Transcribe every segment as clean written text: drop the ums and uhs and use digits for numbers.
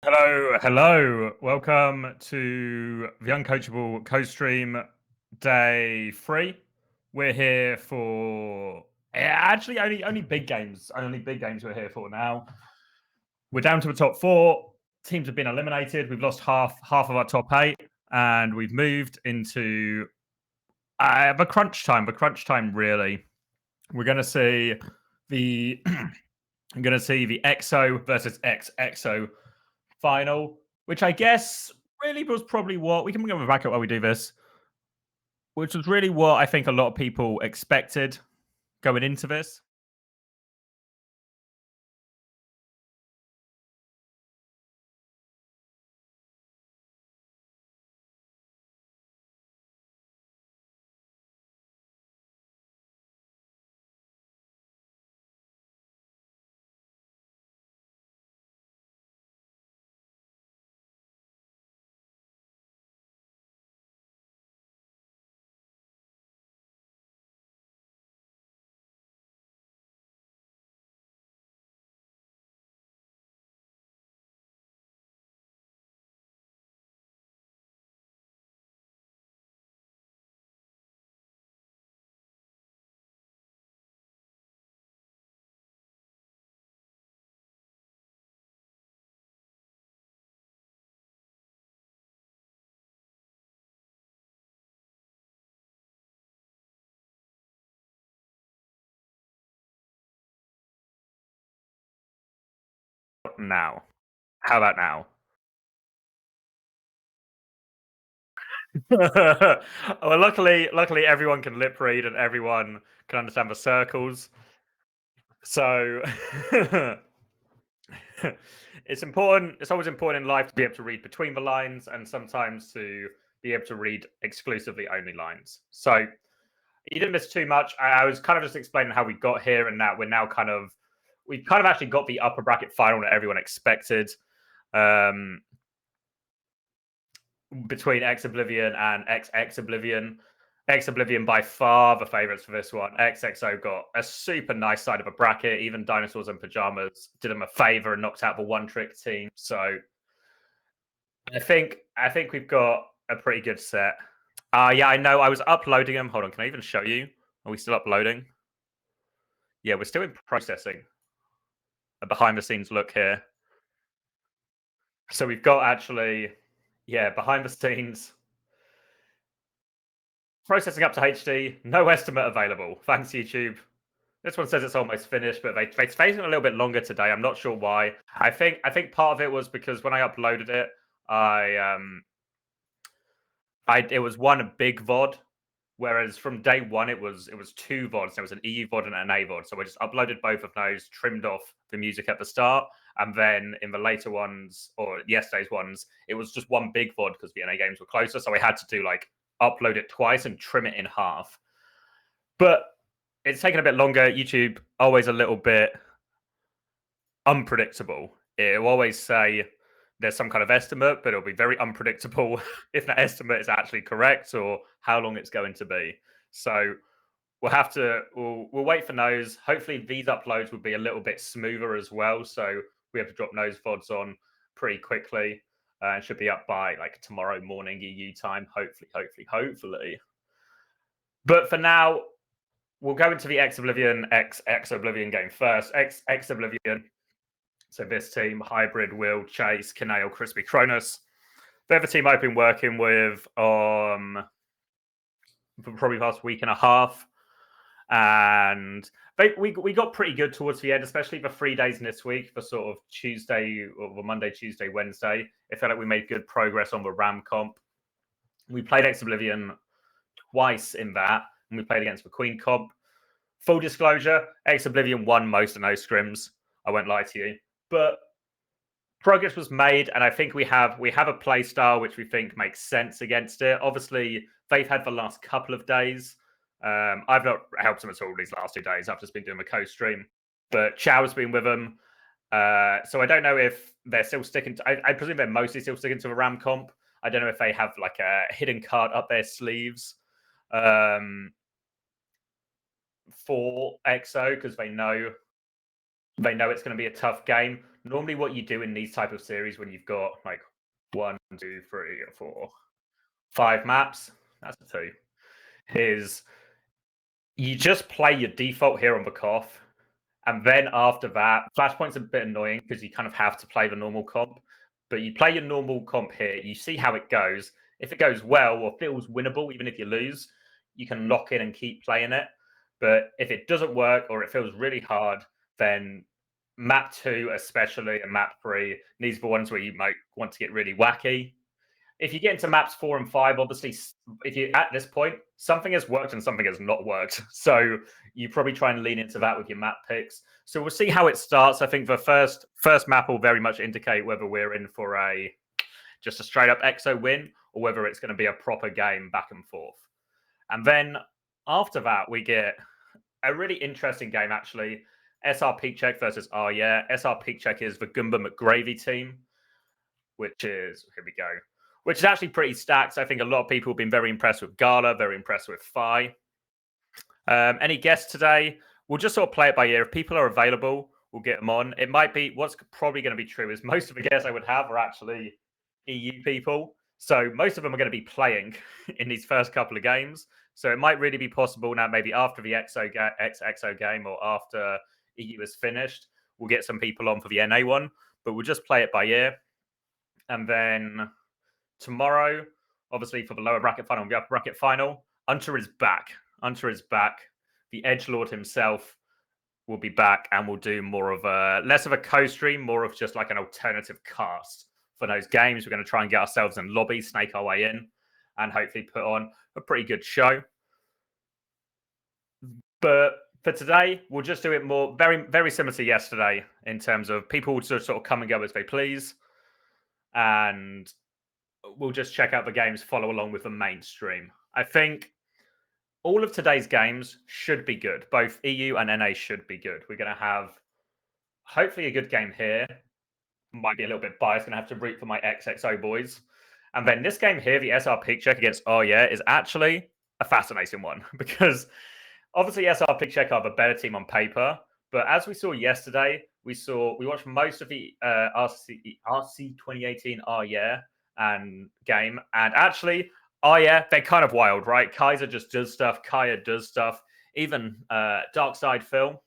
Hello. Welcome to the Uncoachable Co-Stream Day 3. We're here for actually only big games. Only big games we're here for now. We're down to the top 4. Teams have been eliminated. We've lost half of our top 8, and we've moved into the crunch time. The crunch time, really. We're going to see the I'm going to see the EXO versus XXO final, which I guess really was probably what we can bring up back up while we do this, which was really what I think a lot of people expected going into this. Now, how about now? Well, luckily, everyone can lip read and everyone can understand the circles. So it's important. It's always important in life to be able to read between the lines, and sometimes to be able to read exclusively only lines. So you didn't miss too much. I was kind of just explaining how we got here, and that we've kind of actually got the upper bracket final that everyone expected. Between X Oblivion and XX Oblivion. X Oblivion by far the favourites for this one. XXO got a super nice side of a bracket. Even Dinosaurs and Pajamas did them a favour and knocked out the one trick team. So I think we've got a pretty good set. Yeah, I know. I was uploading them. Hold on, can I even show you? Are we still uploading? Yeah, we're still in processing. A behind the scenes look here. So we've got actually, behind the scenes. Processing up to HD, no estimate available. Thanks, YouTube. This one says it's almost finished, but it's taking a little bit longer today. I'm not sure why. I think part of it was because when I uploaded it, it was one big VOD, whereas from day one it was 2 VODs. There was an EU VOD and an A VOD. So I just uploaded both of those, trimmed off the music at the start, and then in the later ones or yesterday's ones, it was just one big VOD because the NA games were closer. So I had to do upload it twice and trim it in half. But it's taken a bit longer. YouTube always a little bit unpredictable. It will always say there's some kind of estimate, but it'll be very unpredictable if that estimate is actually correct or how long it's going to be. So we'll wait for those. Hopefully these uploads will be a little bit smoother as well. So we have to drop those VODs on pretty quickly. And should be up by tomorrow morning EU time. Hopefully. But for now, we'll go into the X Oblivion game first. X Oblivion. So this team, Hybrid, Will, Chase, Kanale, Crispy, Cronus. They're the team I've been working with for probably the past week and a half. And we got pretty good towards the end, especially the 3 days in this week, for sort of Tuesday or Monday, Tuesday, Wednesday. It felt like we made good progress on the RAM comp. We played X Oblivion twice in that, and we played against the Queen comp. Full disclosure, X Oblivion won most of those scrims. I won't lie to you. But progress was made, and I think we have a play style which we think makes sense against it. Obviously, they've had the last couple of days. I've not helped them at all these last 2 days. I've just been doing a co-stream. But Chow's been with them. So I don't know if they're still sticking to... I presume they're mostly still sticking to the RAM comp. I don't know if they have a hidden card up their sleeves for EXO, because they know it's going to be a tough game. normally what you do in these type of series when you've got like 1, 2, 3, or 4, 5 maps, that's a 2, is you just play your default hero on the Koth, and then after that, Flashpoint's a bit annoying because you kind of have to play the normal comp. But you play your normal comp here, you see how it goes. If it goes well or feels winnable, even if you lose, you can lock in and keep playing it. But if it doesn't work or it feels really hard, then map 2, especially, and map 3, these are the ones where you might want to get really wacky. If you get into maps 4 and 5, obviously, if you at this point, something has worked and something has not worked. So you probably try and lean into that with your map picks. So we'll see how it starts. I think the first map will very much indicate whether we're in for just a straight up EXO win or whether it's going to be a proper game back and forth. And then after that, we get a really interesting game, actually. SrPeakCheck versus Yeah. SrPeakCheck is the Goomba McGravy team, which is, here we go, which is actually pretty stacked. I think a lot of people have been very impressed with Gala, very impressed with Phi. Any guests today? We'll just sort of play it by ear. If people are available, we'll get them on. It might be, what's probably going to be true is most of the guests I would have are actually EU people. So most of them are going to be playing in these first couple of games. So it might really be possible now, maybe after the XXO game or after EU is finished, we'll get some people on for the NA one. But we'll just play it by ear. And then tomorrow, obviously for the lower bracket final, the upper bracket final, Unter is back. Unter is back. The Edgelord himself will be back, and we'll do more of less of a co-stream, more of just like an alternative cast for those games. We're going to try and get ourselves in lobby, snake our way in, and hopefully put on a pretty good show. But for today, we'll just do it more very, very similar to yesterday in terms of people will sort of come and go as they please, and we'll just check out the games, follow along with the mainstream. I think all of today's games should be good. Both EU and NA should be good. We're going to have hopefully a good game here. Might be a little bit biased. Going to have to root for my XXO boys. And then this game here, the SrPeakCheck against is actually a fascinating one because obviously SrPeakCheck are the better team on paper. But as we saw yesterday, we watched most of the RC 2018 and game, and actually, they're kind of wild, right? Kaiser just does stuff. Kaya does stuff. Even Darkside Phil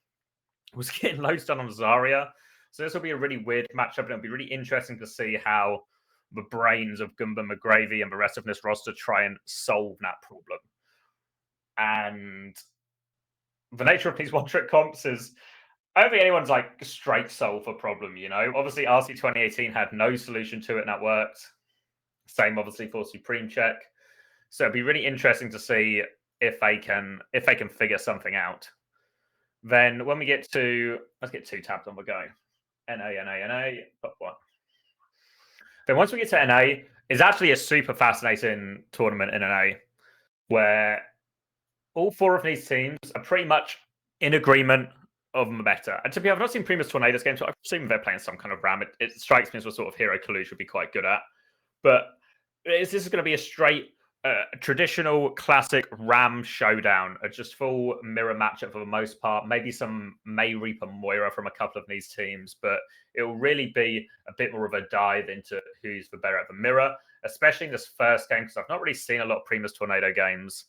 was getting low stun on Zarya. So this will be a really weird matchup, and it'll be really interesting to see how the brains of Goomba McGravy and the rest of this roster try and solve that problem. And the nature of these one-trick comps is, I don't think anyone's like straight solve a problem, you know? Obviously, RC 2018 had no solution to it, and that worked. Same, obviously, for SrPeakCheck. So it'd be really interesting to see if they can figure something out. Then when we get to, let's get 2 tabs on the go. NA, top one. Then once we get to NA, it's actually a super fascinating tournament in NA where all 4 of these teams are pretty much in agreement of the meta. And to be honest, I've not seen Primus Tornado's game, so I've seen they're playing some kind of RAM. It strikes me as what sort of hero Kalush would be quite good at. But this is going to be a straight traditional classic RAM showdown, a just full mirror matchup for the most part. Maybe some May Reaper Moira from a couple of these teams, but it will really be a bit more of a dive into who's the better at the mirror, especially in this first game, because I've not really seen a lot of Primus Tornado games.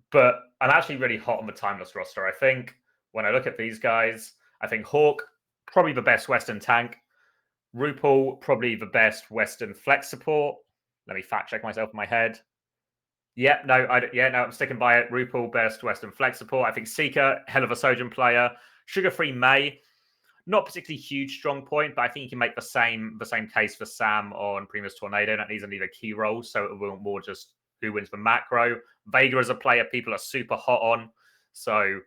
But I'm actually really hot on the Timeless roster. I think when I look at these guys, I think Hawk, probably the best Western tank. RuPaul, probably the best Western flex support. Let me fact check myself in my head. I'm sticking by it. RuPaul, best Western flex support. I think Seeker, hell of a Sojourn player. Sugar-Free May, not particularly huge strong point, but I think you can make the same case for Sam on Primus Tornado. That needs a key role, so it will more just who wins the macro. Vega as a player, people are super hot on. So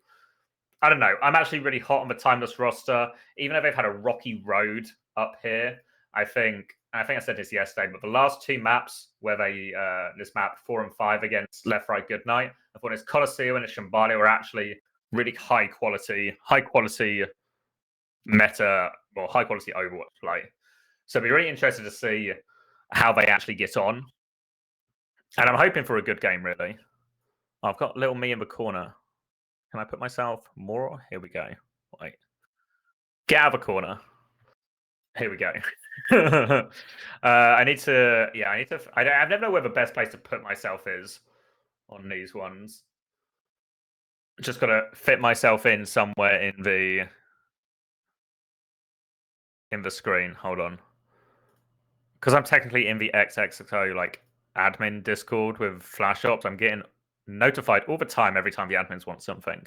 I don't know. I'm actually really hot on the Timeless roster, even though they've had a rocky road up here. I think I said this yesterday, but the last 2 maps where they this map 4 and 5 against Left Right Goodnight, I thought it's Colosseo and it's Shambhala were actually really high quality meta or high quality Overwatch play. So it'd be really interested to see how they actually get on. And I'm hoping for a good game, really. I've got little me in the corner. Can I put myself more? Here we go. Wait. Get out of the corner. Here we go. I need to. Yeah, I need to. I never know where the best place to put myself is on these ones. Just gotta fit myself in somewhere in the screen. Hold on, because I'm technically in the XXO like admin Discord with Flash Ops. I'm getting notified all the time every time the admins want something.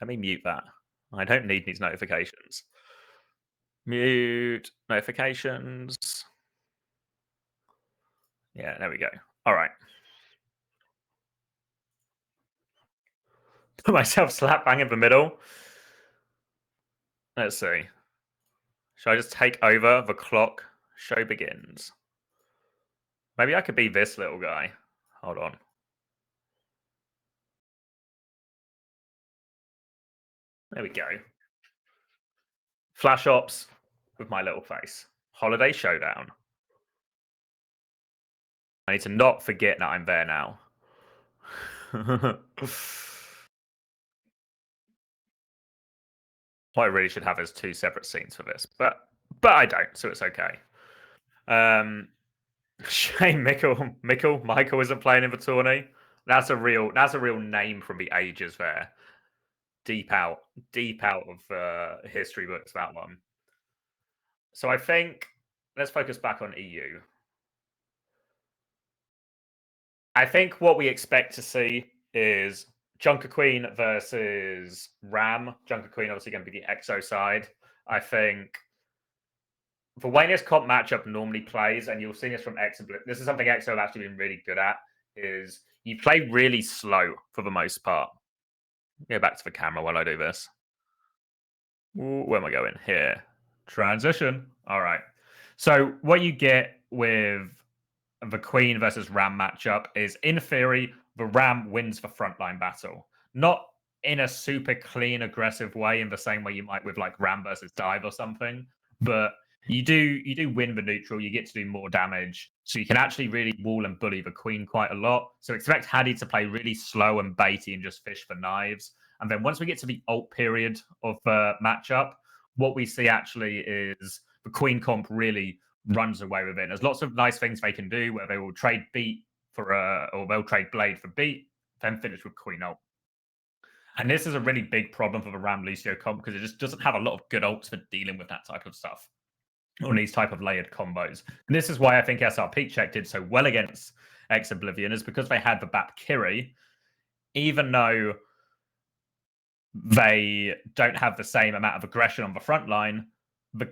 Let me mute that. I don't need these notifications. Mute notifications. Yeah, there we go. All right. Put myself slap bang in the middle. Let's see. Should I just take over the clock? Show begins. Maybe I could be this little guy. Hold on. There we go. Flash ops with my little face. Holiday Showdown. I need to not forget that I'm there now. What I really should have is 2 separate scenes for this, but I don't, so it's okay. Shame Michael isn't playing in the tourney. That's a real name from the ages there. Deep out of history books, that one. So I think let's focus back on EU. I think what we expect to see is Junker Queen versus Ram. Junker Queen obviously going to be the EXO side. I think the way this comp matchup normally plays, and you'll see this from EXO, this is something EXO have actually been really good at, is you play really slow for the most part. Go back to the camera while I do this. Ooh, where am I going? Here. Transition. All right. So what you get with the Queen versus Ram matchup is, in theory, the Ram wins the frontline battle. Not in a super clean, aggressive way, in the same way you might with like Ram versus Dive or something, but you do win the neutral. You get to do more damage, so you can actually really wall and bully the Queen quite a lot. So expect Hattie to play really slow and baity and just fish for knives. And then once we get to the ult period of the matchup, what we see actually is the Queen comp really runs away with it. There's lots of nice things they can do where they will trade beat for or they'll trade blade for beat, then finish with Queen ult. And this is a really big problem for the Ram Lucio comp because it just doesn't have a lot of good ults for dealing with that type of stuff or these type of layered combos. And this is why I think SrPeakCheck did so well against Oblivion, is because they had the Bap Kiri, even though they don't have the same amount of aggression on the front line. The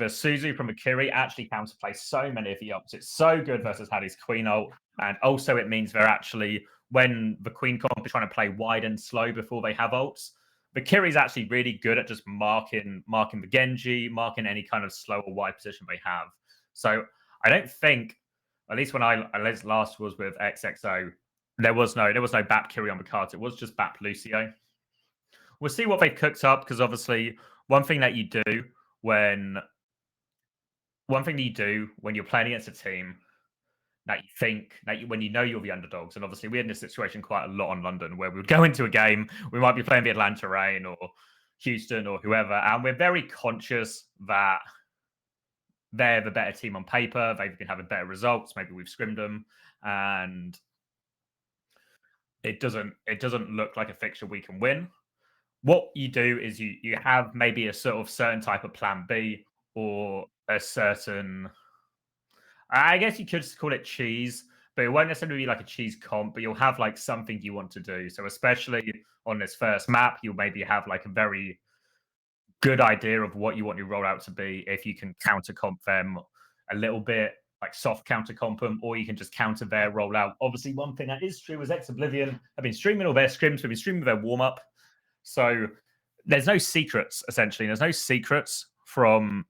Suzu from the Kiri actually counterplays so many of the ults. It's so good versus Hattie's Queen ult. And also it means they're actually, when the Queen comp is trying to play wide and slow before they have ults, the Kiri's actually really good at just marking the Genji, marking any kind of slow or wide position they have. So I don't think, at least when I last was with XXO, there was no Bap Kiri on the cards. It was just Bap Lucio. We'll see what they've cooked up, because obviously one thing that you do when you're playing against a team that you think that when you know you're the underdogs, and obviously we're in this situation quite a lot on London, where we would go into a game, we might be playing the Atlanta Reign or Houston or whoever, and we're very conscious that they're the better team on paper. They've been having better results. Maybe we've scrimmed them, and it doesn't look like a fixture we can win. What you do is you have maybe a sort of certain type of plan B, or a certain, I guess you could call it cheese, but it won't necessarily be like a cheese comp, but you'll have like something you want to do. So especially on this first map, you'll maybe have like a very good idea of what you want your rollout to be. If you can counter comp them a little bit, like soft counter comp them, or you can just counter their rollout. Obviously, one thing that is true is Oblivion have been streaming all their scrims, we've been streaming their warm up. So there's no secrets, essentially. There's no secrets from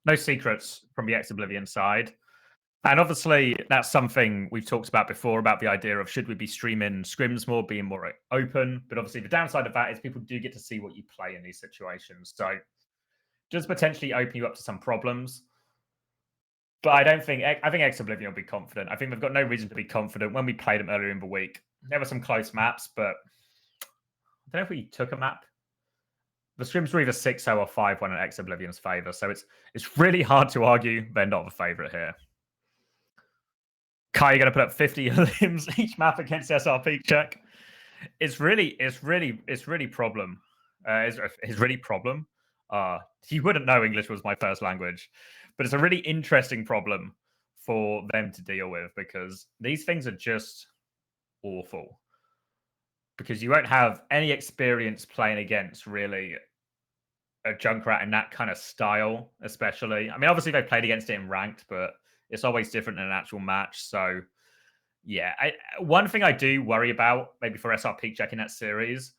the Oblivion side. And obviously, that's something we've talked about before, about the idea of should we be streaming scrims more, being more open. But obviously, the downside of that is people do get to see what you play in these situations. So does potentially open you up to some problems. But I think Oblivion will be confident. I think they've got no reason to be confident. When we played them earlier in the week, there were some close maps, but I don't know if we took a map. the scrims were either 6-0 or 5-1 in X Oblivion's favor. So it's really hard to argue they're not the favorite here. Kai, you're going to put up 50 limbs each map against SrPeakCheck. It's really problem. It's really problem. You wouldn't know English was my first language, but it's a really interesting problem for them to deal with because these things are just awful. Because you won't have any experience playing against really a Junkrat in that kind of style, especially. I mean, obviously they played against it in ranked, but it's always different in an actual match. So yeah, one thing I do worry about maybe for SrPeakCheck in that series,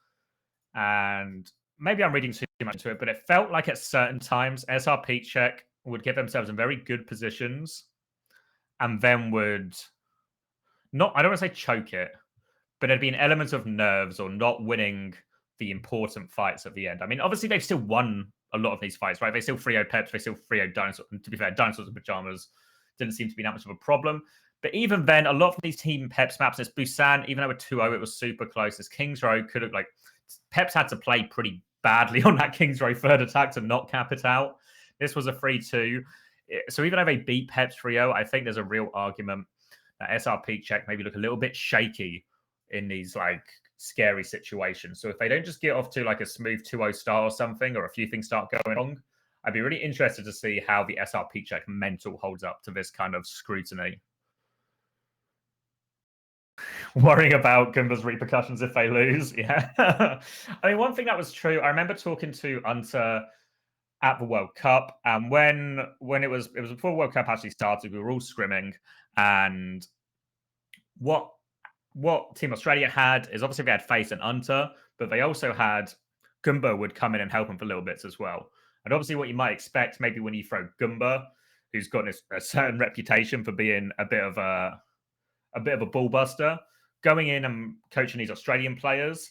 and maybe I'm reading too much into it, but it felt like at certain times SrPeakCheck would get themselves in very good positions and then would not, I don't want to say choke it, but there'd be an element of nerves or not winning the important fights at the end. I mean, obviously they've still won a lot of these fights, right? They still 3-0 Peps, they still 3-0 Dinosaurs. To be fair, Dinosaurs and Pajamas didn't seem to be that much of a problem. But even then, a lot of these team Peps maps, this Busan, even though we're 2-0, it was super close. This Kings Row could have, like, Peps had to play pretty badly on that Kings Row third attack to not cap it out. This was a 3-2. So even though they beat Peps 3-0, I think there's a real argument that SrPeakCheck maybe look a little bit shaky in these like scary situations. So if they don't just get off to like a smooth 2-0 start or something, or a few things start going wrong, I'd be really interested to see how the SrPeakCheck mental holds up to this kind of scrutiny. Worrying about Goomba's repercussions if they lose. Yeah. I mean, one thing that was true, I remember talking to Unter at the World Cup, and when it was before World Cup actually started, we were all scrimming, and what Team Australia had is obviously they had Face and Unter, but they also had Goomba would come in and help him for little bits as well. And obviously, what you might expect, maybe when you throw Goomba, who's got a certain reputation for being a bit of a ball buster, going in and coaching these Australian players.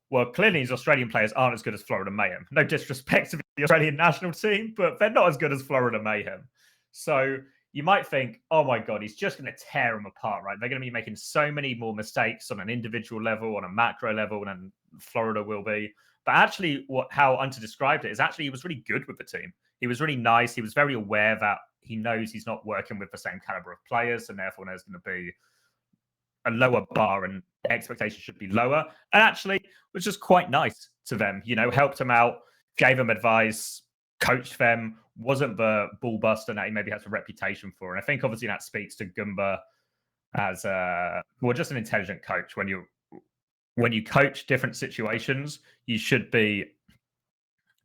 Well, clearly these Australian players aren't as good as Florida Mayhem. No disrespect to the Australian national team, but they're not as good as Florida Mayhem. So you might think, oh my God, he's just going to tear them apart, right? They're going to be making so many more mistakes on an individual level, on a macro level than Florida will be. But actually, how Unter described it is actually he was really good with the team. He was really nice. He was very aware that he knows he's not working with the same caliber of players, and therefore there's going to be a lower bar and expectations should be lower. And actually was just quite nice to them, helped them out, gave them advice, coached them, wasn't the ball buster that he maybe has a reputation for. And I think obviously that speaks to Goomba as just an intelligent coach. When you coach different situations, you should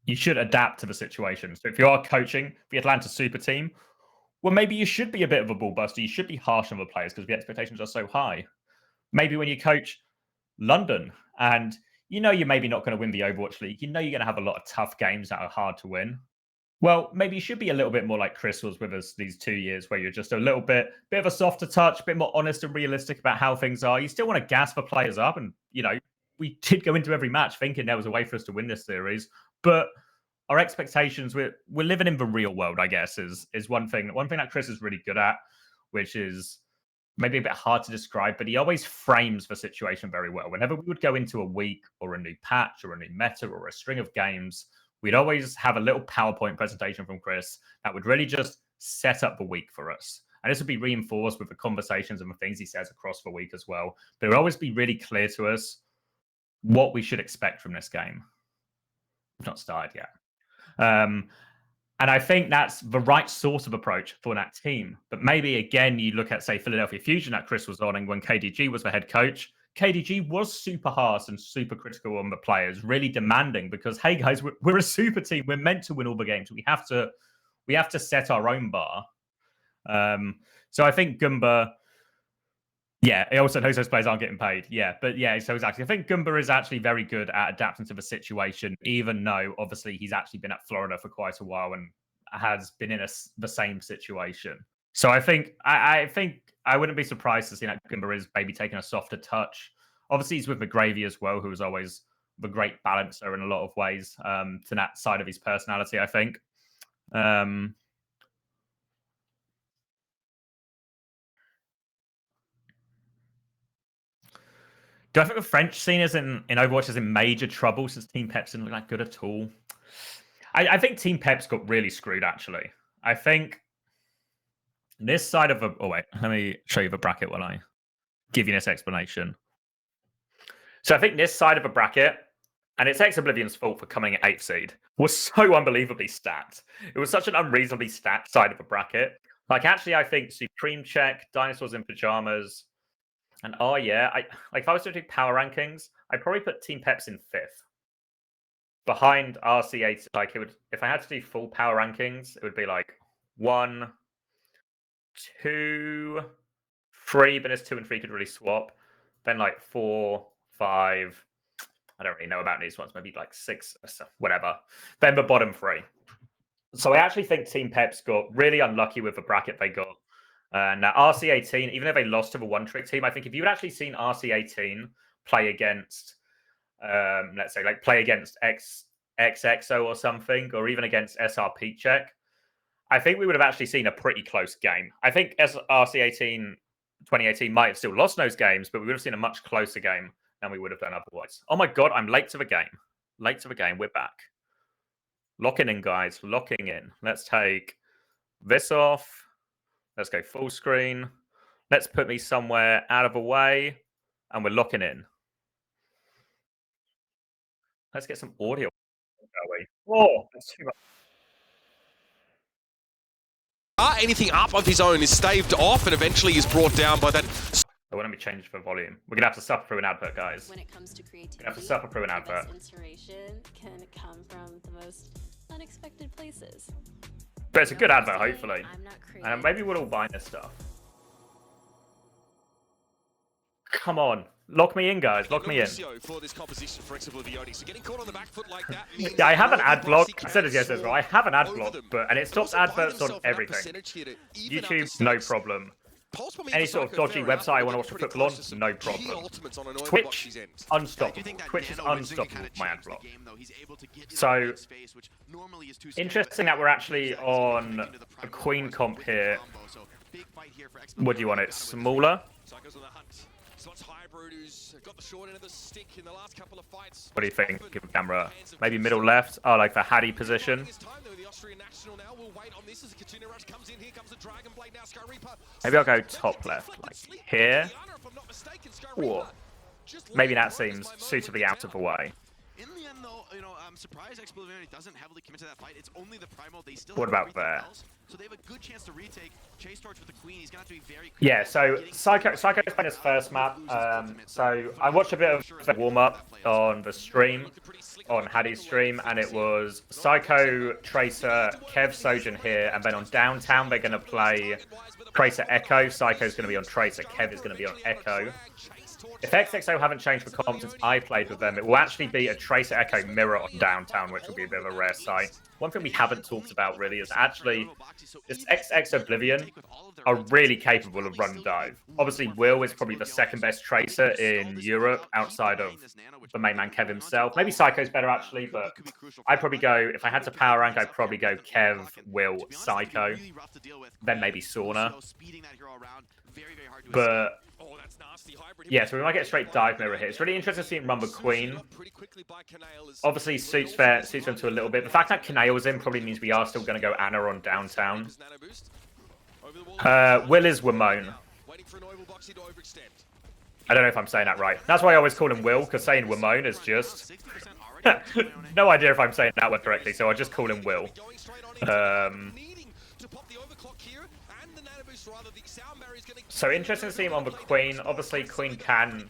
adapt to the situation. So if you are coaching the Atlanta Super Team, well, maybe you should be a bit of a ball buster. You should be harsh on the players because the expectations are so high. Maybe when you coach London and you're maybe not going to win the Overwatch League, you're going to have a lot of tough games that are hard to win. Well, maybe you should be a little bit more like Chris was with us these 2 years, where you're just a little bit of a softer touch, a bit more honest and realistic about how things are. You still want to gas the players up, and we did go into every match thinking there was a way for us to win this series, but our expectations, we're living in the real world, I guess, is one thing. One thing that Chris is really good at, which is maybe a bit hard to describe, but he always frames the situation very well. Whenever we would go into a week or a new patch or a new meta or a string of games, we'd always have a little PowerPoint presentation from Chris that would really just set up the week for us. And this would be reinforced with the conversations and the things he says across the week as well. But it would always be really clear to us what we should expect from this game. We've not started yet. And I think that's the right sort of approach for that team. But maybe, again, you look at, say, Philadelphia Fusion that Chris was on, and when KDG was the head coach, KDG was super harsh and super critical on the players, really demanding because, hey, guys, we're a super team. We're meant to win all the games. We have to set our own bar. So I think Goomba... Yeah, he also knows those players aren't getting paid. Yeah, but yeah, so exactly. I think Goomba is actually very good at adapting to the situation, even though obviously he's actually been at Florida for quite a while and has been in the same situation. So I think I wouldn't be surprised to see that Goomba is maybe taking a softer touch. Obviously, he's with McGravy as well, who is always the great balancer in a lot of ways to that side of his personality, I think. Do I think the French scene is in Overwatch is in major trouble since Team Pep's didn't look that good at all? I think Team Pep's got really screwed, actually. I think this side of the... Oh, wait. Let me show you the bracket while I give you this explanation. So I think this side of the bracket, and it's Oblivion's fault for coming at 8th seed, was so unbelievably stacked. It was such an unreasonably stacked side of the bracket. Like, actually, I think SrPeakCheck, Dinosaurs in Pajamas, and oh yeah, if I was to do power rankings, I'd probably put Team Peps in 5th. Behind RC8, like it would, if I had to do full power rankings, it would be like 1, 2, 3, but as 2 and 3 could really swap. Then like 4, 5. I don't really know about these ones. Maybe like 6, whatever. Then the bottom 3. So I actually think Team Peps got really unlucky with the bracket they got. Now RC18, even though they lost to the one trick team, I think if you had actually seen RC18 play against, let's say, like play against XXO or something, or even against SrPeakCheck, I think we would have actually seen a pretty close game. I think RC18 2018 might have still lost those games, but we would have seen a much closer game than we would have done otherwise. Oh my god, I'm late to the game. Late to the game. We're back. Locking in, guys. Locking in. Let's take this off. Let's go full screen. Let's put me somewhere out of the way. And we're locking in. Let's get some audio, shall we? Oh, that's too much. Anything up of his own is staved off and eventually is brought down by that. I want to be changed for volume. We're going to have to suffer through an advert, guys. When it comes to creativity, we have to suffer through an advert. Inspiration can come from the most unexpected places. But it's a good advert, hopefully. I'm not And maybe we'll all buy this stuff. Come on. Lock me in, guys. Lock me in. For this composition for Oblivione. So getting caught on the back foot like that yeah, I have an ad block. I said it yesterday as well. I have an ad block, and it stops adverts on everything. YouTube, no problem. Any sort of dodgy website I want to watch the football on, no problem. Twitch, unstoppable. Twitch is unstoppable with my ad block. So, interesting that we're actually on a Queen comp here. What do you want it? Smaller? What do you think? Give a camera. Maybe middle left. Oh, like the Hattie position. Maybe I'll go top left, like here. Or maybe that seems suitably out of the way. In the end, though, I'm surprised Oblivione doesn't heavily commit to that fight. It's only the primal. They still what about there? So they have a good chance to retake. Chase Torch with the Queen. He's going to have to be very. Yeah. So Psycho's playing his first map. So I watched a bit of warm up on the stream, on Hattie's stream, and it was Psycho, Tracer, Kev, Sojourn here, and then on downtown they're going to play Tracer Echo. Psycho's going to be on Tracer. Kev is going to be on Echo. If XXO haven't changed the comp since I played with them, it will actually be a Tracer Echo mirror on downtown, which will be a bit of a rare sight. One thing we haven't talked about really is actually this XX Oblivion are really capable of run dive. Obviously, Will is probably the second best Tracer in Europe outside of the main man Kev himself. Maybe Psycho's better actually, but I'd probably go, if I had to power rank, I'd probably go Kev, Will, Psycho, then maybe Sauna. But yeah, so we might get a straight dive mirror here. It's really interesting to see him run the Queen. Obviously, suits him to a little bit. The fact that Kanale was in probably means we are still going to go Ana on downtown. Will is WMaimone. I don't know if I'm saying that right. That's why I always call him Will, because saying WMaimone is just... no idea if I'm saying that one correctly, so I just call him Will. So interesting to see him on the Queen. Obviously, Queen can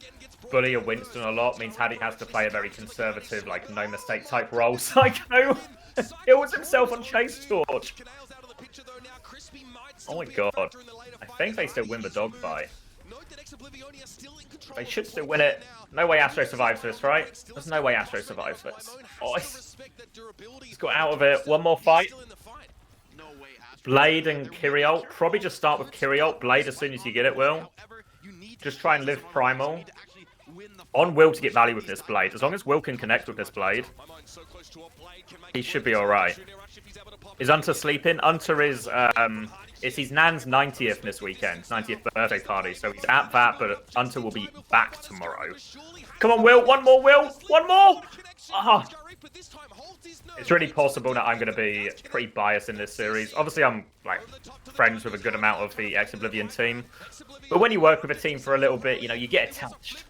bully a Winston a lot. Means Hattie has to play a very conservative, like, no mistake type role. Psycho kills himself on Chase Torch. Oh my god. I think they still win the dogfight. They should still win it. No way Astro survives this, right? There's no way Astro survives this. Oh, he's got out of it. One more fight. Blade and Kyriol. Probably just start with Kyriol. Blade as soon as you get it, Will. Just try and live Primal. On Will to get value with this Blade. As long as Will can connect with this Blade, he should be alright. Is Unter sleeping? Unter is it's his nan's 90th this weekend, 90th birthday party. So he's at that, but Unter will be back tomorrow. Come on, Will. One more, Will. One more. Ah. It's really possible that I'm going to be pretty biased in this series. Obviously, I'm like friends with a good amount of the ex-Oblivion team. But when you work with a team for a little bit, you know, you get attached.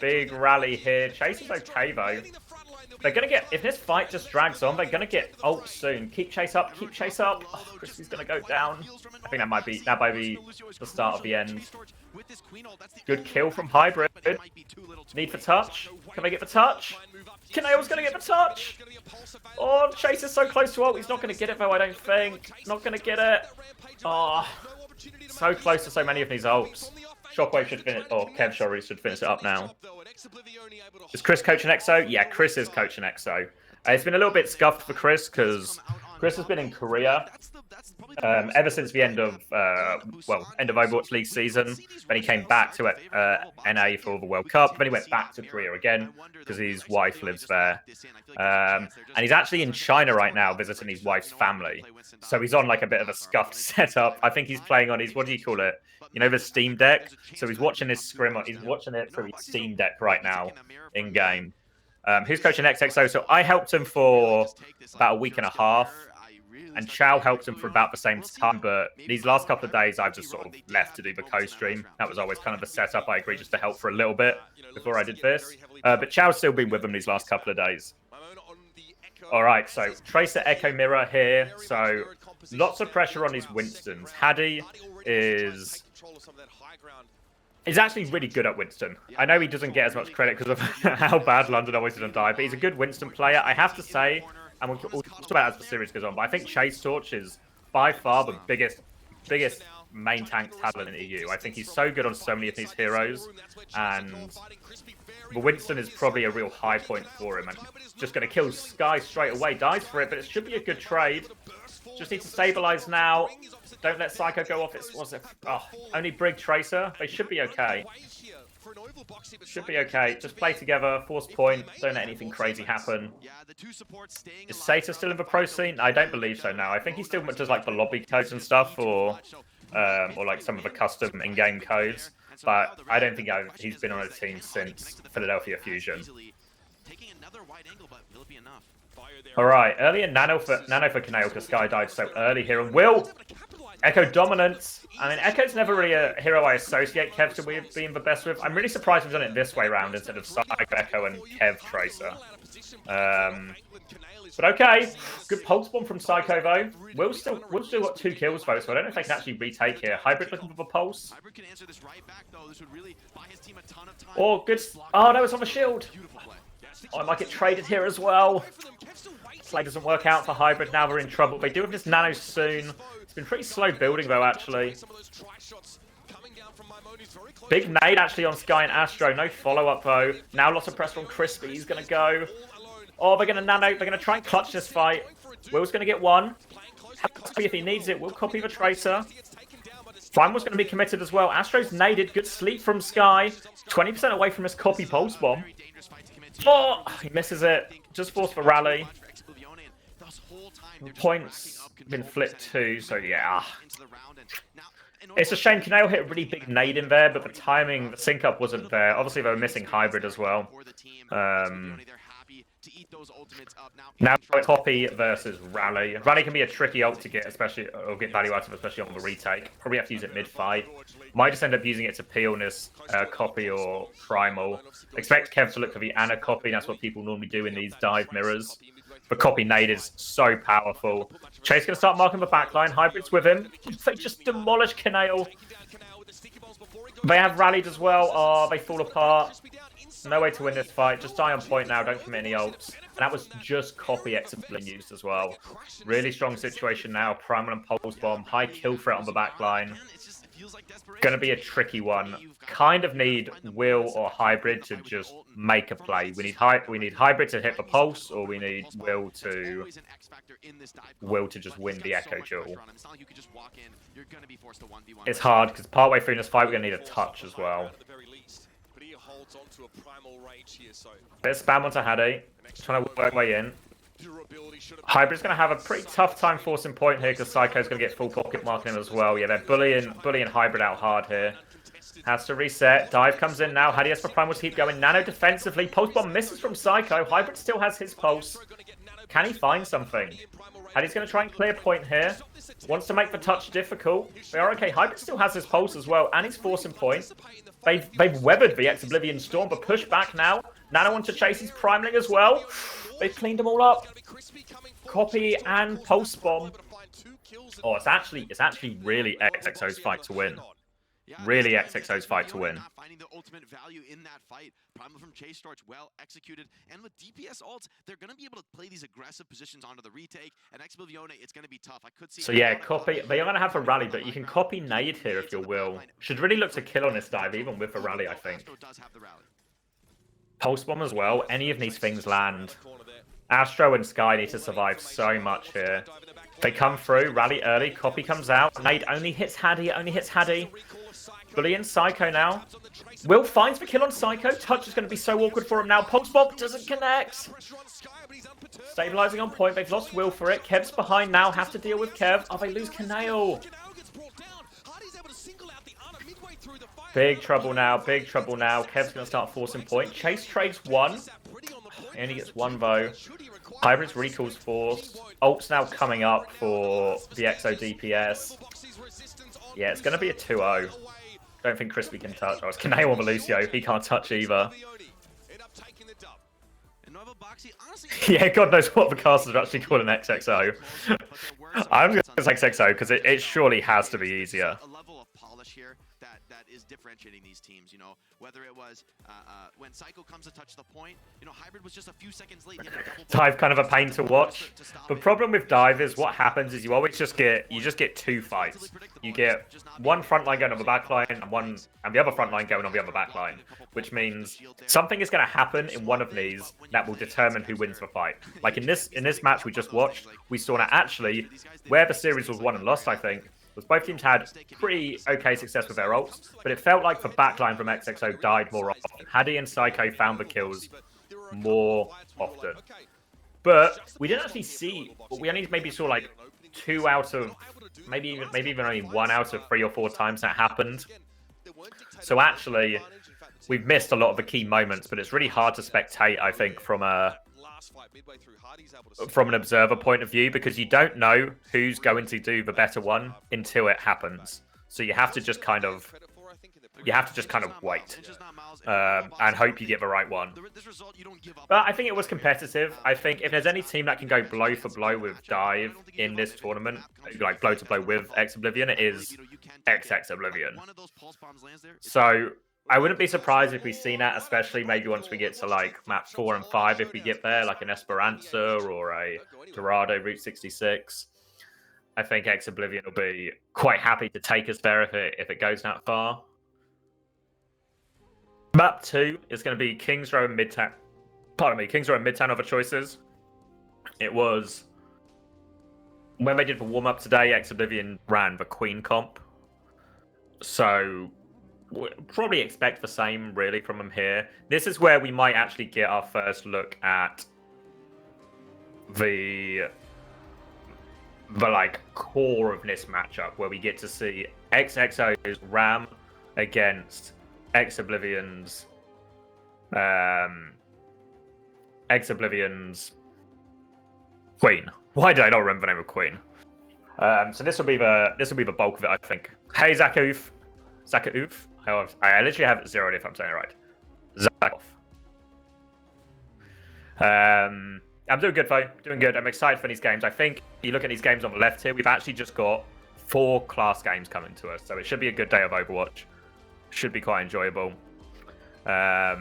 Big rally here. Chase is okay, though. They're going to get... If this fight just drags on, they're going to get ult soon. Keep Chase up. Keep Chase up. Oh, Crispy's going to go down. I think that might be the start of the end. Good kill from Hybrid. Need for touch. Can they get the touch? Kanail's going to get the touch. Oh, Chase is so close to ult. He's not going to get it, though, I don't think. Not going to get it. Oh, so close to so many of these ults. ShocKwave should finish, or Kev, sorry, should finish it up now. Is Chris coaching EXO? Yeah, Chris is coaching EXO. It's been a little bit scuffed for Chris because Chris has been in Korea ever since the end of Overwatch League season. Then he came back to NA for the World Cup. Then he went back to Korea again because his wife lives there. And he's actually in China right now visiting his wife's family. So he's on like a bit of a scuffed setup. I think he's playing on his, what do you call it? You know, the Steam Deck? So he's watching his scrim, he's watching it through his Steam Deck right now in game. Who's coaching XXO? So I helped him for about a week and a half. And Chow helped him for about the same time, but these last couple of days I've just sort of left to do the co-stream. That was always kind of the setup. I agreed just to help for a little bit before I did this. But Chow's still been with him these last couple of days. Alright, so Tracer Echo Mirror here. So lots of pressure on his Winstons. Haddy is actually really good at Winston. I know he doesn't get as much credit because of how bad London always doesn't die, but he's a good Winston player. I have to say, and we'll talk about it as the series goes on, but I think Chase Torch is by far the biggest main tank talent in the EU. I think he's so good on so many of these heroes, and the Winston is probably a real high point for him. And just going to kill Sky straight away, dies for it, but it should be a good trade. Just need to stabilize now. Don't let Psycho go off. Only Brig Tracer. They should be okay. Should be okay. Just play together, force point, don't let anything crazy happen. Is Sata still in the pro scene? I don't believe so now. I think he still does like the lobby codes and stuff, or like some of the custom in-game codes. But I don't think he's been on a team since Philadelphia Fusion. Alright, earlier Nano for Kanail because Sky died so early here. And Will, Echo dominance. I mean, Echo's never really a hero I associate Kev to being the best with. I'm really surprised we've done it this way round instead of Psycho, Echo, and Kev Tracer. But okay, good pulse bomb from Psycho though. Will's still got 2 kills though, so I don't know if they can actually retake here. Hybrid looking for the pulse. Oh, good. Oh no, it's on the shield. Oh, I might get traded here as well. Play doesn't work out for Hybrid. Now we're in trouble. They do have this nano soon. It's been pretty slow building though, actually. Big nade actually on Sky and Astro. No follow-up though. Now lots of pressure on Crispy. He's going to go. Oh, they're going to nano. They're going to try and clutch this fight. Will's going to get one. If he needs it, we'll copy the Tracer. Prime was going to be committed as well. Astro's naded. Good sleep from Sky. 20% away from his copy pulse bomb. Oh, he misses it. Just forced for rally. Points been flipped too, so yeah. It's a shame Kanail hit a really big nade in there, but the timing, the sync up wasn't there. Obviously, they were missing Hybrid as well. Now it's Copy versus Rally. Rally can be a tricky ult to get, especially, or get value out of, especially on the retake. Probably have to use it mid-fight. Might just end up using it to peel this Copy or Primal. Expect Kev to look for the Ana Copy. That's what people normally do in these dive mirrors. The Copy nade is so powerful. Chase going to start marking the backline. Hybrid's with him. They just demolish Kanail. They have rallied as well. Oh, they fall apart. No way to win this fight. Just die on point now. Don't commit any ults. And that was just Copy being used as well. Really strong situation now. Primal and Pulse Bomb. High kill threat on the backline. Going to be a tricky one. Kind of need Will or Hybrid to just make a play. We need Hybrid to hit the Pulse, or we need Will to just win the Echo duel. It's hard because partway through this fight we're going to need a touch as well. Bit of spam onto Haddy. Trying to work way in. Hybrid's going to have a pretty tough time forcing point here because Psycho's going to get full pocket marking him as well. Yeah, they're bullying Hybrid out hard here. Has to reset. Dive comes in now. Hadias for Prime will keep going. Nano defensively. Pulse Bomb misses from Psycho. Hybrid still has his pulse. Can he find something? Hadi's going to try and clear point here. Wants to make the touch difficult. They are okay. Hybrid still has his pulse as well, and he's forcing point. They've weathered the Oblivion Storm, but push back now. Nano wants to chase his Primeling as well. They've cleaned them all up. Copy and Pulse Bomb. Oh, it's actually really XXO's fight to win. Really XXO's fight to win. Finding the ultimate value in that fight. Primal from Chase starts well executed, and with DPS ults, they're going to be able to play these aggressive positions onto the retake. And Oblivione, it's going to be tough. I could see. So yeah, copy. They are going to have a rally, but you can copy nade here if you will. Should really look to kill on this dive, even with a rally, I think. Pulse Bomb as well. Any of these things land. Astro and Sky need to survive so much here. They come through, rally early, copy comes out. Nade only hits Hadi, Bullying Psycho now. Will finds the kill on Psycho. Touch is going to be so awkward for him now. Pulse Bomb doesn't connect. Stabilizing on point. They've lost Will for it. Kev's behind now. Have to deal with Kev. Oh, they lose Kaneo. Big trouble now. Big trouble now. Kev's going to start forcing point. Chase trades one. He only gets one though. Hybrid's recalls force. Ult's now coming up for the Exo DPS. Yeah, it's going to be a 2-0. Don't think Crispy can touch. Oh, it's Kaneo or Lucio. He can't touch either. Yeah, God knows what the casters are actually calling XXO. I'm going to say XXO because it surely has to be easier. A level of polish here that is differentiating these teams, you know, whether it was when Psycho comes to touch the point, you know, Hybrid was just a few seconds late. Dive kind of a pain to watch. The problem with Dive is what happens is you always just get two fights. You get one front line going on the back line and the other front line going on the other back line, which means something is going to happen in one of these that will determine who wins the fight. Like in this match we just watched, we saw that actually where the series was won and lost, I think, was both teams had pretty okay success with their ults, but it felt like the backline from XXO died more often. Hadi and Psycho found the kills more often. But we didn't actually see, we only maybe saw like 2 out of, maybe even only 1 out of 3 or 4 times that happened. So actually, we've missed a lot of the key moments, but it's really hard to spectate, I think, from an observer point of view, because you don't know who's going to do the better one until it happens. So you have to just kind of wait and hope you get the right one. But I think it was competitive. I think if there's any team that can go blow for blow with Dive in this tournament, like blow to blow with Oblivion, it is Oblivion. So I wouldn't be surprised if we've seen that, especially maybe once we get to like map 4 and 5, if we get there, like an Esperanza or a Dorado Route 66. I think Oblivion will be quite happy to take us there if it goes that far. Map 2 is going to be Kings Row and Midtown. Pardon me, Kings Row and Midtown other choices. It was when they did the warm up today. Oblivion ran the Queen comp, so we'll probably expect the same really from them here. This is where we might actually get our first look at the like core of this matchup, where we get to see XXO's Ram against Oblivion's Queen. Why did I not remember the name of Queen? So this will be the bulk of it, I think. Hey Zakaoof. I literally have it zeroed if I'm saying it right. Zakov. I'm doing good though. Doing good. I'm excited for these games. I think you look at these games on the left here, we've actually just got 4 class games coming to us, so it should be a good day of Overwatch. Should be quite enjoyable. I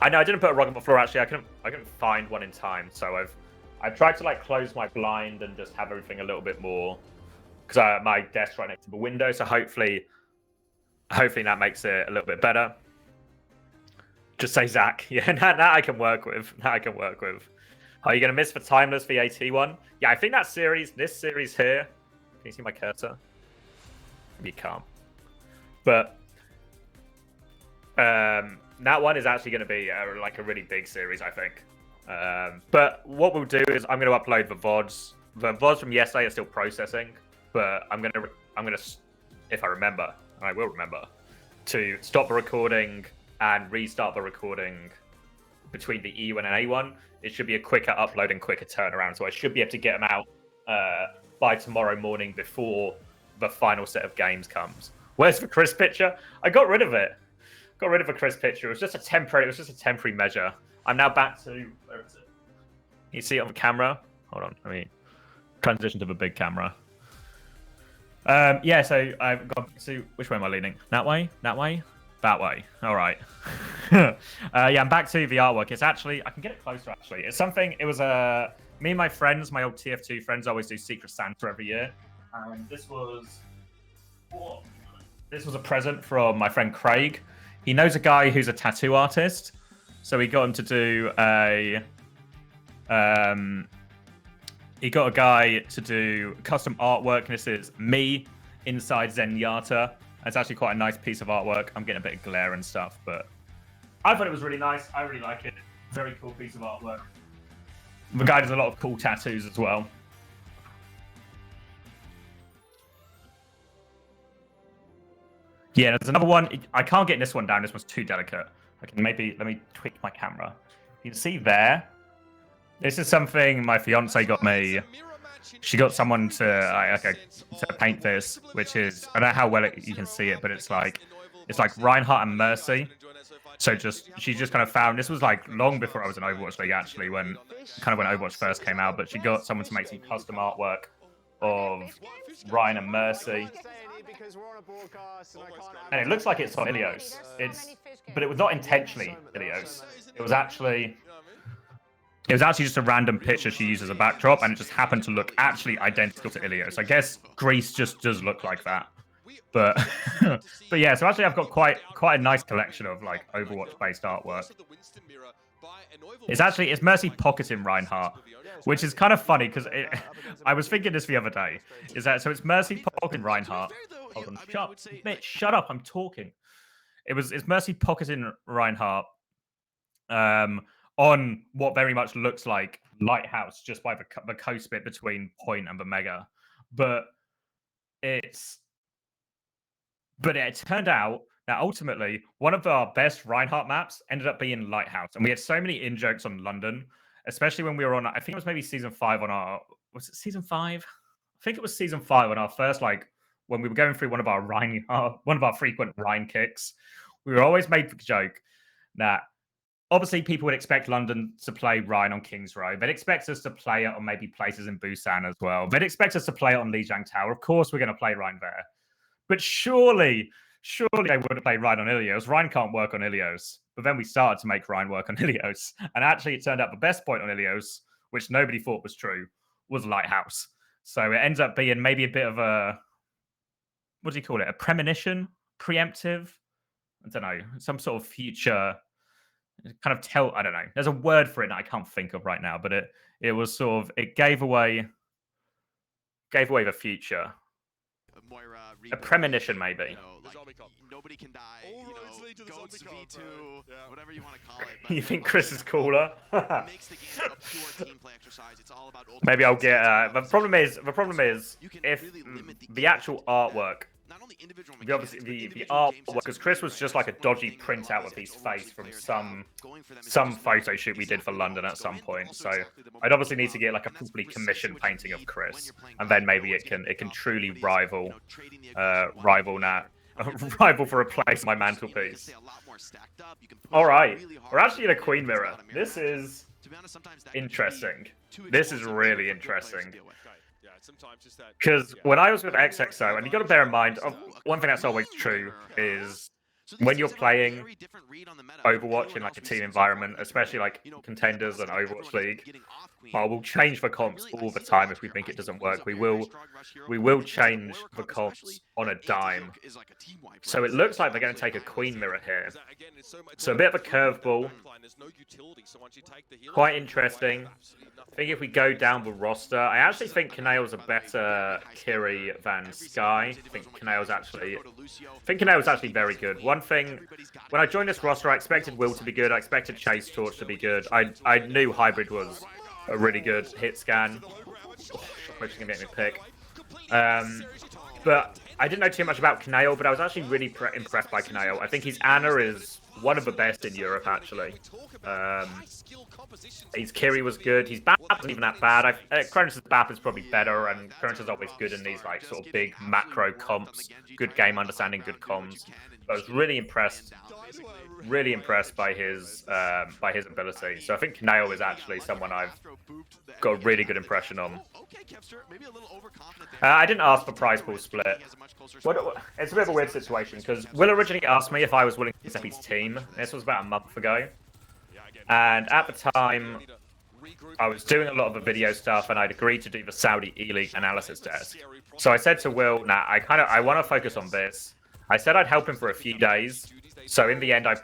know I didn't put a rock on the floor actually. I couldn't find one in time, so I've tried to like close my blind and just have everything a little bit more, because my desk's right next to the window, so hopefully that makes it a little bit better. Just say Zach. Yeah, that I can work with. Are you going to miss the Timeless VAT one? Yeah, I think this series here. Can you see my cursor? Maybe you can't. But that one is actually going to be like a really big series, I think. But what we'll do is I'm going to upload the VODs. The VODs from yesterday are still processing, but I'm gonna, if I remember, and I will remember, to stop the recording and restart the recording between the E1 and A1. It should be a quicker upload and quicker turnaround, so I should be able to get them out by tomorrow morning before the final set of games comes. Where's the Chris picture? I got rid of it. Got rid of the Chris picture. It was just a temporary. It was just a temporary measure. I'm now back to. Where is it? You see it on the camera? Hold on. Let me transition to the big camera. Yeah. So I've got. So which way am I leaning? That way? That way? That way. All right. Yeah, I'm back to the artwork. It's actually. I can get it closer. Actually, it's something. It was me and my friends, my old TF2 friends, always do Secret Santa every year. And this was. What? This was a present from my friend Craig. He knows a guy who's a tattoo artist, so he got him to do a. He got a guy to do custom artwork, and this is me inside Zenyatta. It's actually quite a nice piece of artwork. I'm getting a bit of glare and stuff, but I thought it was really nice. I really like it. Very cool piece of artwork. The guy does a lot of cool tattoos as well. Yeah, there's another one. I can't get this one down. This one's too delicate. I can maybe, let me tweak my camera. You can see there. This is something my fiance got me. She got someone to paint this, which is, I don't know how well you can see it, but it's like Reinhardt and Mercy. So she just kind of found, this was like long before I was in Overwatch League actually, when Overwatch first came out, but she got someone to make some custom artwork of Ryan and Mercy. And it looks like it's on Ilios. But it was not intentionally Ilios. It was actually just a random picture she used as a backdrop, and it just happened to look actually identical to Ilios. I guess Greece just does look like that. But but yeah, so actually I've got quite a nice collection of like Overwatch-based artwork. It's Mercy pocketing Reinhardt, which is kind of funny because I was thinking this the other day. It's Mercy pocketing Reinhardt. Hold on, shut up! I'm talking. It's Mercy pocketing Reinhardt on what very much looks like Lighthouse, just by the coast bit between Point and the Mega, but it turned out that ultimately one of our best Reinhardt maps ended up being Lighthouse, and we had so many in-jokes on London, especially when we were on. I think it was maybe season 5 on our. Was it season 5? I think it was season 5 on our first, like, when we were going through one of our frequent Rhine kicks. We were always made the joke that obviously people would expect London to play Rhine on King's Row. They'd expect us to play it on maybe places in Busan as well. They'd expect us to play it on Lijiang Tower. Of course, we're going to play Rhine there. But surely they wouldn't play Rhine on Ilios. Rhine can't work on Ilios. But then we started to make Rhine work on Ilios. And actually, it turned out the best point on Ilios, which nobody thought was true, was Lighthouse. So it ends up being maybe a bit of a, what do you call it? A premonition? Preemptive? I don't know. Some sort of future kind of I don't know. There's a word for it that I can't think of right now, but it was sort of, it gave away the future. A premonition, maybe. You know, like, nobody can die. Goats V2, whatever you want to call it. But, you think Chris is cooler? It makes the game a pure team play exercise. It's all about maybe I'll get. The problem is if the actual artwork. Obviously, the artwork, because Chris was just like a dodgy printout of his face from some photo shoot we did for London at some point. So I'd obviously need to get like a properly commissioned painting of Chris, and then maybe it can truly rival for a place on my mantelpiece. All right, we're actually in a Queen Mirror. This is interesting. This is really interesting. Because when I was with XXO, and you got to bear in mind, one thing that's always true is when you're playing Overwatch in like a team environment, especially like Contenders and Overwatch League, we'll change the comps all the time if we think it doesn't work. We will change the comps on a dime. So it looks like they're going to take a Queen Mirror here. So a bit of a curveball. Quite interesting. I think if we go down the roster, I actually think Kanail's a better Kiri than Sky. I think Kanail's actually very good. one thing, when I joined this roster, I expected Will to be good. I expected Chase Torch to be good. I knew Hybrid was a really good hit scan. Oh, ShOckWave's gonna get me a pick. But I didn't know too much about Knail, but I was actually really impressed by Knail. I think his Ana is one of the best in Europe, actually. His Kiri was good. His BAP wasn't even that bad. Cronus' BAP is probably better, and Cronus is always good in these like sort of big macro comps. Good game understanding, good comms. But I was really impressed by his ability. So I think Knail is actually someone I've got a really good impression on. I didn't ask for prize pool split. It's a bit of a weird situation because Will originally asked me if I was willing to step his team. This was about a month ago, and at the time I was doing a lot of the video stuff, and I'd agreed to do the Saudi E-League analysis desk. So I said to Will, "Nah, I want to focus on this." I said I'd help him for a few days. So in the end, I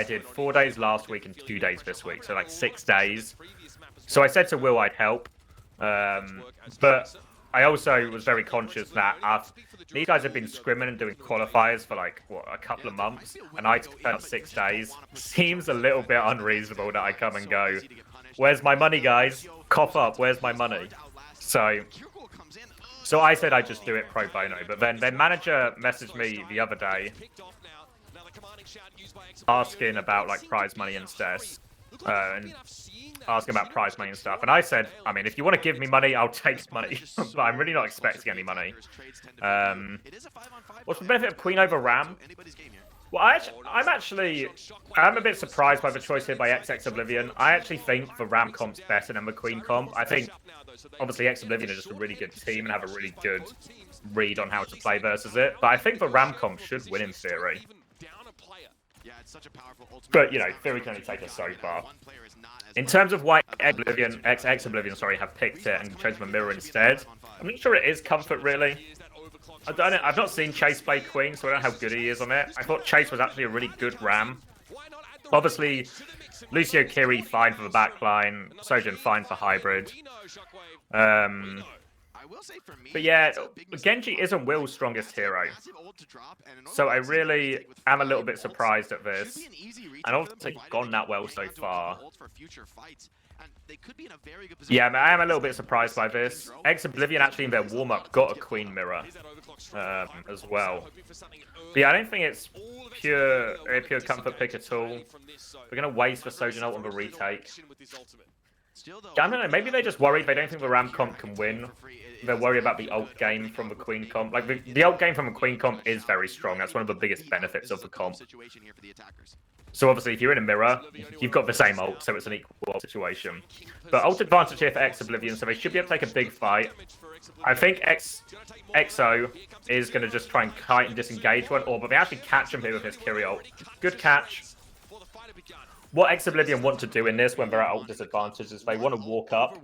did 4 days last week and 2 days this week, so like 6 days. So I said to Will I'd help, but I also was very conscious that these guys have been scrimming and doing qualifiers for like, what, a couple of months, and I took out 6 days. Seems a little bit unreasonable that I come and go, where's my money, guys? Cough up, where's my money? So I said I'd just do it pro bono, but then their manager messaged me the other day asking about like prize money and stuff, and asking about prize money and stuff. And I said, I mean, if you want to give me money, I'll take money, but I'm really not expecting any money. What's the benefit of Queen over Ram? Well, I'm a bit surprised by the choice here by XX Oblivion. I actually think the Ram comp's better than the Queen comp. I think, obviously, X Oblivion are just a really good team and have a really good read on how to play versus it. But I think the Ram comp should win in theory. But, you know, theory can only take us so far. In terms of why XX Oblivion, have picked it and chosen the mirror instead, I'm not sure it is comfort, really. I've not seen Chase play Queen, so I don't know how good he is on it. I thought Chase was actually a really good Ram. Obviously, Lucio Kiri fine for the backline, Sojin fine for hybrid. But yeah, Genji isn't Will's strongest hero. So I really am a little bit surprised at this. And obviously it's gone that well so far. Yeah, I am a little bit surprised by this. X Oblivion actually in their warm-up got a Queen mirror as well. But yeah, I don't think it's pure comfort pick at all. We're going to waste the Sojin ult on the retake. I don't know, maybe they're just worried they don't think the Ram comp can win. They're worried about the ult game from the Queen comp. Like, the ult game from the Queen comp is very strong. That's one of the biggest benefits of the comp. So obviously, if you're in a mirror, you've got the same ult, so it's an equal situation. But ult advantage here for X Oblivion, so they should be able to take a big fight. I think XO is going to just try and kite and disengage one, but they actually catch him here with his Kiri ult. Good catch. What X Oblivion want to do in this when they're at ult disadvantage is they want to walk up.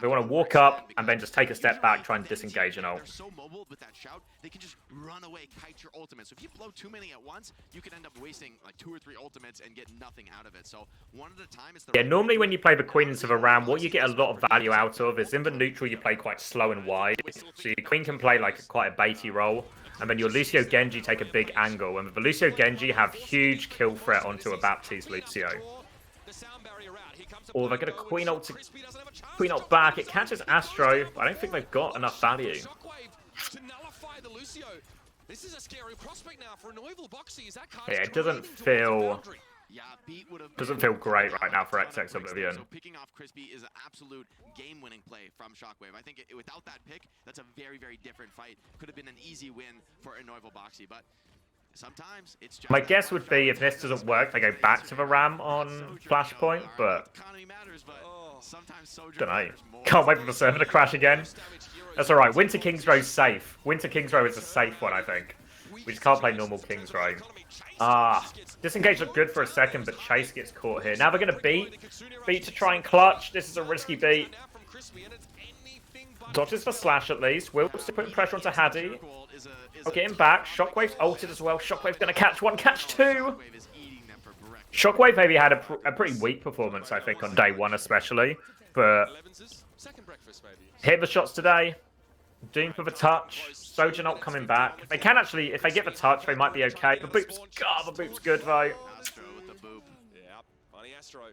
They want to walk up and then just take a step back, try and disengage an ult. So mobile with that shout, they can just run away, kite your ultimate. So if you blow too many at once, you can end up wasting like 2 or 3 ultimates and get nothing out of it. So one at a time is the normally when you play the Queen into the Ram, what you get a lot of value out of is in the neutral you play quite slow and wide. So your Queen can play like quite a baity role. And then your Lucio Genji take a big angle. And the Lucio Genji have huge kill threat onto a Baptiste Lucio. Or they're going to Queen ult back. It catches Astro, but I don't think they've got enough value. Yeah, it doesn't feel great right now for XX Oblivion. So picking off Crispy is an absolute game-winning play from sHockWave. I think without that pick, that's a very, very different fight. Could have been an easy win for enoivilbO, but sometimes it's just... My guess would be if this doesn't work, they go back to the Ram on Flashpoint, but... don't know. Can't wait for the server to crash again. That's alright. Winter King's Row's safe. Winter King's Row is a safe one, I think. We just can't play normal King's Row. Disengage looked good for a second, but Chase gets caught here. Now they're going to beat to try and clutch. This is a risky beat. Dodges for Slash at least. Will still putting pressure onto Haddy. I'll get him back. ShOckWave's ulted as well. ShOckWave's going to catch one, catch two. ShOckWave maybe had a pretty weak performance, I think, on day one especially. But hit the shots today. Doom for the touch. Soja not coming back. They can actually, if they get the touch, they might be okay. The boop's, God, the boop's good though. Astro with the boop. Yeah, FunnyAstro.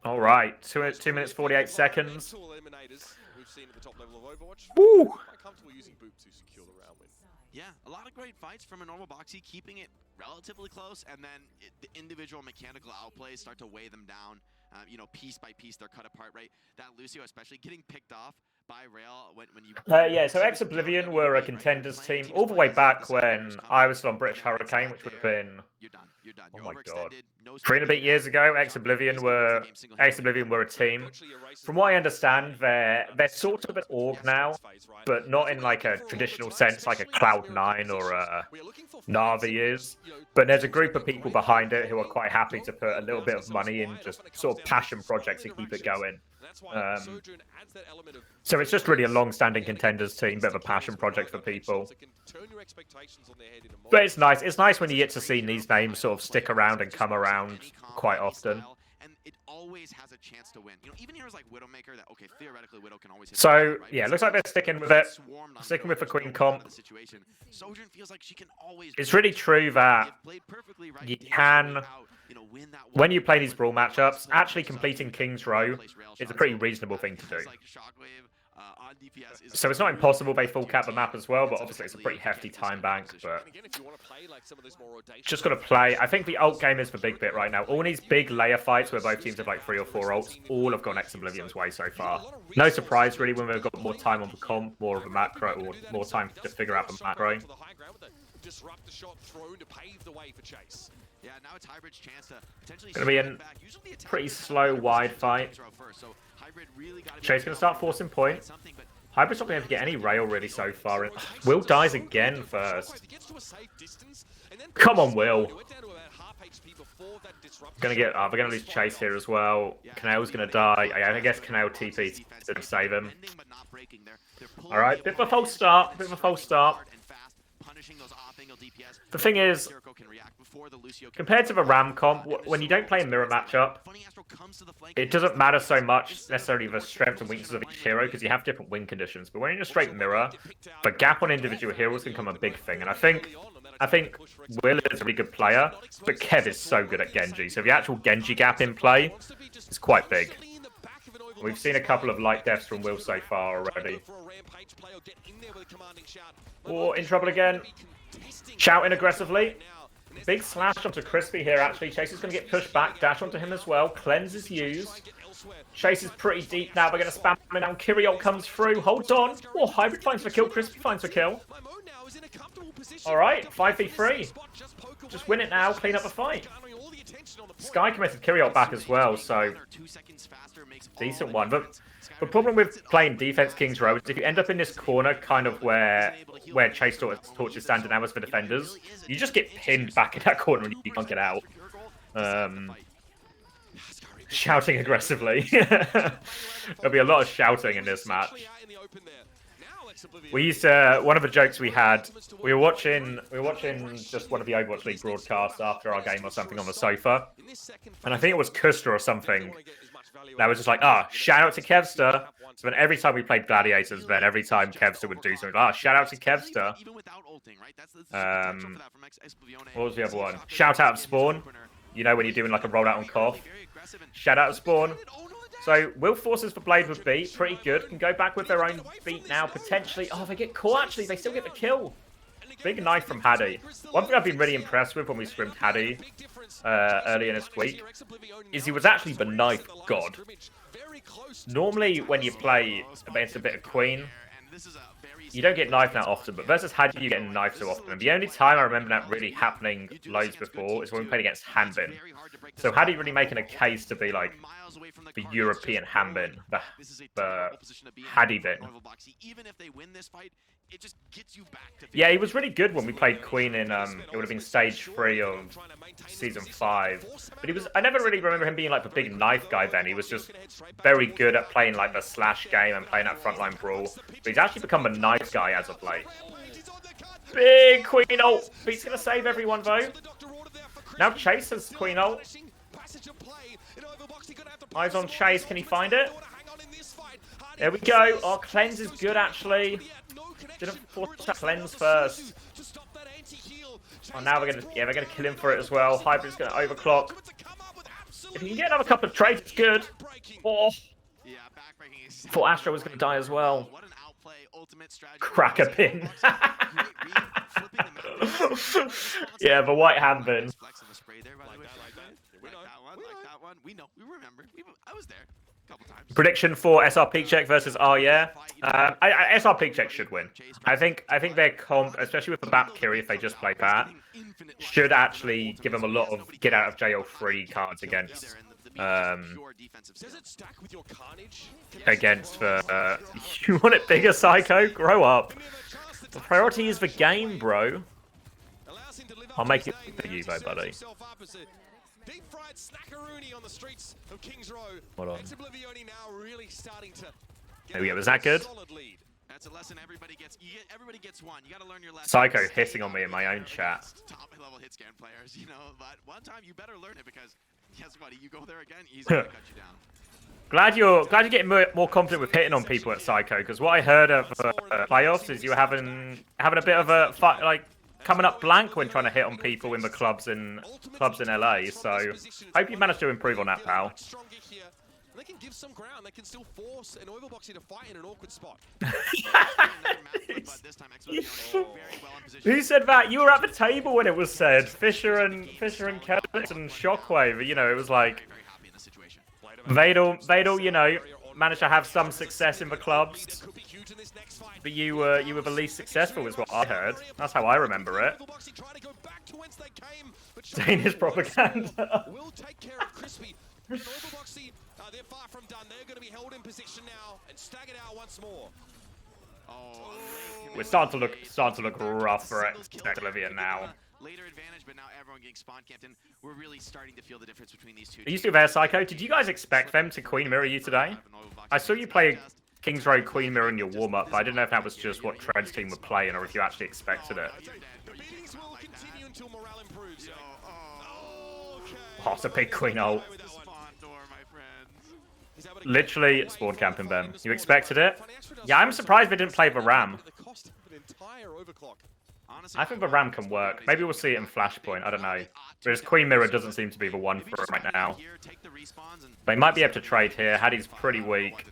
All right, 2 minutes 48 seconds. Two eliminators we've seen at the top level of Overwatch. Woo! Quite comfortable using boop to secure the round win. Yeah, a lot of great fights from enoivilbO, keeping it relatively close, and then the individual mechanical outplays start to weigh them down. You know, piece by piece, they're cut apart, right? That Lucio, especially getting picked off by Rail when you... Yeah, so Oblivione were a contenders team all the way back when I was still on British Hurricane, which would have been... You're done. You're done. Oh You're my god. overextended. 3 and a bit years ago, Oblivione were a team. From what I understand, they're sort of an org now, but not in like a traditional sense, like a Cloud9 or a Na'Vi is. But there's a group of people behind it who are quite happy to put a little bit of money in just sort of passion projects to keep it going. So it's just really a long-standing contenders team, bit of a passion project for people. But it's nice. It's nice when you get to see these names sort of stick around and come around quite often. And it always has a chance to win. You know, even heroes like Widowmaker, that okay, theoretically Widow can always hit. So yeah, it looks like they're sticking with it. Sticking with the Queen comp. Sojourn feels like she can always. It's really true that you can, when you play these brawl matchups, actually completing King's Row is a pretty reasonable thing to do. So it's not impossible they full cap the map as well, but obviously it's a pretty hefty time bank. But just got to play. I think the ult game is the big bit right now. All these big layer fights where both teams have like 3 or 4 ults, all have gone Oblivion's way so far. No surprise really when we've got more time on the comp, more of a macro, or more time to figure out the macro. Disrupt the shot thrown to pave the way for Chase. Yeah, now it's Hybrid's chance to potentially gonna be a pretty slow wide fight. Chase gonna start forcing point. Hybrid's not been able to get any rail really so far. Will dies again first. Come on, Will. Gonna get we're gonna lose Chase here as well. Kanail's gonna die. I guess Kanail TP to save him. Alright, bit of a false start. The thing is, compared to the Ram comp, when you don't play a mirror matchup, it doesn't matter so much necessarily the strengths and weaknesses of each hero because you have different win conditions. But when you're in a straight mirror, the gap on individual heroes can become a big thing. And I think Will is a really good player, but Kev is so good at Genji. So the actual Genji gap in play is quite big. We've seen a couple of light deaths from Will so far already. Oh, in trouble again. Shouting aggressively. Big slash onto Crispy here, actually. Chase is going to get pushed back. Dash onto him as well. Cleanse is used. Chase is pretty deep now. They're going to spam him down. Kyriot comes through. Hold on. Oh, Hybrid finds the kill. Crispy finds the kill. Alright, 5v3. Just win it now. Clean up the fight. Sky committed Kyriot back as well, so decent one. But the problem with playing defense King's Row is if you end up in this corner kind of where Chase Torch is standing now as for defenders, you just get pinned back in that corner and you can't get out. Shouting aggressively. There'll be a lot of shouting in this match. We used to, one of the jokes we had, we were watching just one of the Overwatch League broadcasts after our game or something on the sofa, and I think it was Kuster or something. And I was just like, shout out to Kevster. So then every time we played Gladiators, then every time Kevster would do something, shout out to Kevster. What was the other one? Shout out of Spawn. You know when you're doing like a rollout on Koth. Shout out of Spawn. So, Will forces for Blade with beat, pretty good. Can go back with their own beat now, potentially. Oh, they get caught, actually. They still get the kill. Big knife from Haddy. One thing I've been really impressed with when we scrimmed Haddy earlier this week is he was actually the knife god. Normally, when you play against a bit of Queen, you don't get knifed that often, but versus Haddy, you get knifed so often. And the only time I remember that really happening loads before is when we played against Hanbin. So Haddy really making a case to be like the European Hanbin, the Haddy bin. Yeah, he was really good when we played Queen in, it would have been stage 3 of season 5. But I never really remember him being like the big knife guy then. He was just very good at playing like the slash game and playing that frontline brawl. But he's actually become a knife guy as of late. Big Queen ult. He's going to save everyone though. Now Chase has Queen ult. Eyes on Chase, can he find it? There we go. Oh, Cleanse is good actually. Didn't force that cleanse first. Oh, now we're gonna kill him for it as well. Hybrid's gonna overclock. If he can get another couple of trades, it's good. Oh. Thought Astro was gonna die as well. Crack a pin. Yeah, the white hand bin. Prediction for SrPeakCheck versus yeah. SrPeakCheck should win. I think their comp, especially with the Bap Kiri, if they just play that, should actually give them a lot of get out of jail free cards against the you want it bigger, Psycho? Grow up. The priority is the game, bro. I'll make it for you, though, buddy. Deep fried snackaroony on the streets of Kings Row. Hold on. Oblivione now really starting to There we go. Was that good? That's a lesson everybody gets. Everybody gets one. You got to learn your lesson. Psycho hissing on me in my own chat. Top level hit scan players, you know, but one time you better learn it because guess what? You go there again, he's gonna cut you down. Glad you're getting more confident with hitting on people at Psycho, because what I heard of playoffs is you were having a bit of a fight, like coming up blank when trying to hit on people in the clubs in LA. So hope you managed to improve on that, pal. They can give some ground. They can still force enoivilbO to fight in an awkward spot. Who said that? You were at the table when it was said. Fisher and Kellis and Shockwave. You know, it was like they'd all you know managed to have some success in the clubs, but you were the least successful, is what I heard. That's how I remember it. Danish propaganda. Will take care of Crispy. enoivilbO, they're far from done. They're going to be held in position now and staggered out once more. We're starting to look rough for Oblivion now. Later advantage, but now everyone getting spawn camped in. We're really starting to feel the difference between these two. Are you still there, Psycho? Did you guys expect them to Queen Mirror you today? I saw you play Kings Row Queen Mirror in your warm-up, but I didn't know if that was just what Tread's team were playing or if you actually expected it. The beatings will continue until morale improves. Oh, it's a big Queen ult. Literally spawn camping them. You expected it? Yeah, I'm surprised they didn't play the Ram. I think the Ram can work. Maybe we'll see it in Flashpoint. I don't know. Whereas Queen Mirror doesn't seem to be the one for it right now. They might be able to trade here. Hattie's pretty weak.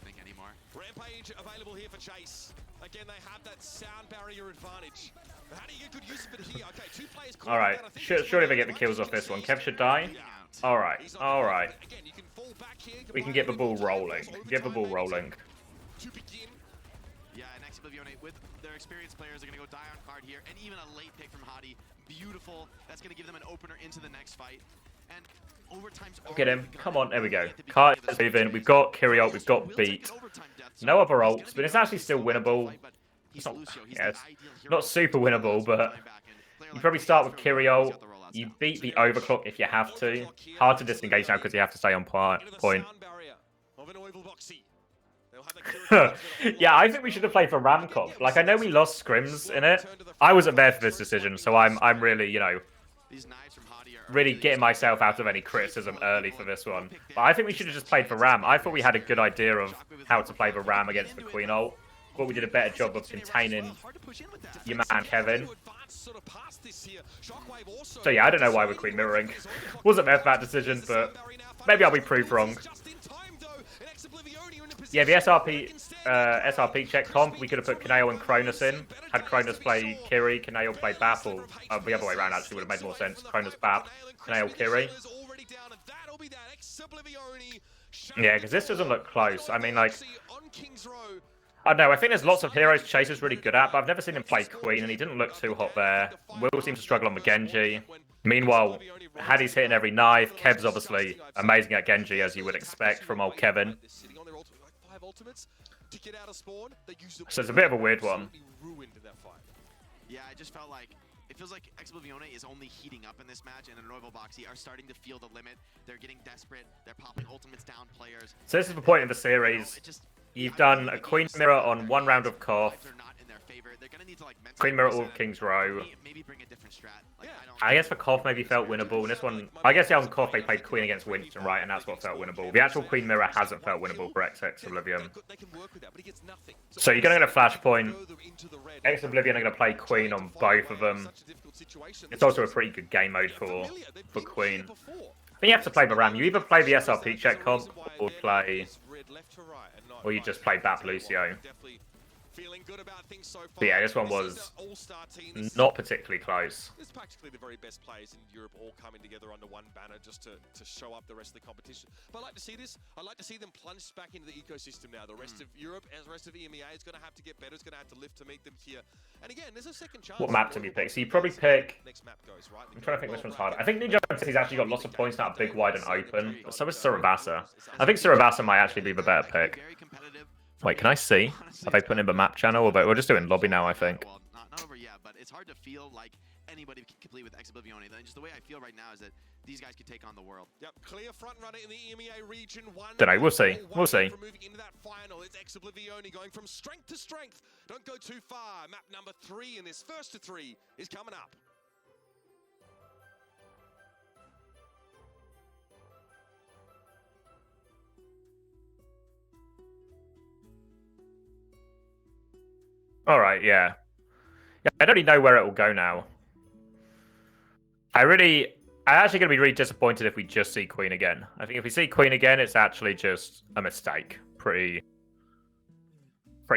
Rampage available here for Chase. Again, they have that sound barrier advantage. How do you get good use of it here? Okay, two players. All right. Surely they get the kills off this one. Kev should die. All right. All right. We can get the ball rolling. Get the ball rolling. Yeah, next Oblivione with their experienced players are going to go die on card here, and even a late pick from Hadi. Beautiful. That's going to give them an opener into the next fight. And overtime's get him. Come on. There we go. Card is moving. We've got Kiri ult. We've got Beat. No other ults, but it's actually still winnable. It's not, yeah, it's not super winnable, but you probably start with Kiri ult. You beat the overclock if you have to. Hard to disengage now because you have to stay on point. Yeah, I think we should have played for Ram comp. Like, I know we lost scrims in it. I wasn't there for this decision, so I'm really, you know, really getting myself out of any criticism early for this one. But I think we should have just played for Ram. I thought we had a good idea of how to play the Ram against the Queen ult. But we did a better job of containing your man Kevin. So yeah, I don't know why we're Queen Mirroring. Wasn't there for that decision, but maybe I'll be proved wrong. Yeah, the SrPeakCheck comp, we could have put Kaneo and Cronus in. Had Cronus play Kiri, Kaneo play Bap, or the other way around actually would have made more sense. Cronus Bap, Kaneo Kiri. Yeah, because this doesn't look close. I mean, like, I don't know, I think there's lots of heroes Chase is really good at, but I've never seen him play Queen, and he didn't look too hot there. Will seems to struggle on the Genji. Meanwhile, Hattie's hitting every knife. Kev's obviously amazing at Genji, as you would expect from old Kevin. So it's a bit of a weird one. Yeah, I just felt like it feels like Oblivione is only heating up in this match, and enoivilbO are starting to feel the limit. They're getting desperate. They're popping ultimates down players. So this is the point of the series. You've done a Queen Mirror on one round of Koth. They're gonna need to like mentally Queen Mirror reset or and King's Row. maybe bring a different strat. Like, I guess for KOF maybe felt winnable. And this one, I guess on KOF they played Queen against Winston, right? And that's what felt winnable. The actual Queen Mirror hasn't felt winnable for XX Oblivion. So you're going to get a Flashpoint. X Oblivion are going to play Queen on both of them. It's also a pretty good game mode for Queen. I think you have to play the Ram. You either play the SrPeakCheck comp or you just play Bap Lucio. But yeah, this one was not particularly close. It's practically the very best players in Europe all coming together under one banner just to show up the rest of the competition. But I like to see this. I like to see them plunge back into the ecosystem now. The rest of Europe, as the rest of EMEA, is going to have to get better. It's going to have to lift to meet them here. And again, there's a second chance. What map did you pick? So you probably pick... Next map goes, right? I'm trying to think which one's harder. I think Ninja City's actually got lots of points that are big, wide, and open. But so is SrPeakCheck. I think SrPeakCheck might actually be the better pick. Wait, can I see? Have they put in the map channel? Or we're just doing lobby now, I think. Well, not over yet, but it's hard to feel like anybody can complete with Oblivione. Just the way I feel right now is that these guys could take on the world. Yep, clear front runner in the EMEA region. Don't know, we'll see. We'll see. Moving into that final, it's Oblivione going from strength to strength. Don't go too far. Map number 3 in this first to 3 is coming up. All right, yeah. I don't really know where it will go now. I'm actually going to be really disappointed if we just see Queen again. I think if we see Queen again, it's actually just a mistake. Pretty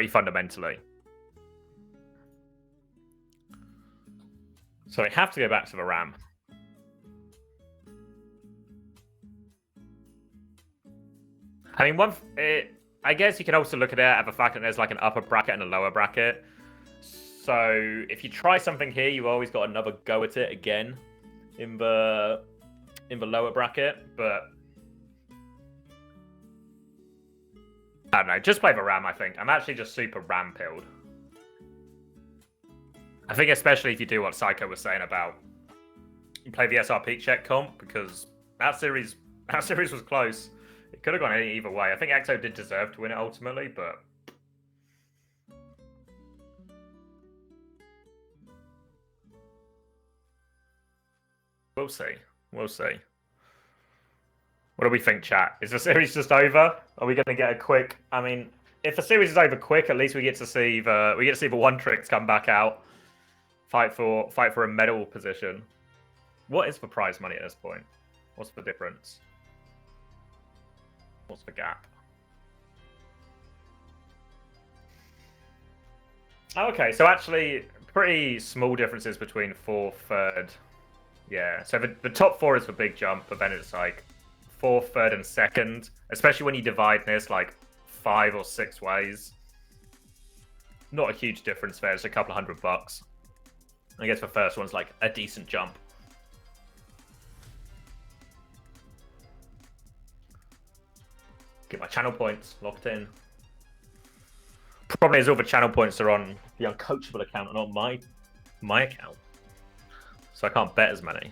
fundamentally. So we have to go back to the Ram. I mean, I guess you can also look at it at the fact that there's like an upper bracket and a lower bracket. So if you try something here, you've always got another go at it again in the lower bracket. But I don't know. Just play the Ram, I think. I'm actually just super Ram pilled. I think especially if you do what Psycho was saying about you play the SrPeakCheck comp, because that series was close. It could have gone either way. I think EXO did deserve to win it ultimately, but we'll see. We'll see. What do we think, chat? Is the series just over? Are we going to get a quick? I mean, if the series is over quick, at least we get to see the one tricks come back out, fight for a medal position. What is the prize money at this point? What's the difference? What's the gap? Okay, so actually pretty small differences between 4th, 3rd. Yeah, so the top 4 is the big jump, but then it's like 4th, 3rd, and 2nd, especially when you divide this like 5 or 6 ways. Not a huge difference there, it's a couple of $100. I guess the first one's like a decent jump. Get my channel points locked in. Problem is all the channel points are on the uncoachable account and not my account. So I can't bet as many.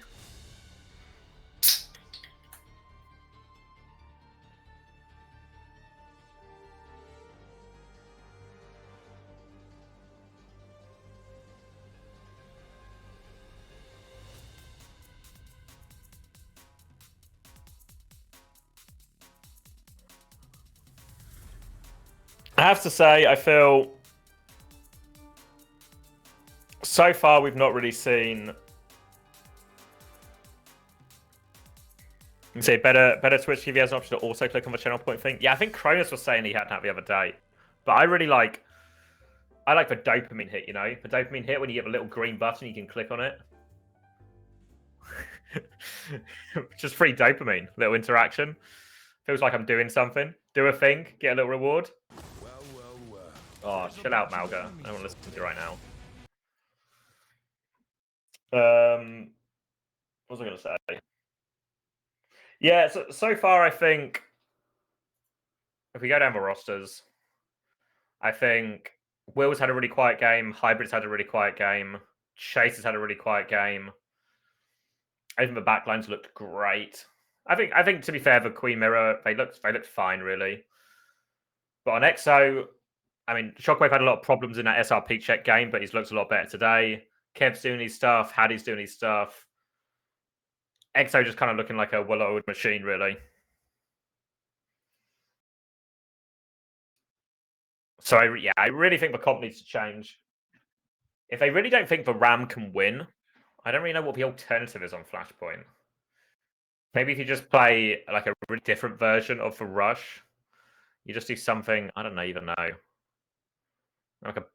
I have to say, I feel so far we've not really seen. You say better Twitch TV has an option to also click on the channel point thing. Yeah, I think Cronus was saying he had that the other day, but I like the dopamine hit. You know, the dopamine hit when you get a little green button, you can click on it. Just free dopamine, little interaction. Feels like I'm doing something. Do a thing, get a little reward. Oh, chill out, Malga. I don't want to listen to you right now. What was I going to say? Yeah, so far I think if we go down the rosters, I think Will's had a really quiet game. Hybrid's had a really quiet game. Chase has had a really quiet game. Even the backlines looked great. I think to be fair, the Queen Mirror they looked fine really. But on EXO, I mean, ShocKwave had a lot of problems in that SrPeakCheck game, but he's looked a lot better today. Kev's doing his stuff. Hattie's doing his stuff. EXO just kind of looking like a well-oiled machine, really. So, I really think the comp needs to change. If they really don't think the Ram can win, I don't really know what the alternative is on Flashpoint. Maybe if you just play like a really different version of the Rush, you just do something, I don't even know. Like a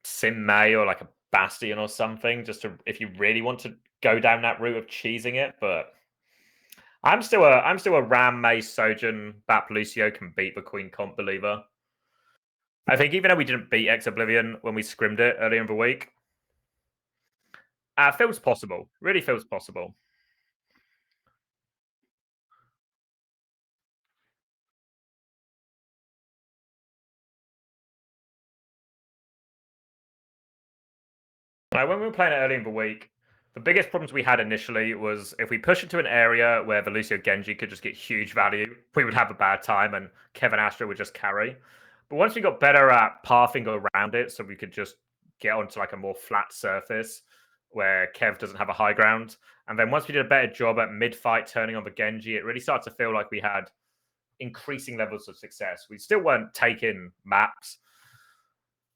Sim May or like a Bastion or something, just to if you really want to go down that route of cheesing it, but I'm still a Ram May Sojourn Bap Lucio can beat the Queen comp believer. I think even though we didn't beat X Oblivion when we scrimmed it earlier in the week, feels possible. Really feels possible. When we were playing it early in the week, the biggest problems we had initially was if we push into an area where the Lucio Genji could just get huge value, we would have a bad time and CommanderX would just carry. But once we got better at pathing around it, so we could just get onto like a more flat surface where Kev doesn't have a high ground, and then once we did a better job at mid-fight turning on the Genji, it really started to feel like we had increasing levels of success. We still weren't taking maps,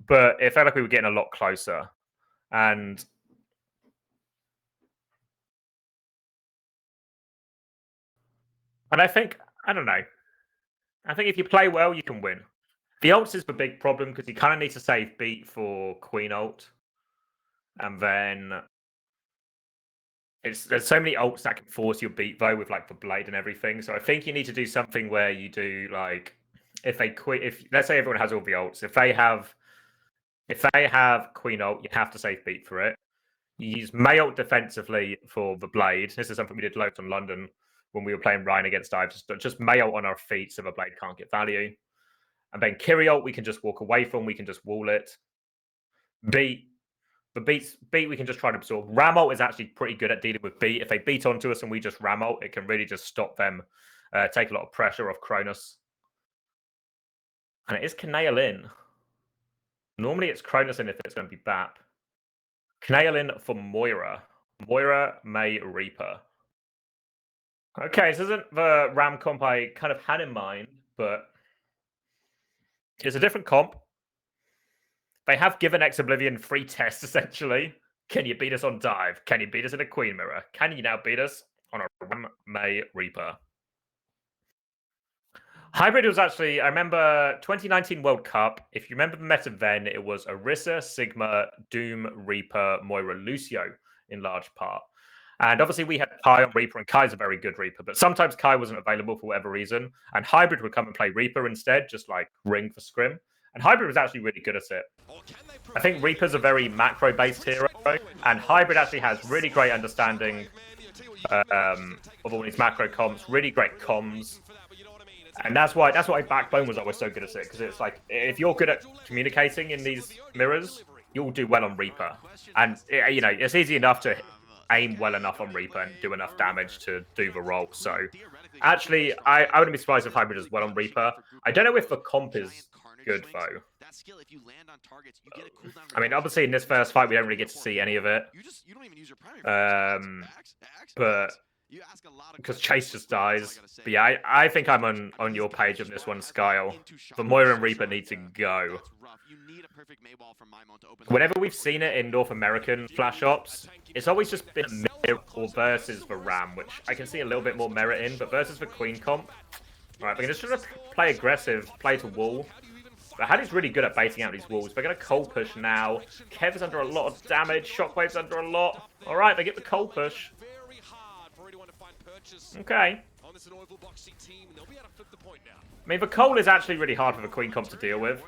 but it felt like we were getting a lot closer. And I think, I don't know. I think if you play well, you can win. The ults is the big problem because you kind of need to save beat for Queen ult. And then there's so many ults that can force your beat though with like the blade and everything. So I think you need to do something where you do like if let's say everyone has all the ults, if they have Queen ult, you have to save beat for it. You use May ult defensively for the blade. This is something we did loads on London when we were playing Ryan against Dive. Just May ult on our feet so the blade can't get value. And then Kiri ult we can just walk away from, we can just wall it. Beat we can just try to absorb. Ram ult is actually pretty good at dealing with beat. If they beat onto us and we just ram ult, it can really just stop them, take a lot of pressure off Cronus. And it is Canail in. Normally it's Cronus in if it's going to be BAP. Canail in for Moira. Moira, May, Reaper. Okay, this isn't the Ram comp I kind of had in mind, but it's a different comp. They have given X Oblivion free tests, essentially. Can you beat us on Dive? Can you beat us in a Queen Mirror? Can you now beat us on a Ram, May, Reaper? Hybrid was actually, I remember 2019 World Cup. If you remember the meta then, it was Orisa, Sigma, Doom, Reaper, Moira, Lucio in large part. And obviously we had Kai on Reaper, and Kai's a very good Reaper, but sometimes Kai wasn't available for whatever reason, and Hybrid would come and play Reaper instead, just like ring for scrim. And Hybrid was actually really good at it. I think Reaper's a very macro-based hero, and Hybrid actually has really great understanding of all these macro comms, really great comms. And that's why Backbone was always so good at it, because it's like, if you're good at communicating in these mirrors, you'll do well on Reaper. And, you know, it's easy enough to aim well enough on Reaper and do enough damage to do the role. So, actually, I wouldn't be surprised if Hybrid does well on Reaper. I don't know if the comp is good, though. I mean, obviously, in this first fight, we don't really get to see any of it. But because Chase just dies. But yeah, I think I'm on your page of this one, Skyle. The Moira and Reaper need to go. Whenever we've seen it in North American Flash Ops, it's always just been a miracle versus the Ram, which I can see a little bit more merit in, but versus the Queen comp. Alright, we're just trying to play aggressive, play to wall. But Hattie's really good at baiting out these walls. We're going to cold push now. Kev's under a lot of damage. Shockwave's under a lot. Alright, they get the cold push. Okay. I mean, the Cole is actually really hard for the Queen comp to deal with.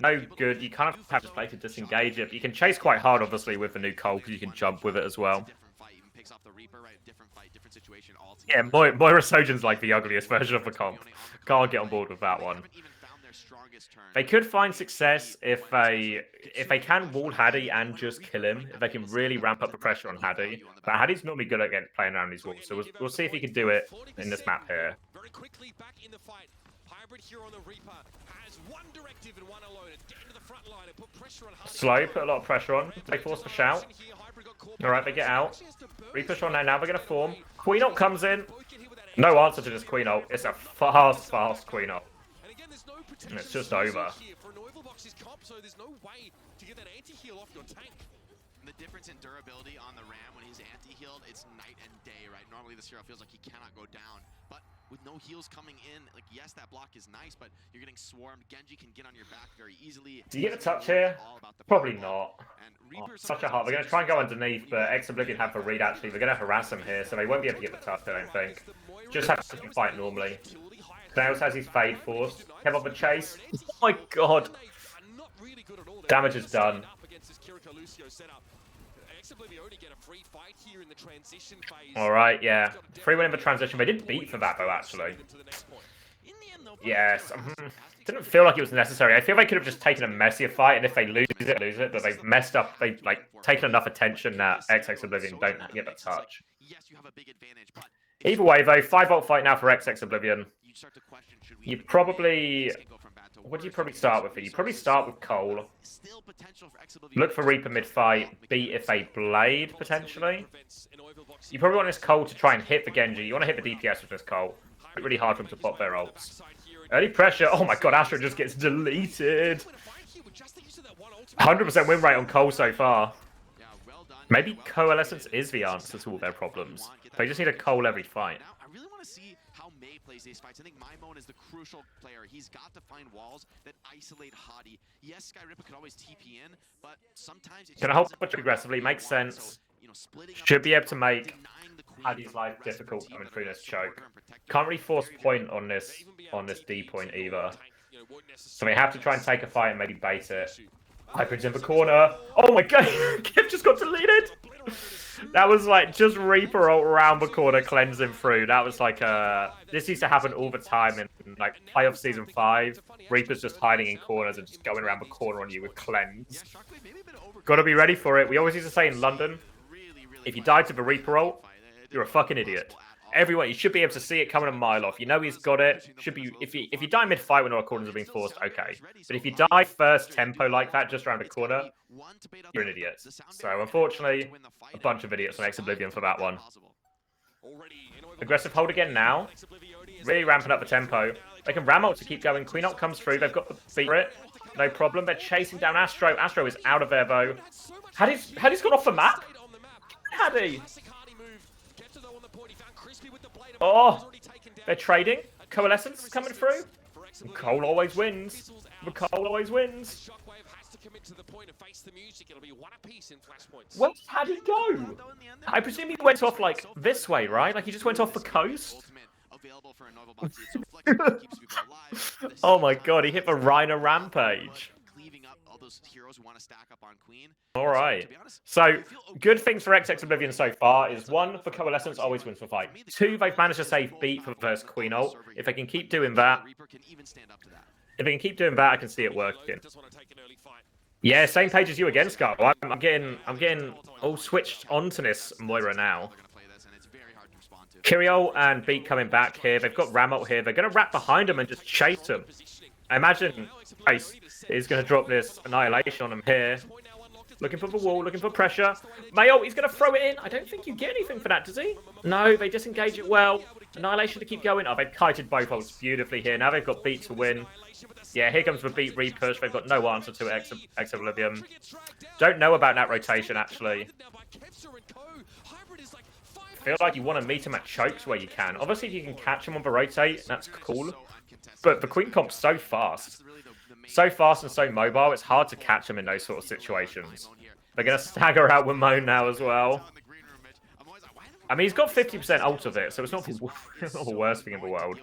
No good. You kind of have to play to disengage it. But you can chase quite hard, obviously, with the new Cole, because you can jump with it as well. Yeah, Moira Sojourn's like the ugliest version of the comp. Can't get on board with that one. They could find success if they can wall Hattie and just kill him. If they can really ramp up the pressure on Hattie. But Hattie's normally good at playing around these walls, so we'll see if he can do it in this map here. Very quickly back in the fight. Hybrid here on the Reaper has one directive and one alone. Get into the front line and put pressure on Hardy. Slow, put a lot of pressure on. They force the shout. Alright, they get out. Repush on now. Now we're going to form. Queen ult comes in. No answer to this Queen ult. It's a fast Queen ult. And it's just over. So there's no way to get that anti-heal off your tank. The difference in durability on the Ram when he's anti-healed, it's night and day, right? Normally this hero feels like he cannot go down, but with no heals coming in, like, yes, that block is nice, but you're getting swarmed. Genji can get on your back very easily. Do you get a touch here? Probably not. Oh, such a hard. We're going to try and go underneath, but Oblivion have the read actually. We're going to harass him here, so they won't be able to get the touch, I don't think. Just have to fight normally. Klaus has his fade forced. Kev on the chase. Oh my god. Damage is done. Alright, yeah. Free win in the transition. They did beat for that though, actually. Yes. Didn't feel like it was necessary. I feel they could have just taken a messier fight, and if they lose it, but they've messed up. They've like taken enough attention that Oblivion don't get the touch. Either way though, 5-volt fight now for Oblivion. You probably... What do you probably start with? You probably start with Cole. Look for Reaper mid-fight. Beat if they Blade, potentially. You probably want this Cole to try and hit the Genji. You want to hit the DPS with this Cole. It's really hard for them to pop their ults. Early pressure. Oh my god, Astro just gets deleted. 100% win rate on Cole so far. Maybe Coalescence is the answer to all their problems. They just need a Cole every fight. I really want to see how May plays these fights. I think WMaimone is the crucial player. He's got to find walls that isolate Hadi. Yes, SkyRipper could always TP in, but sometimes it's... Gonna hold much aggressively, makes sense. Should be able to make Hadi's life difficult coming through this choke. Can't really force point on this D point either. So we have to try and take a fight and maybe bait it. Hyper's in the corner. Oh my god, Kip just got deleted! That was like just Reaper ult around the corner cleansing through. That was like this used to happen all the time in like playoff season 5. Reaper's just hiding in corners and just going around the corner on you with cleanse. Gotta be ready for it. We always used to say in London, if you die to the Reaper ult, you're a fucking idiot. Everyone, you should be able to see it coming a mile off. You know he's got it. Should be if you die mid-fight when all corners are being forced, okay. But if you die first tempo like that, just around a corner, you're an idiot. So unfortunately, a bunch of idiots on Oblivion for that one. Aggressive hold again now. Really ramping up the tempo. They can ram ult to keep going. Queen ult comes through. They've got the beat for it. No problem. They're chasing down Astro. Astro is out of their bow. Hadi's gone off the map. Hadi. Oh, they're trading. Coalescence is coming through. Cole always wins. Cole always wins. Where did Hadi go? I presume he went off like this way, right? Like he just went off the coast? Oh my god, he hit the Rhino Rampage. Alright. So, good things for Oblivion so far is 1, for Coalescence always wins the fight. 2, they've managed to save beat for the first Queen ult. If they can keep doing that, I can see it working. Yeah, same page as you again, Scar. I'm getting all switched onto this Moira now. Kirill and Beat coming back here. They've got Ram ult here. They're going to wrap behind him and just chase him. I imagine Ice is going to drop this Annihilation on him here. Looking for the wall, looking for pressure. Mayo, he's going to throw it in. I don't think you get anything for that, does he? No, they disengage it well. Annihilation to keep going. Oh, they've kited both ults beautifully here. Now they've got Beat to win. Yeah, here comes the Beat repush. They've got no answer to it, Oblivion. Don't know about that rotation, actually. I feel like you want to meet him at chokes where you can. Obviously, if you can catch him on the rotate, that's cool. But the Queen comp's so fast. So fast and so mobile, it's hard to catch him in those sort of situations. They're going to stagger out WMaimone now as well. I mean, he's got 50% ult of it, so it's not the worst thing in the world.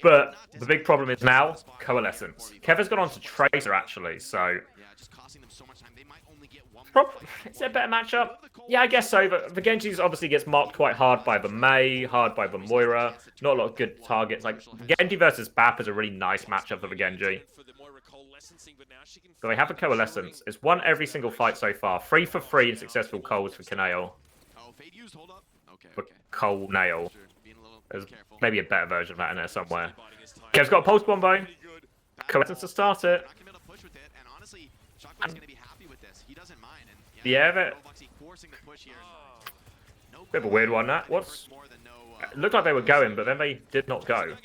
But the big problem is now, Coalescence. Kevin's gone on to Tracer, actually, so... Is it a better matchup? Yeah, I guess so. The Genji's obviously gets marked quite hard by the Mei, hard by the Moira. Not a lot of good targets. Like, Genji versus Bap is a really nice matchup for the Genji. So they have a Coalescence. It's won every single fight so far. 3 for 3 in successful Coles for Kanail. For Cole Nail. There's maybe a better version of that in there somewhere. Kev's got a pulse bomb though. Coincidence to start it. sHockWave's gonna be happy with this. He doesn't mind. And yeah, but forcing the push here. bit of a weird one. That what's it looked like they were going, but then they did not go.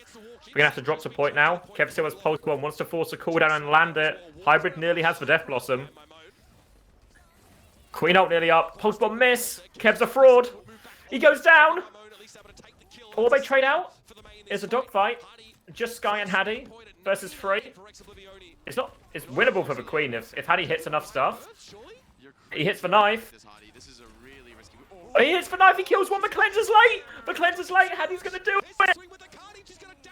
We're gonna have to drop to point now. Kev still has pulse bomb, wants to force a cooldown and land it. Hybrid nearly has the Death Blossom. Queen ult nearly up. Pulse bomb miss. Kev's a fraud. He goes down. Or they trade out. It's a dogfight. Just Sky and Haddy versus 3. It's not. It's winnable for the Queen if Haddy hits enough stuff. He hits the knife. He hits the knife. He kills one. The cleanser's late. The cleanser's late. Haddy's gonna do it.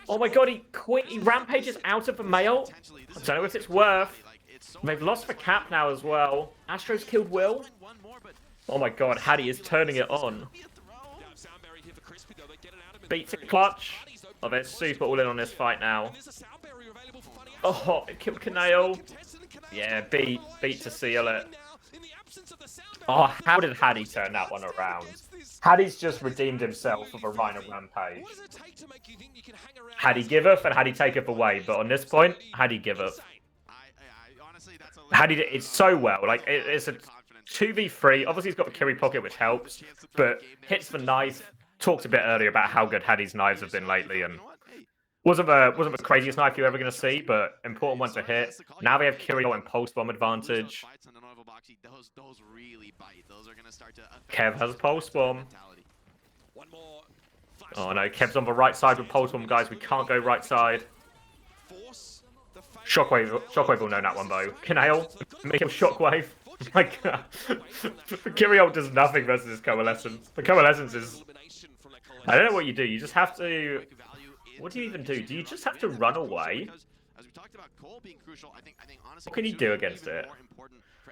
Oh my god. He rampages out of the mail. I don't know if it's worth. They've lost the cap now as well. Astro's killed Will. Oh my god. Haddy is turning it on. Beats it clutch. Oh, they're super all in on this fight now. Oh, it killed Canale. Yeah, beat to seal it. Oh, how did Haddy turn that one around? Haddy's just redeemed himself with a Rhino Rampage. Haddy giveth and Haddy taketh away, but on this point, Haddy giveth. Haddy did it so well. Like, it's a 2v3. Obviously, he's got a Kiri pocket, which helps, but hits the knife. Talked a bit earlier about how good Haddy's knives have been lately, and wasn't the craziest knife you're ever going to see, but important one to hit. Now they have Kirio and Pulse Bomb advantage. Kev has a Pulse Bomb. Oh no, Kev's on the right side with Pulse Bomb, guys. We can't go right side. SHockWave will know that one though. Canale, make him SHockWave. Oh my god. Kirio does nothing versus his Coalescence. The Coalescence is... I don't know what you do. You just have to... What do you even do? Do you just have to run away? What can you do against it?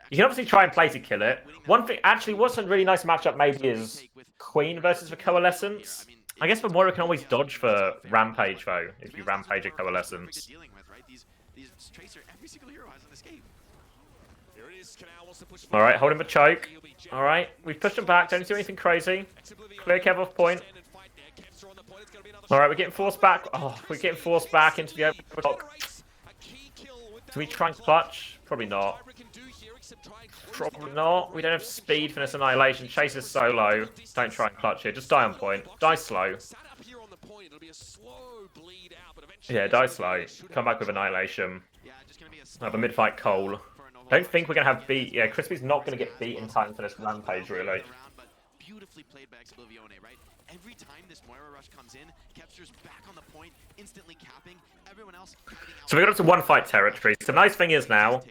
You can obviously try and play to kill it. One thing... Actually, what's a really nice matchup maybe is Queen versus the Coalescence. I guess the Moira can always dodge for Rampage, though, if you Rampage a Coalescence. Alright, holding the choke. Alright, we've pushed him back, don't do anything crazy. Clear Kev off point. Alright, we're getting forced back. Oh, we're getting forced back into the overclock. Do we try and clutch? Probably not. Probably not. We don't have speed for this Annihilation. Chase is so low. Don't try and clutch here. Just die on point. Die slow. Yeah, die slow. Come back with Annihilation. Have a mid-fight Cole. Don't think we're going to have beat. Yeah, Crispy's not going to get beat in time for this Rampage, really. Beautifully played by Oblivione, right? Every time this Moira rush comes in, Kevster's back on the point, instantly capping. Everyone else. So we got up to one fight territory. So the nice thing is now,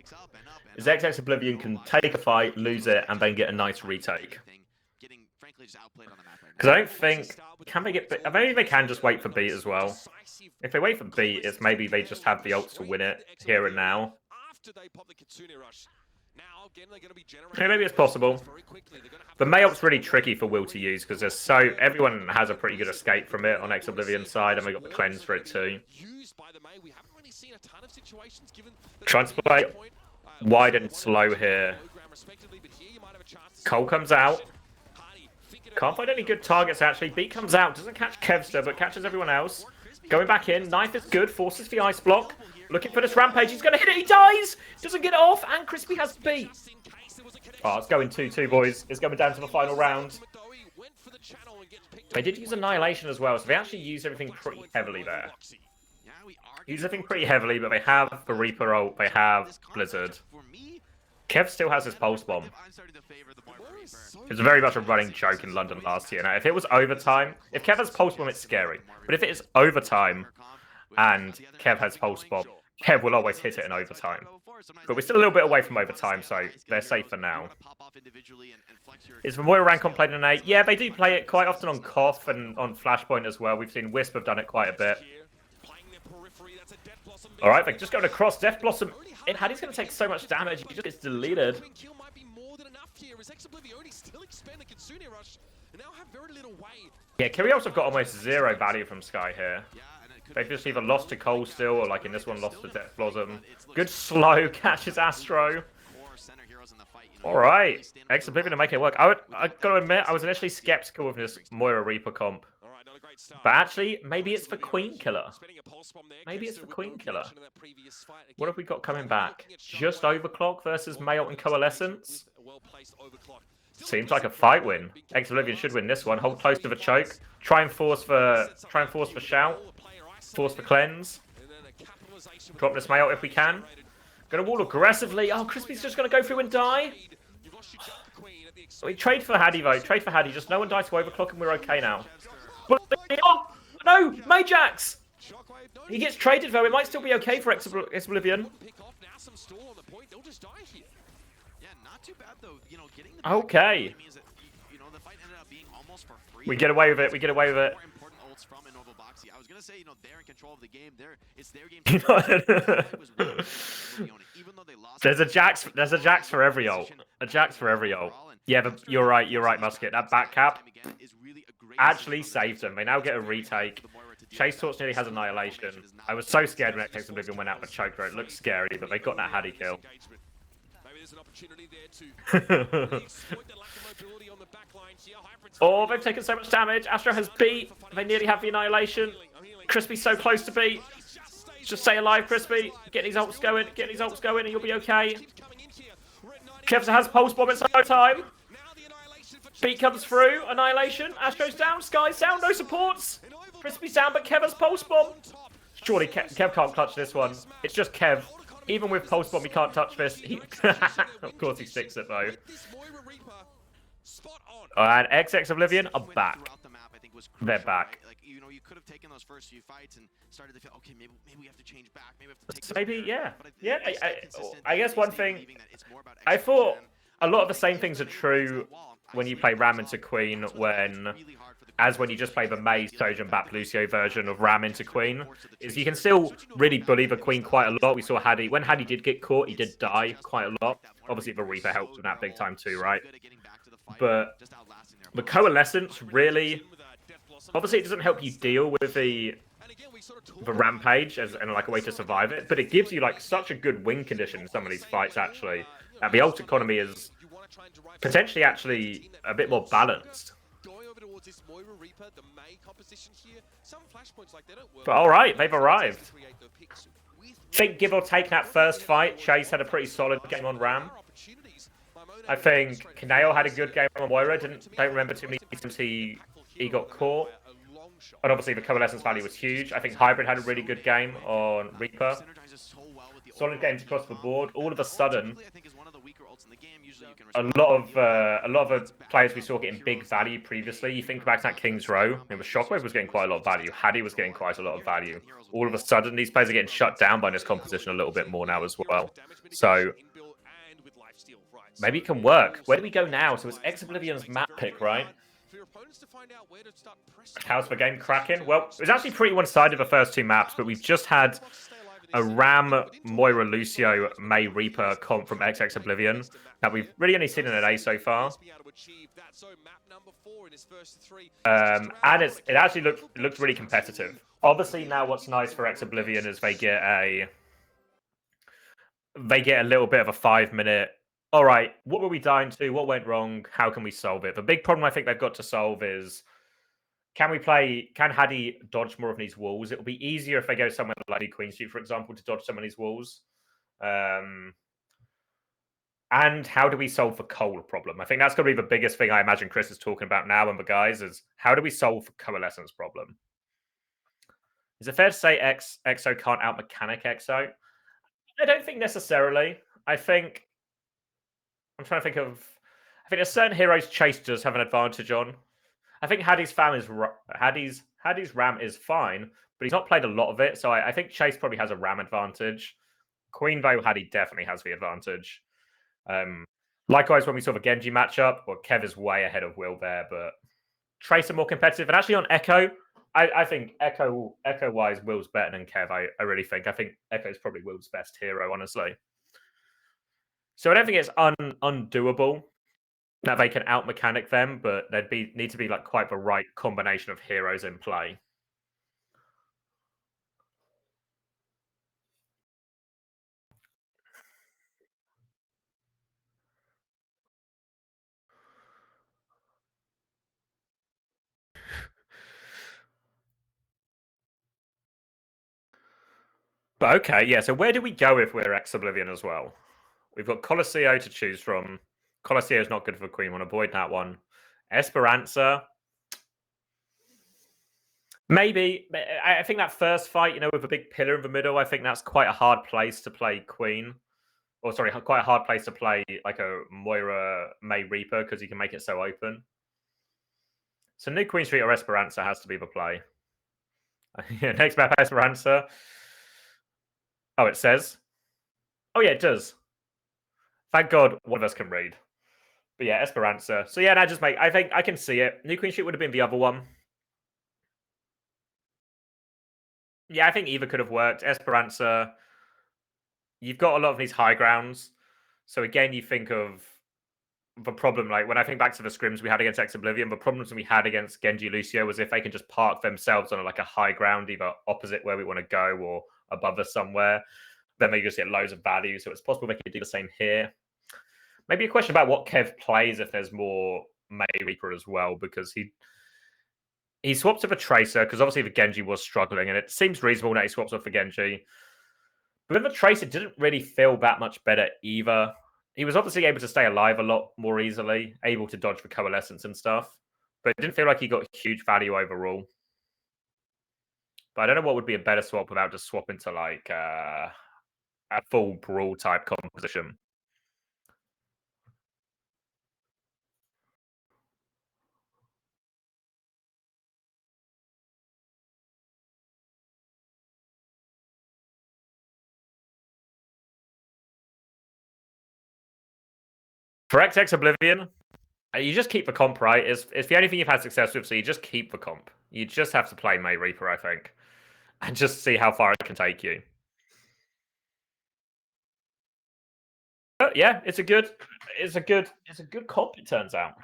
is XX Oblivion can take a fight, lose it, and then get a nice retake. Because I don't think... Can they get... Maybe they can just wait for beat as well. If they wait for beat, it's maybe they just have the ults to win it here and now. Yeah, maybe it's possible. The Mayop's really tricky for Will to use because there's so... Everyone has a pretty good escape from it on X-Oblivion side, and we got the cleanse for it too. Trying to play wide and slow here. Cole comes out. Can't find any good targets actually. Beat comes out, doesn't catch Kevster, but catches everyone else. Going back in, knife is good, forces the ice block. Looking for this Rampage, he's going to hit it, he dies! Doesn't get it off, and Crispy has beat. Oh, it's going 2-2, boys. It's going down to the final round. They did use Annihilation as well, so they actually use everything pretty heavily there. Use everything pretty heavily, but they have the Reaper ult, they have Blizzard. Kev still has his Pulse Bomb. It was very much a running joke in London last year. Now, if it was overtime, if Kev has Pulse Bomb, it's scary. But if it is overtime and Kev has Pulse Bomb, Kev will always hit it in overtime. But we're still a little bit away from overtime, so they're safe for now. Is the Moira rank on played in 8? Yeah, they do play it quite often on Koth and on Flashpoint as well. We've seen Wisp have done it quite a bit. Alright, they're just going across. Death Blossom. Haddy's going to take so much damage, he just gets deleted. Yeah, Kyrios have got almost zero value from Sky here. They've just either lost to Cole still, or like in this one, lost to Death Blossom. Good slow, catches Astro. Alright, X-Oblivion to make it work. I gotta admit, I was initially skeptical of this Moira Reaper comp. But actually, maybe it's for Queen Killer. Maybe it's for Queen Killer. What have we got coming back? Just Overclock versus Mayolt and Coalescence? Seems like a fight win. Oblivion should win this one. Hold close to the choke. Try and force for shout. Force for cleanse. Drop this Mayolt if we can. Gonna wall aggressively. Oh, Crispy's just gonna go through and die. We trade for Haddy though. Trade for Haddy. Just no one dies to Overclock and we're okay now. Oh no! Majax! He gets traded though. It might still be okay for Oblivion. Okay. We get away with it. We get away with it. I was gonna say, they're in control of the game. It's their game. There's a Jax. There's a Jax for every ult. A Jax for every ult. Yeah, but you're right. You're right, Musket. That back cap actually saved them. They now get a retake. Chase Torch nearly has annihilation. I was so scared when Oblivion went out with choke. It looked scary, but they got that Haddy kill. Oh, they've taken so much damage. Astro has beat. They nearly have the annihilation. Crispy's so close to beat. Just stay alive, Crispy. Get these ults going. Get these ults going, and you'll be okay. Kevza has pulse bomb. It's no time. Beat comes through. Annihilation. Astro's down. Sky's down. No supports. Crispy's down, but Kev has pulse bomb. Surely Kev can't clutch this one. It's just Kev. Even with pulse bomb, he can't touch this. Of course, he sticks it though. And XX Oblivion are back. They're back. You could have taken those first few fights and started to feel, okay, maybe we have to change back. Maybe we have to take maybe, yeah. Yeah, I guess one thing, I thought a lot of the same things are true when you play Ram into Queen as when you just play the Mei, Soja, and Bap Lucio version of Ram into Queen, is you can still really bully the Queen quite a lot. We saw Haddy, when Haddy did get caught, he did die quite a lot. Obviously, the Reaper helped with that big time too, right? But the Coalescence really, obviously it doesn't help you deal with the Rampage and like a way to survive it, but it gives you like such a good win condition in some of these fights actually. And the ult economy is potentially actually a bit more balanced. But alright, they've arrived. I think give or take that first fight, Chase had a pretty solid game on Ram. I think Kaneo had a good game on Moira. Don't remember too many times he got caught. And obviously the Coalescence value was huge. I think Hybrid had a really good game on Reaper. Solid games across the board. All of a sudden, a lot of the players we saw getting big value previously. You think back to that King's Row, ShocKwave was getting quite a lot of value. Haddy was getting quite a lot of value. All of a sudden, these players are getting shut down by this composition a little bit more now as well. So maybe it can work. Where do we go now? So it's Oblivion's map pick, right? How's the game cracking? Well, it was actually pretty one-sided the first two maps, but we've just had a Ram, Moira, Lucio, Mei, Reaper comp from XX Oblivion that we've really only seen in an A so far. And it actually looked really competitive. Obviously, now what's nice for X Oblivion is they get a little bit of a 5-minute. All right, what were we dying to? What went wrong? How can we solve it? The big problem I think they've got to solve is can Haddy dodge more of these walls? It will be easier if they go somewhere like Queen Street, for example, to dodge some of these walls. And how do we solve the Cole problem? I think that's going to be the biggest thing I imagine Chris is talking about now and the guys is how do we solve the Coalescence problem? Is it fair to say EXO can't out-mechanic EXO? I don't think necessarily. I'm trying to think of... I think there's certain heroes Chase does have an advantage on. I think Haddy's Ram is fine, but he's not played a lot of it, so I think Chase probably has a Ram advantage. Queen, though, Haddy definitely has the advantage. Likewise, when we saw the Genji matchup, well, Kev is way ahead of Will there, but Trace are more competitive. And actually on Echo, I think Echo-wise, Will's better than Kev, I really think. I think Echo's probably Will's best hero, honestly. So I don't think it's undoable that they can out-mechanic them, but there'd need to be like quite the right combination of heroes in play. But okay, yeah, so where do we go if we're ex-Oblivion as well? We've got Colosseo to choose from. Colosseo is not good for Queen, want to avoid that one. Esperanza. Maybe. I think that first fight, you know, with a big pillar in the middle, I think that's quite a hard place to play Queen. Or sorry, quite a hard place to play like a Moira May Reaper because you can make it so open. So New Queen Street or Esperanza has to be the play. Yeah, next map Esperanza. Oh, it says. Oh yeah, it does. Thank God one of us can read. But yeah, Esperanza. So yeah, that just make. I think I can see it. New Queen Street would have been the other one. Yeah, I think either could have worked. Esperanza. You've got a lot of these high grounds. So again, you think of the problem, like when I think back to the scrims we had against Ex-Oblivion, the problems we had against Genji Lucio was if they can just park themselves on like a high ground, either opposite where we want to go or above us somewhere, then they just get loads of value. So it's possible they could do the same here. Maybe a question about what Kev plays if there's more May Reaper as well, because he swaps with a Tracer, because obviously the Genji was struggling, and it seems reasonable that he swaps off the Genji. But with the Tracer, it didn't really feel that much better either. He was obviously able to stay alive a lot more easily, able to dodge the Coalescence and stuff, but it didn't feel like he got huge value overall. But I don't know what would be a better swap without just swapping to like a full Brawl type composition. For XX Oblivion, you just keep the comp, right? It's the only thing you've had success with, so you just keep the comp. You just have to play May Reaper, I think, and just see how far it can take you. But yeah, it's a good comp. It turns out.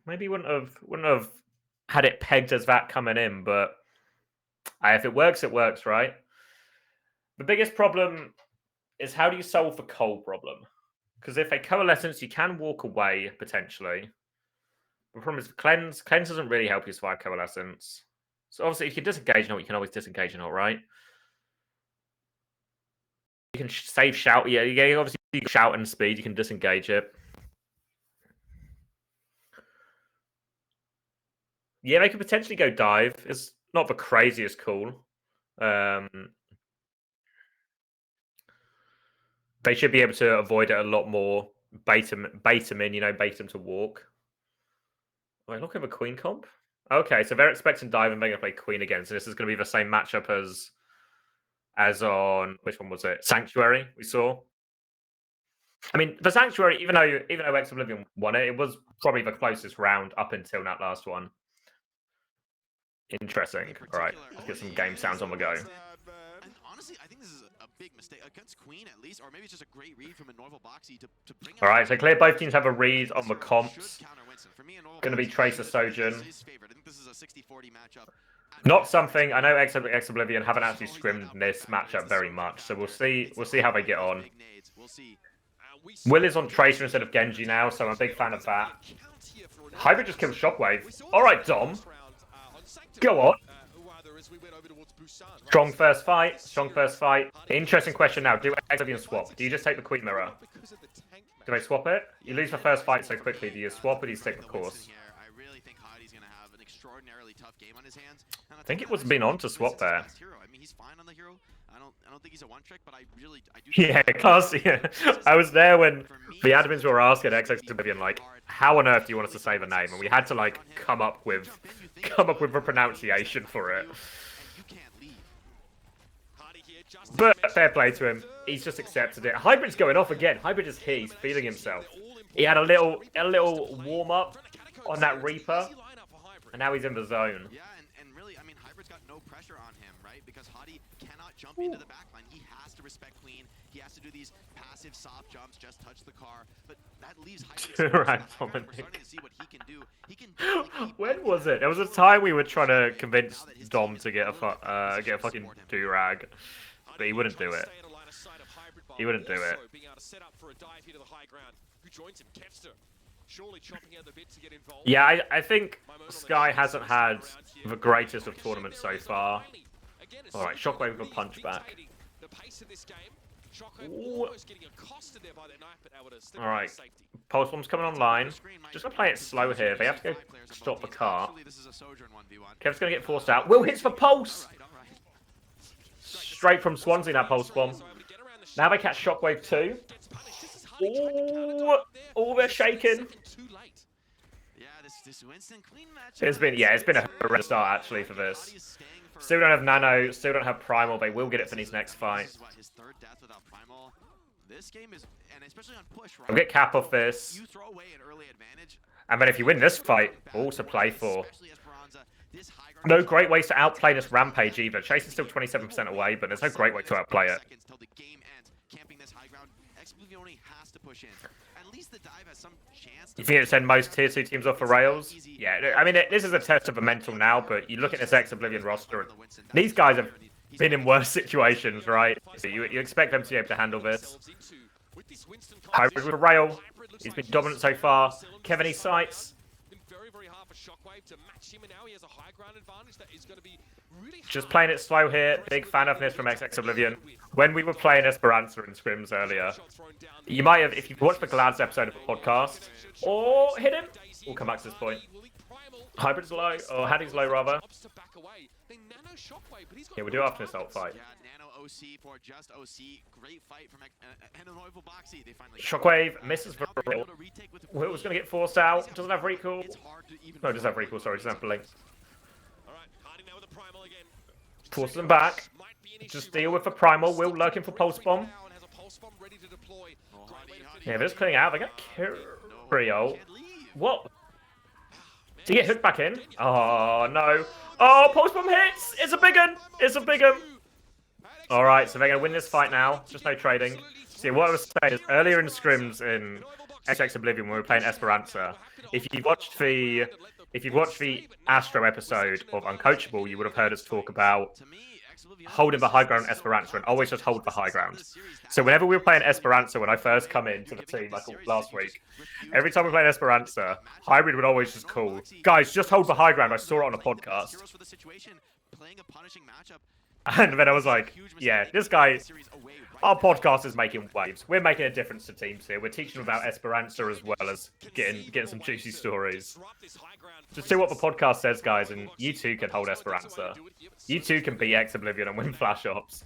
Maybe wouldn't have had it pegged as that coming in, but if it works, right? The biggest problem is how do you solve the coal problem? Because if they coalescence, you can walk away potentially. The problem is cleanse. Cleanse doesn't really help you survive coalescence. So obviously, if you disengage not, you can always disengage not, right? You can save shout. Yeah, obviously you can shout and speed. You can disengage it. Yeah, they could potentially go dive. It's not the craziest call. They should be able to avoid it a lot more. Bait them in, you know, bait them to walk. Wait, look at the Queen comp. Okay, so they're expecting dive and they're going to play Queen again. So this is going to be the same matchup as on which one was it? Sanctuary we saw. I mean, the Sanctuary, even though Ex-Oblivion won it, it was probably the closest round up until that last one. Interesting. All right, let's get some game sounds on the go. And honestly, I think this is a big mistake against Queen, at least, or maybe it's just a great read from enoivilbO to bring. All right, so clear both teams have a read on the comps. Going to be Tracer Sojourn. Not something I know. Ex-Oblivion haven't actually scrimmed this matchup very much, so we'll see how they get on. Will is on Tracer instead of Genji now, so I'm a big fan of that. Hybrid just killed SHockWave. All right, Dom. Go on. Strong first fight. Interesting question now. Do Ex-Oblivion swap? Do you just take the Queen Mirror? Do they swap it? You lose the first fight so quickly. Do you swap or do you stick the course? I really think Heidi's going to have an extraordinarily tough game on his hands. I think it was been on to swap there. I mean, he's fine on the hero. I don't think he's a one trick, but I do. Yeah, class. Yeah. I was there when the admins were asking Ex-Oblivion like, how on earth do you want us to say the name? And we had to like come up with a pronunciation for it. But fair play to him. He's just accepted it. Hybrid's going off again. Hybrid is here. He's feeling himself. He had a little warm up on that Reaper, and now he's in the zone. Yeah, and really, I mean, Hybrid's got no pressure on him, right? Because Hadi cannot jump into the backline. He has to respect Queen. He has to do these passive soft jumps, just touch the car. But that leaves Hybrid. Right, we're starting to see what he can do. He can when was it? There was a time we were trying to convince Dom to get a fucking do-rag, but he wouldn't do it. He wouldn't do it. Yeah, I think Sky hasn't had the greatest of tournaments so far. Alright, SHockWave with a punch back. The pace of this game, ShocKwave almost getting accosted there by that knife, but able to step All right. safety. Pulse Bomb's coming online. Just gonna play it slow here. They have to go stop the car. Kev's gonna get forced out. Will hits for Pulse! Straight from Swansea, that Pulse Bomb. Now they catch ShocKwave too. Oh, they're shaking. It's been a horrendous start actually for this. Still don't have Nano, still don't have Primal. They will get it for his next fight. I'll get Cap off this. And then if you win this fight, also play for. No great ways to outplay this Rampage either. Chase is still 27% away, but there's no great way to outplay it. You think it'd send most tier 2 teams off the rails? Yeah, I mean, this is a test of the mental now, but you look at this ex-Oblivion roster, and these guys have been in worse situations, right? So you expect them to be able to handle this. Hybrid with a rail. He's been dominant so far. Kevin, he sights. Just playing it slow here. Big fan of this from ex-Oblivion. When we were playing Esperanza in scrims earlier, you might have, if you've watched the Glads episode of the podcast, or hit him, we'll come back to this point. Hybrid's low, or Hattie's low rather. Yeah, we'll do after this ult fight. ShocKwave misses the roll. Will's going to get forced out. Doesn't have recall. No, doesn't have recall, sorry, doesn't have blink. Forces him back. Just deal with the Primal. Will lurking for Pulse Bomb. Yeah, they're just clearing out. They got Curio. What? To get hooked back in? Oh, no. Oh, Pulse Bomb hits! It's a big one! It's a big one! Alright, so they're going to win this fight now. Just no trading. See, what I was saying is, earlier in scrims in ex-Oblivion when we were playing Esperanza, if you've watched the Astro episode of Uncoachable, you would have heard us talk about holding the high ground in Esperanza and always just hold the high ground. So whenever we were playing Esperanza, when I first come into the team, like last week, every time we played Esperanza, Hybrid would always just call, guys, just hold the high ground. I saw it on a podcast. And then I was like, yeah, this guy, our podcast is making waves. We're making a difference to teams here. We're teaching them about Esperanza as well as getting some juicy stories. Just see what the podcast says, guys, and you too can hold Esperanza. You too can beat ex-Oblivion and win flash ops.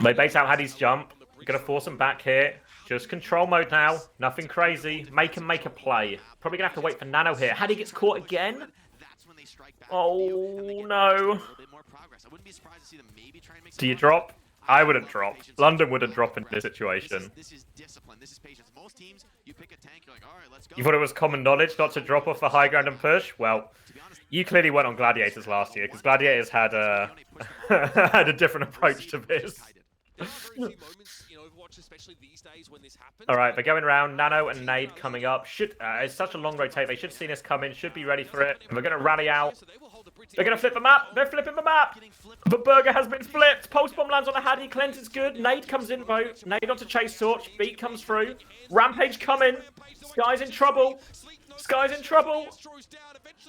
They bait out Hattie's jump. Gonna force him back here. Just control mode now. Nothing crazy. Make him make a play. Probably gonna have to wait for Nano here. Hattie gets caught again. Oh no. Do you drop? I wouldn't drop. London wouldn't drop in this situation. This is discipline. This is patience. Most teams, you pick a tank, you're like, all right, let's go. You thought it was common knowledge not to drop off the high ground and push? Well, you clearly went on Gladiators last year, because Gladiators had a had a different approach to this. Alright, they're going around. Nano and Nade coming up. It's such a long rotate. They should have seen us come in. Should be ready for it. And we're going to rally out. They're going to flip the map. They're flipping the map. The burger has been flipped. Pulse Bomb lands on a Hattie. Cleanse is good. Nade comes in, though. Nade onto Chase Torch. Beat comes through. Rampage coming. Sky's in trouble. Sky's in trouble.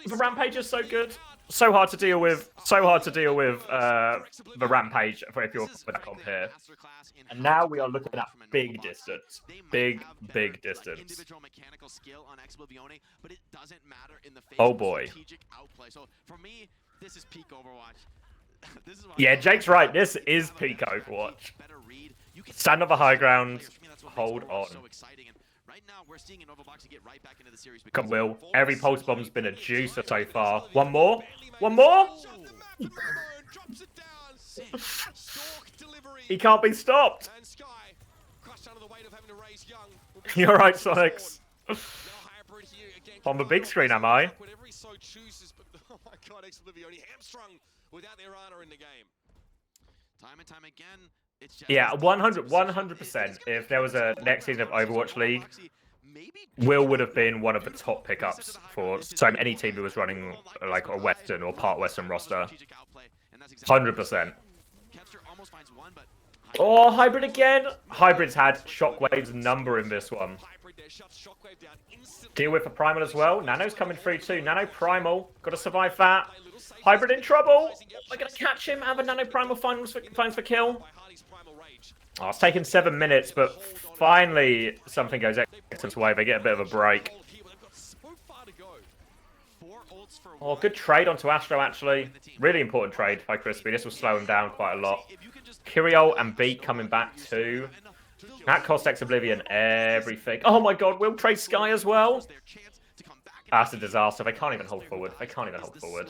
The Rampage is so good. So hard to deal with. So hard to deal with the Rampage if you're with that comp here. And now we are looking at big distance. Big distance. Oh boy. Yeah, Jake's right. This is peak Overwatch. Stand on the high ground. Hold on. Come Will. Every pulse bomb's been a juicer so far. One more? One more? He can't be stopped. You're right, Sonics. On the big screen, am I? Oh my god, ex-Oblivione hamstrung without their Ana in the game. Time and time again. Yeah, 100%. If there was a next season of Overwatch League, Will would have been one of the top pickups for any team who was running like a Western or part Western roster. 100%. Oh, Hybrid again. Hybrid's had ShocKwave's number in this one. Deal with a Primal as well. Nano's coming through too. Nano Primal. Got to survive that. Hybrid in trouble. We're going to catch him. Have a Nano Primal finds for kill. Oh, it's taken 7 minutes, but finally something goes Ex's way. They get a bit of a break. Oh, good trade onto Astro, actually. Really important trade by Crispy. This will slow him down quite a lot. Kyriol and Beat coming back too. That cost Oblivion everything. Oh my god, we'll trade Sky as well. That's a disaster. They can't even hold forward. They can't even hold forward.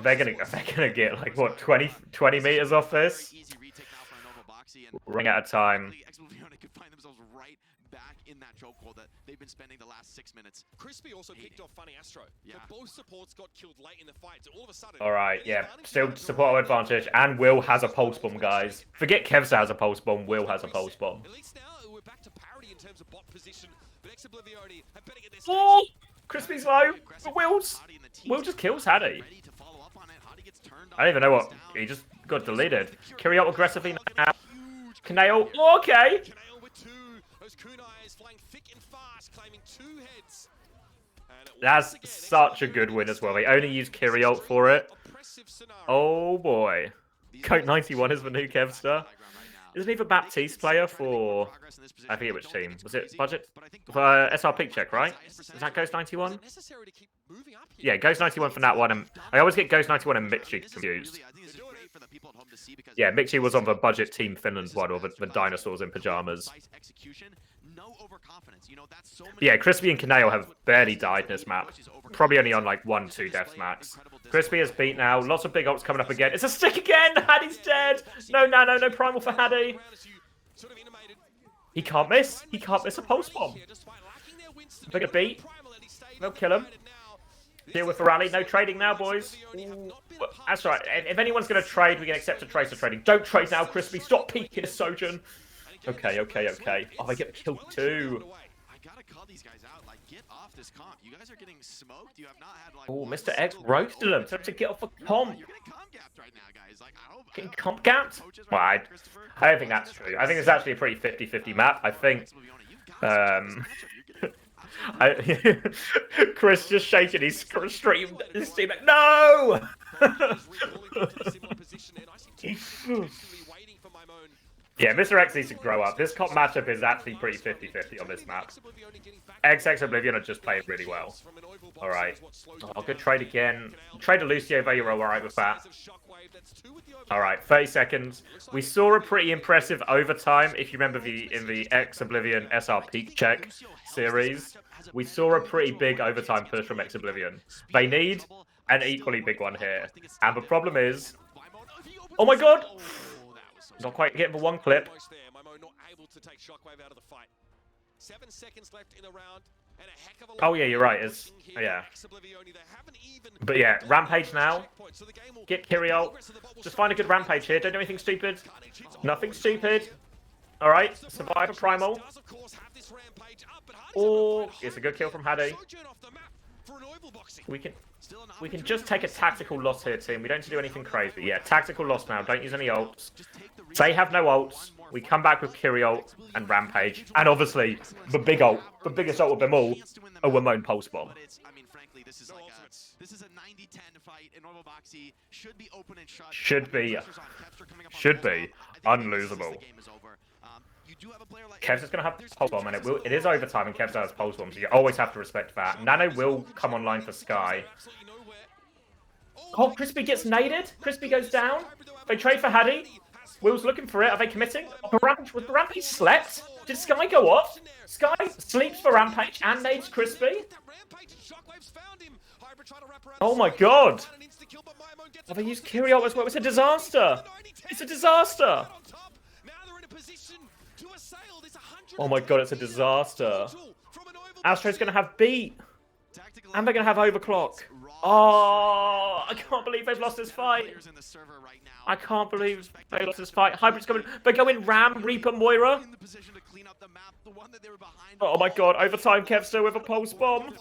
They're gonna get like what 20 meters off this. Ring at a time. In that chokehold that they've been spending the last 6 minutes. Crispy also picked off FunnyAstro. Yeah. Both supports got killed late in the fight, so all of a sudden... Alright, yeah. Still support advantage, and Will has a pulse bomb, guys. Forget Kevza has a pulse bomb, Will has a pulse bomb. At least now we're back to parity in terms of bot position, but Oblivione have betting at this Oh! Crispy's low, but Will just kills Hattie. I don't even know what... He just got deleted. Kyriol aggressively now. Kanail. Oh, okay! Kunai is flying thick and fast, claiming 2 heads. That's such a good win as well. They only use Kyriol for it. Oh boy. Coat 91 is the new Kevster. Isn't he the Baptiste player for... I forget which team. Was it Budget? For SrPeakCheck, right? Is that Ghost 91? Yeah, Ghost 91 from that one. And I always get Ghost 91 and Mixi confused. Yeah, Mixi was on the Budget Team Finland one, or the dinosaurs in pajamas. Yeah, Crispy and Kanail have barely died in this map. Probably only on like 1-2 deaths max. Crispy is beat now. Lots of big ults coming up again. It's a stick again! Hattie's dead! No Nano, no Primal for Hattie. He can't miss. He can't miss a pulse bomb. Bigger beat. They'll kill him. Deal with the rally. No trading now, boys. Ooh. That's right. If anyone's going to trade, we can accept a trade for trading. Don't trade now, Crispy. Stop peeking, Sojourn. Okay. Oh, they get killed too. I gotta call these guys out. Like, get off this comp. You guys are getting smoked. You have not had like. Oh, Mr. X roasted him. Tell him to get off the comp. You're getting comp gapped right now, guys. Like, I hope. Getting comp gapped? Well, I don't think that's true. I think it's actually a pretty 50-50 map. I think. Chris just shaking his stream. His team. No! Yeah, Mr. X needs to grow up. This comp matchup is actually pretty 50-50 on this map. X Oblivion are just playing really well. Alright. Oh, good trade again. Trade a Lucio, but you're alright with that. Alright, 30 seconds. We saw a pretty impressive overtime, if you remember in the X Oblivion SrPeakCheck series. We saw a pretty big overtime push from X Oblivion. They need an equally big one here. And the problem is... Oh my god! Not quite getting the one clip. WMaimone not able to take SHockWave out of the fight. 7 seconds left in the round, and a heck of a lot. Oh yeah, you're right. It's yeah. But yeah, Rampage now. Get Kyriol. Just find a good Rampage here. Don't do anything stupid. Nothing stupid. All right, survive a Primal. Oh, it's a good kill from Hattie. We can just take a tactical loss here, team. We don't need to do anything crazy. Yeah, tactical loss now. Don't use any ults. They have no ults. We come back with Kyriol and Rampage. And obviously, the big ult, the biggest ult of them all, a WMaimone Pulse Bomb. This is a 90-10 fight in normal boxy. Should be open and shut. Should be unlosable. Kev's just going to have Pulse Bomb, and it is overtime, and Kev's has Pulse Bomb, so you always have to respect that. Nano will come online for Sky. Oh, Crispy gets naded. Crispy goes down. They trade for Hattie. Will's looking for it. Are they committing? Was the Rampage slept? Did Sky go off? Sky sleeps for Rampage and nades Crispy. Oh my god. Have they used Kyriol as well? It's a disaster. It's a disaster. Oh my god, it's a disaster. Astro's going to have beat. And they're going to have overclock. Oh, I can't believe they've lost this fight. I can't believe they lost this fight. Hybrid's coming. They're going Ram, Reaper, Moira. Oh my god, overtime Kevster with a pulse bomb.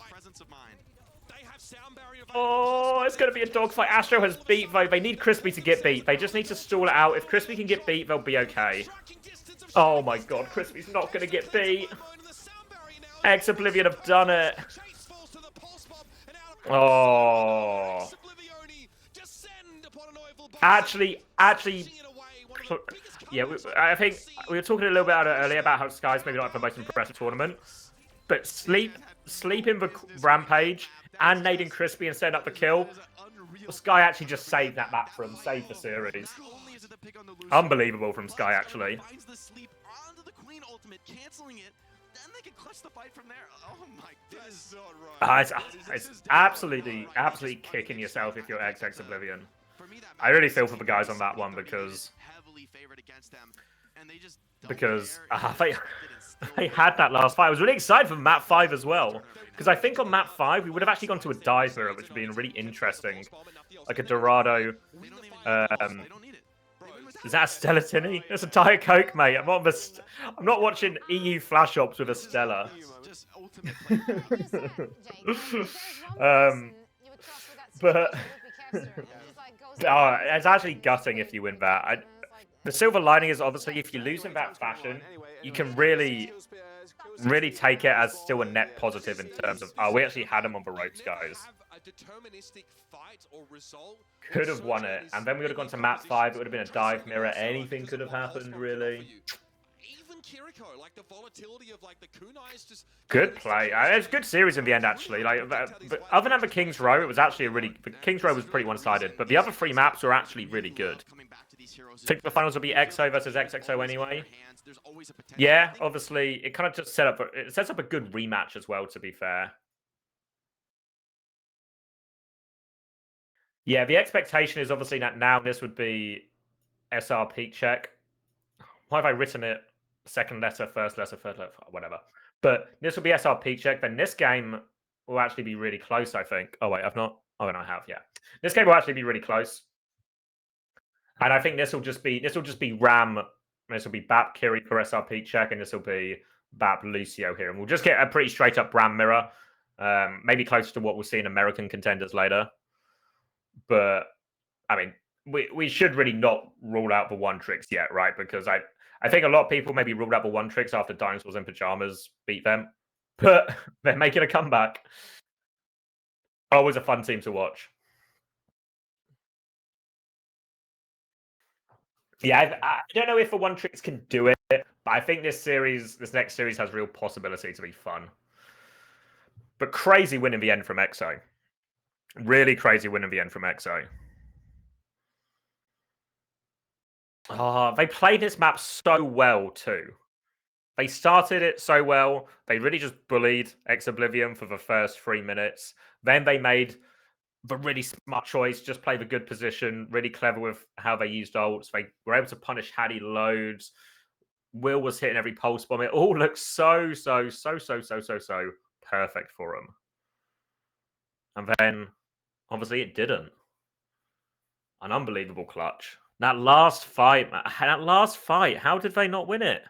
Oh, it's going to be a dogfight. Astro has beat, though. They need Crispy to get beat. They just need to stall it out. If Crispy can get beat, they'll be okay. Oh my god, Crispy's not going to get beat. Oblivion have done it. Oh. Actually, yeah, I think we were talking a little bit earlier about how Sky's maybe not the most impressive tournament. But sleep in the Rampage and nading Crispy and setting up the kill. Sky actually just saved that map for him, saved the series. Unbelievable from Sky, actually. Finds the sleep onto the Queen ultimate, canceling it. Then they can clutch the fight from there. Oh my goodness. It's absolutely kicking yourself if you're XX Oblivion. I really feel for the guys on that one because they had that last fight. I was really excited for map 5 as well, because I think on map 5 we would have actually gone to a dive mirror, which would have been really interesting, like a Dorado. Is that a Stellatini? It's a Diet Coke, mate. I'm not watching EU flash ops with a Stella. But oh, it's actually gutting if you win that. The silver lining is obviously if you lose in that fashion, you can really take it as still a net positive in terms of, oh, we actually had him on the ropes, guys. Could have won it, and then we would have gone to map 5. It would have been a dive mirror. Anything could have happened, really. Good play. It's a good series in the end, actually. Like, but other than the King's Row, it was actually the King's Row was pretty one-sided, but the other 3 maps were actually really good. I think the finals will be XO versus XXO anyway. Yeah, obviously, it kind of just sets up a good rematch as well, to be fair. Yeah, the expectation is obviously that now this would be SrPeakCheck. Why have I written it? Second letter, first letter, third letter, whatever. But this will be SrPeakCheck. Then this game will actually be really close, I think. Oh, wait, I've not. Oh, and I have, yeah. This game will actually be really close. And I think this will just be Ram. This will be Bap Kiri for SrPeakCheck, and this will be Bap Lucio here. And we'll just get a pretty straight up Ram mirror. Maybe close to what we'll see in American contenders later. But I mean, we should really not rule out the one tricks yet, right? Because I think a lot of people maybe ruled out the one tricks after Dinosaurs in Pajamas beat them. But they're making a comeback. Always a fun team to watch. Yeah, I don't know if the one tricks can do it, but I think this next series has real possibility to be fun. But crazy win in the end from XO. Really crazy win in the end from XO. Oh, they played this map so well too. They started it so well. They really just bullied Oblivion for the first 3 minutes. Then they made the really smart choice, just play the good position, really clever with how they used ults. They were able to punish Hattie loads. Will was hitting every pulse bomb. It all looks so perfect for them. And then, obviously, it didn't. An unbelievable clutch. That last fight, how did they not win it?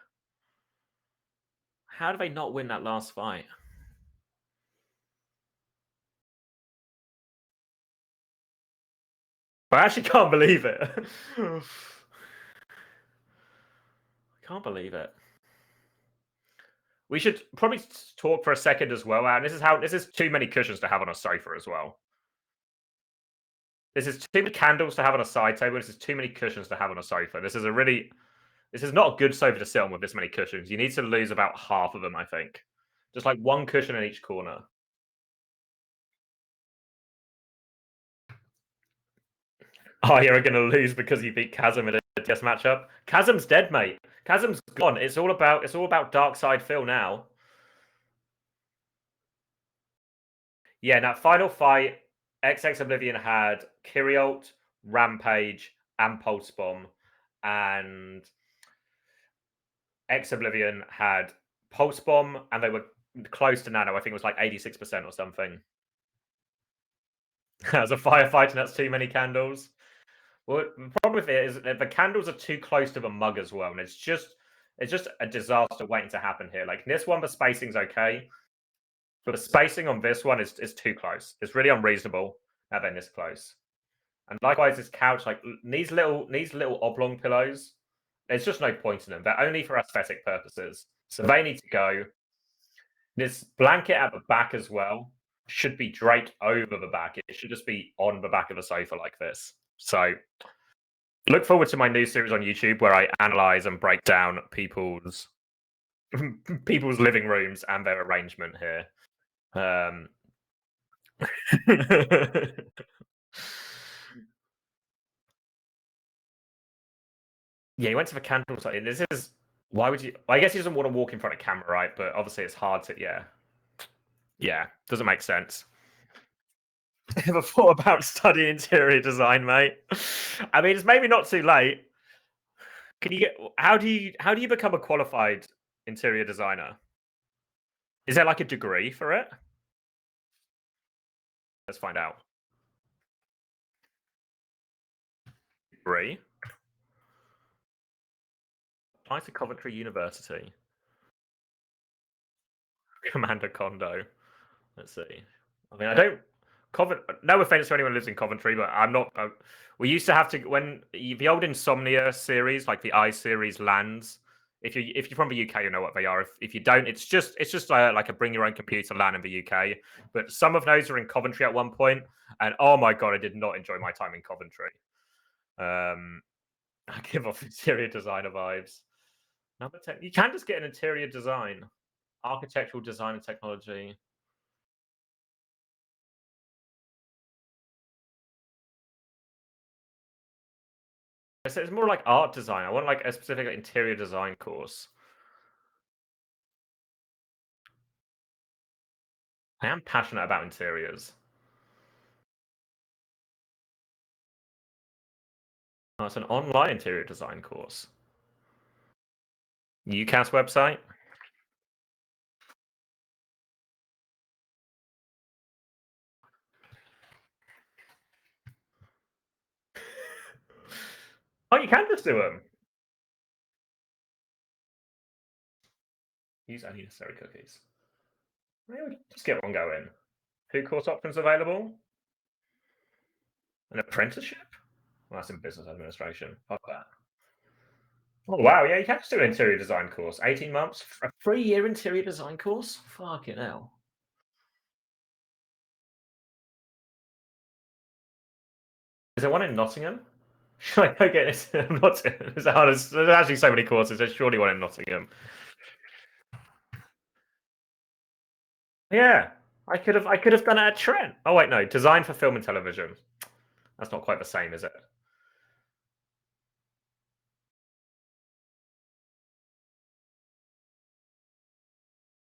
How did they not win that last fight? I actually can't believe it. I can't believe it. We should probably talk for a second as well, and this is too many cushions to have on a sofa as well. This is too many candles to have on a side table. This is too many cushions to have on a sofa. This is not a good sofa to sit on with this many cushions. You need to lose about half of them, I think. Just like one cushion in each corner. Oh, you're going to lose because you beat Chasm in a test matchup. Chasm's dead, mate. Chasm's gone. It's all about Dark Side Phil now. Yeah, that final fight, XX Oblivion had Kiriult, Rampage, and Pulse Bomb, and X Oblivion had Pulse Bomb, and they were close to Nano. I think it was like 86% or something. As a firefighter, that's too many candles. Well, the problem with it is that the candles are too close to the mug as well, and it's just a disaster waiting to happen here. Like this one, the spacing's okay, but the spacing on this one is too close. It's really unreasonable having this close. And likewise, this couch, like these little oblong pillows, There's just no point in them. They're only for aesthetic purposes. So they need to go. This blanket at the back as well should be draped over the back. It should just be on the back of a sofa like this. So look forward to my new series on YouTube where I analyze and break down people's living rooms and their arrangement here. Yeah, he went to the candle site. This is why would you? I guess he doesn't want to walk in front of camera, right? But obviously, it's hard to. Yeah, doesn't make sense. Ever thought about studying interior design, mate? I mean, it's maybe not too late. Can you get? How do you become a qualified interior designer? Is there like a degree for it? Let's find out. Degree. Apply to Coventry University. Commander Condo. Let's see. I mean, I don't. No offense to anyone who lives in Coventry, but I'm not. We used to have to when the old Insomnia series, like the I series lands. If you're from the UK, you know what they are. If you don't, it's just like a bring your own computer LAN in the UK. But some of those are in Coventry at one point, and oh my god, I did not enjoy my time in Coventry. I give off interior designer vibes. Number 10. You can just get an interior design, architectural design and technology. So it's more like art design. I want like a specific interior design course. I am passionate about interiors. Oh, it's an online interior design course. UCAS website. Oh, you can just do them. Use only necessary cookies. Maybe just get one going. Who course options available? An apprenticeship? Well, that's in business administration. Fuck that. Oh, wow. Yeah, you can just do an interior design course. 18 months. A 3-year interior design course? Fucking hell. Is there one in Nottingham? Should I go get it? I'm not. There's actually so many courses. There's surely one in Nottingham. Yeah, I could have done it at Trent. Oh wait, no. Design for film and television. That's not quite the same, is it?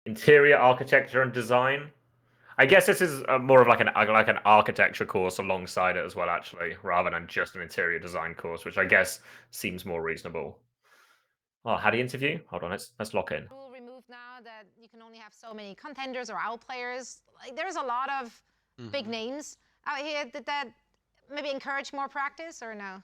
Interior architecture and design. I guess this is more of like an architecture course alongside it as well, actually, rather than just an interior design course, which I guess seems more reasonable. Oh, how do you interview? Hold on, let's lock in. Rule removed now that you can only have so many contenders or out players. Like, there's a lot of big names out here. Did that maybe encourage more practice or no?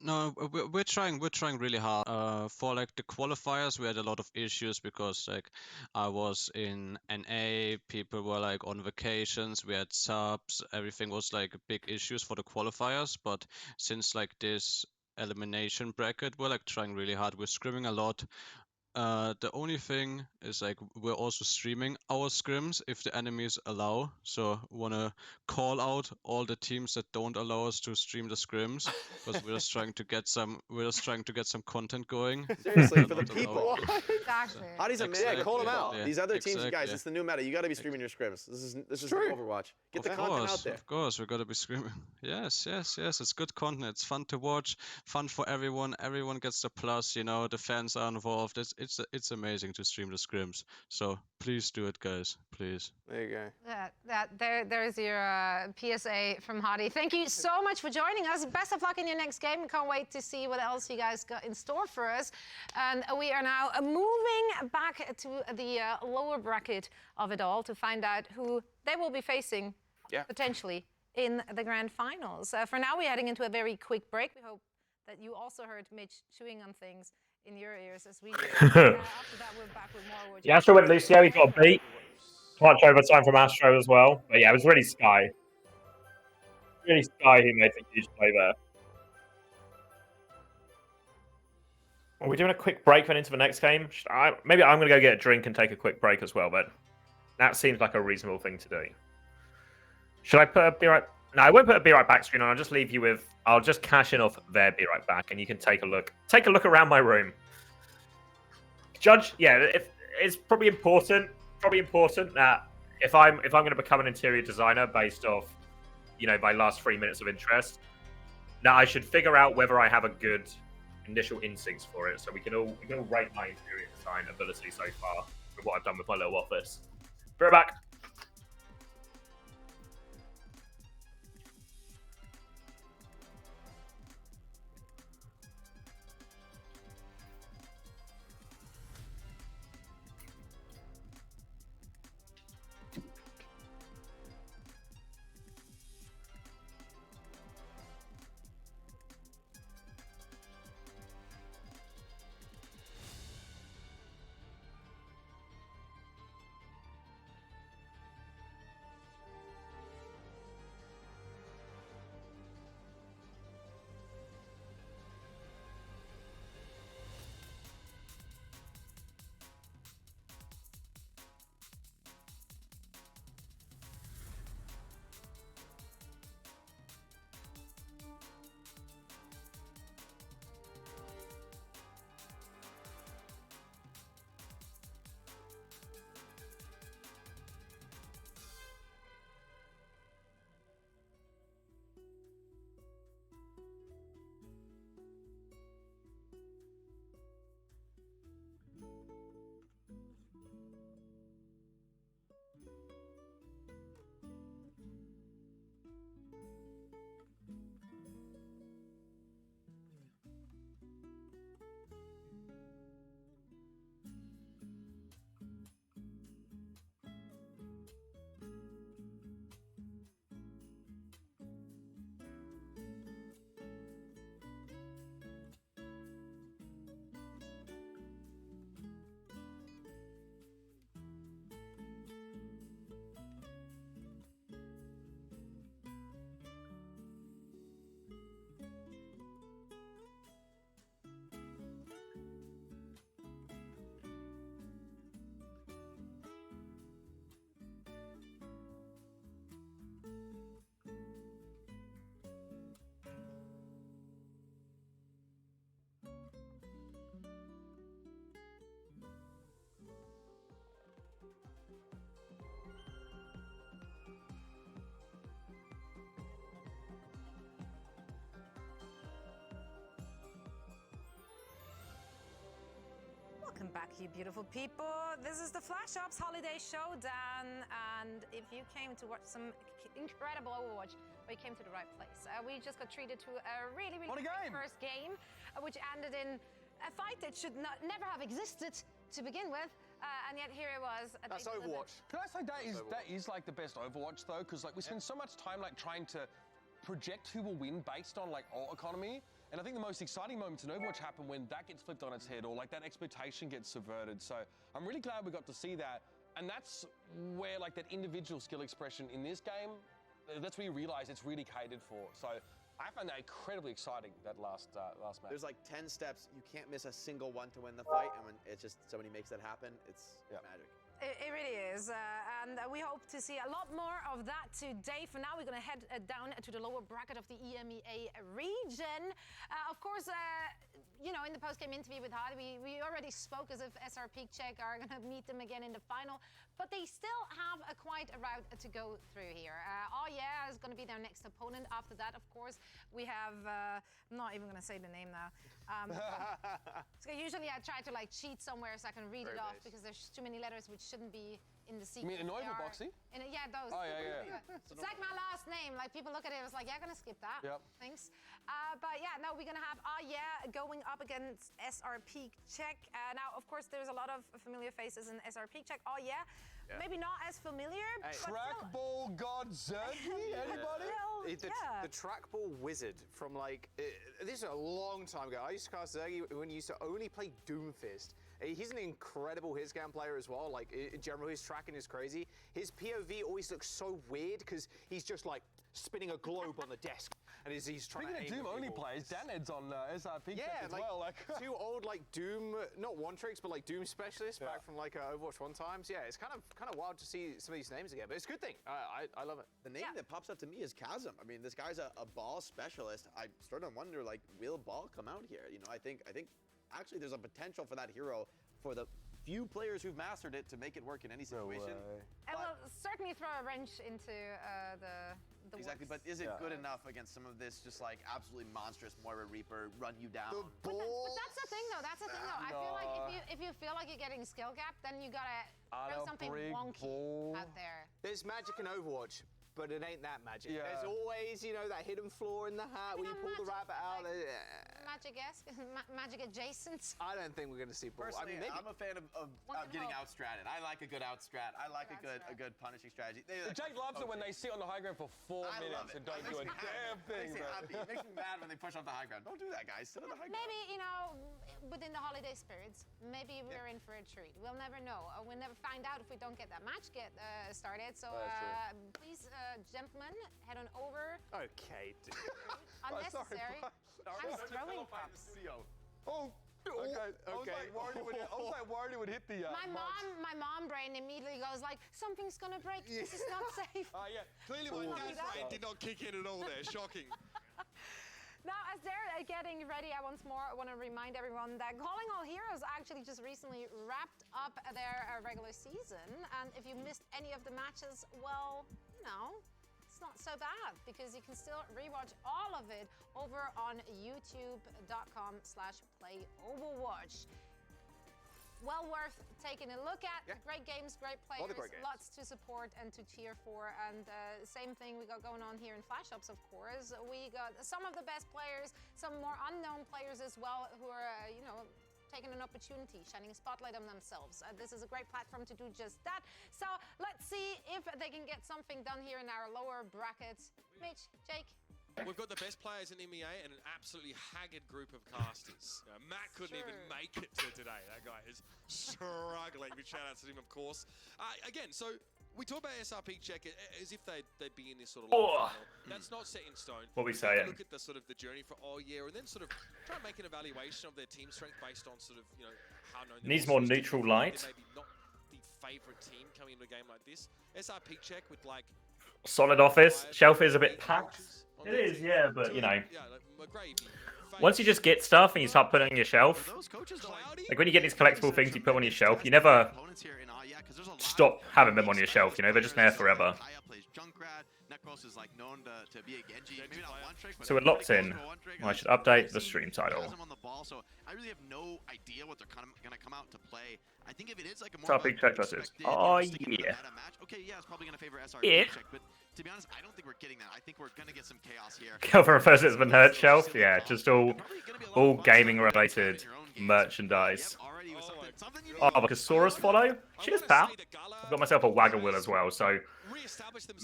No, we're trying really hard. For like the qualifiers, we had a lot of issues because like I was in NA, people were like on vacations, we had subs, everything was like big issues for the qualifiers. But since like this elimination bracket, we're like trying really hard. We're scrimming a lot. The only thing is like we're also streaming our scrims if the enemies allow. So wanna call out all the teams that don't allow us to stream the scrims because we're just trying to get some content going. Seriously, for the people. Exactly. Hotties and Exactly. yeah, call them out. Yeah, These other teams, guys, exactly. it's the new meta. You got to be streaming your scrims. This is True. Overwatch. Get the content out there. Of course, we gotta be screaming. Yes. It's good content. It's fun to watch, fun for everyone. Everyone gets the plus. You know, the fans are involved. It's amazing to stream the scrims. So please do it, guys. Please. There you go. There's your PSA from Hottie. Thank you so much for joining us. Best of luck in your next game. Can't wait to see what else you guys got in store for us. And we are now moving back to the lower bracket of it all to find out who they will be facing potentially in the grand finals. For now, we're heading into a very quick break. We hope that you also heard Mitch chewing on things in your ears as we do. After that, we're back with more. Yeah, Astro went Lucio. He got a beat. Much overtime from Astro as well. But yeah, it was really Sky. Really Sky who made the huge play there. Are we doing a quick break then into the next game? Maybe I'm going to go get a drink and take a quick break as well, but that seems like a reasonable thing to do. Should I put a Be Right... No, I won't put a Be Right Back screen on. I'll just leave you with... I'll just cash in off their Be Right Back, and you can take a look. Take a look around my room. Judge, yeah, it's probably important that if I'm going to become an interior designer based off, you know, my last 3 minutes of interest, that I should figure out whether I have a good initial instincts for it. So we can all rate my interior design ability so far with what I've done with my little office. Be right back. Welcome back, you beautiful people. This is the Flash Ops Holiday Showdown, and if you came to watch some incredible Overwatch, well, you came to the right place. We just got treated to a really great first game, which ended in a fight that should never have existed to begin with, and yet here it was. That's Overwatch. Can I say that is like the best Overwatch though, because like we spend so much time like trying to project who will win based on like ult economy. And I think the most exciting moments in Overwatch happen when that gets flipped on its head or like that expectation gets subverted. So I'm really glad we got to see that. And that's where like that individual skill expression in this game, that's where you realize it's really catered for. So I found that incredibly exciting, that last match. There's like 10 steps. You can't miss a single one to win the fight. And when it's just somebody makes that happen, it's magic. It really is, and we hope to see a lot more of that today. For now, we're going to head down to the lower bracket of the EMEA region. Of course, you know, in the post-game interview with Hardy, we already spoke as if SrPeakCheck are going to meet them again in the final, but they still have quite a route to go through here. Oh yeah is going to be their next opponent. After that, of course, we have, I'm not even going to say the name now. So usually I try to like cheat somewhere so I can read it off because there's too many letters which shouldn't be in the sequence. You mean enoivilbO? Yeah, those. Oh, yeah. It's like my last name. Like people look at it, it's like, yeah, I'm gonna skip that. Yep. Thanks. But yeah, no, we're gonna have going up against SrPeakCheck. Now, of course, there's a lot of familiar faces in SrPeakCheck. Maybe not as familiar. But Trackball God Zergy, anybody? The trackball wizard from like, this is a long time ago. I used to cast Zergy when he used to only play Doomfist. He's an incredible hitscan player as well. Like in general, his tracking is crazy. His POV always looks so weird because he's just like spinning a globe on the desk. and he's trying to aim Speaking of at Doom only people. players, Danhead's on SrPeakCheck Yeah, as like well. Like two old like Doom, not one tricks, but like Doom specialists back from like Overwatch 1 times. Yeah, it's kind of wild to see some of these names again, but it's a good thing. I love it. The name that pops up to me is Chasm. I mean, this guy's a ball specialist. I sort of wonder, like, will ball come out here? You know, I think actually there's a potential for that hero for the few players who've mastered it to make it work in any situation. It will certainly throw a wrench into the Exactly, works. but is it good enough against some of this just like absolutely monstrous Moira Reaper run you down? But that's the thing though. That's the thing though. I feel like if you feel like you're getting skill gap, then you gotta throw something wonky out there. There's magic in Overwatch, but it ain't that magic. Yeah. There's always, you know, that hidden flaw in the hat where you pull the rabbit out. Magic-esque, magic adjacent. I don't think we're going to see ball. Personally, I mean, maybe. I'm a fan of getting outstratted. I like a good outstrat. I like a good punishing strategy. Jake loves it when they sit on the high ground for 4 minutes and don't do a damn thing. It makes me mad when they push off the high ground. Don't do that, guys. Sit on the high ground. Maybe, you know, within the holiday spirits, maybe we're in for a treat. We'll never know. We'll never find out if we don't get that match started. So please, gentlemen, head on over. Okay, dude. Unnecessary. I'm throwing props. Oh, okay. I was like worried it would hit the. My mom brain immediately goes like, something's gonna break. This is not safe. Yeah. Clearly my dad brain did not kick in at all there. Shocking. Now, as they're getting ready, I once more want to remind everyone that Calling All Heroes actually just recently wrapped up their regular season. And if you missed any of the matches, well, you know, it's not so bad because you can still rewatch all of it over on youtube.com/playoverwatch. Well worth taking a look at. Great games, great players, lots to support and to cheer for. And same thing we got going on here in Flash Ops, of course. We got some of the best players, some more unknown players as well who are, you know, taking an opportunity, shining a spotlight on themselves. This is a great platform to do just that. So let's see if they can get something done here in our lower brackets. Mitch, Jake. We've got the best players in MEA and an absolutely haggard group of casters. Matt couldn't even make it to today. That guy is struggling. Big shout out to him, of course. Again, so we talk about SrPeakCheck as if they'd be in this sort of final. That's not set in stone. What we saying? Look at the sort of the journey for and then sort of try and make an evaluation of their team strength based on sort of, you know, how known Needs more neutral light. Maybe not the favorite team coming into a game like this. SrPeakCheck with like solid office. Shelf is a bit packed. It is, yeah, but you know, once you just get stuff and you start putting it on your shelf, like when you get these collectible things you put on your shelf, you never stop having them on your shelf, you know, they're just there forever. So we're locked in. I should update the stream title. I really have no idea what they're going to come out to play. I think if it is like a more SrPeakCheck versus. Oh yeah. Okay, yeah, it's probably going to favor SrPeakCheck, but to be honest, I don't think we're getting that. I think we're going to get some chaos here. Kelvin refers it's been heard shelf. Yeah, just all gaming related merchandise. Oh, because Saurus follow? Cheers, pal. I've got myself a wagon wheel as well, so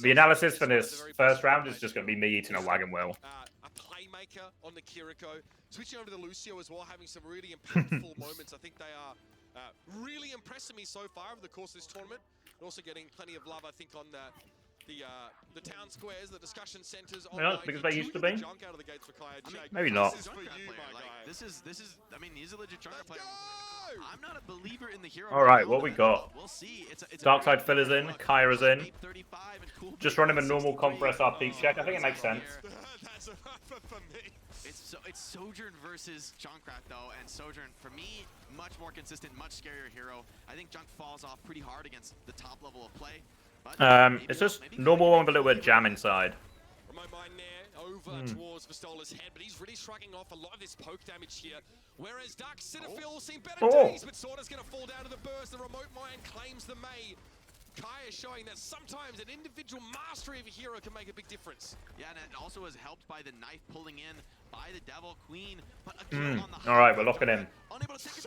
the analysis for this first round is just going to be me eating a wagon wheel. A playmaker on the Kiriko. Switching over to the Lucio as well, having some really impactful moments. I think they are really impressing me so far over the course of this tournament. And also getting plenty of love, I think, on the town squares, the discussion centers. Yeah, because they used to be. Junk out of the gates for Maybe not. This is for you, my guy. This is. I mean, he's a legit jungle player. I'm not a believer in the hero. All right, what we got? We'll see. Darkside Filler's in, Kyra's in. Just run him a normal comp for SrPeakCheck. I think it makes sense. That's for me. It's Sojourn versus Junkrat though, and Sojourn for me much more consistent, much scarier hero. I think Junk falls off pretty hard against the top level of play. It's just normal one with a little bit of jam inside. My mind there over towards Vistola's head, but he's really shrugging off a lot of this poke damage here. Whereas Dark Cetaphil will see better days, but Sorta's going to fall down to the burst. The remote mine claims the May. Kai is showing that sometimes an individual mastery of a hero can make a big difference. Yeah, and it also is helped by the knife pulling in by the Devil Queen. But a kill on the Alright, we're locking in.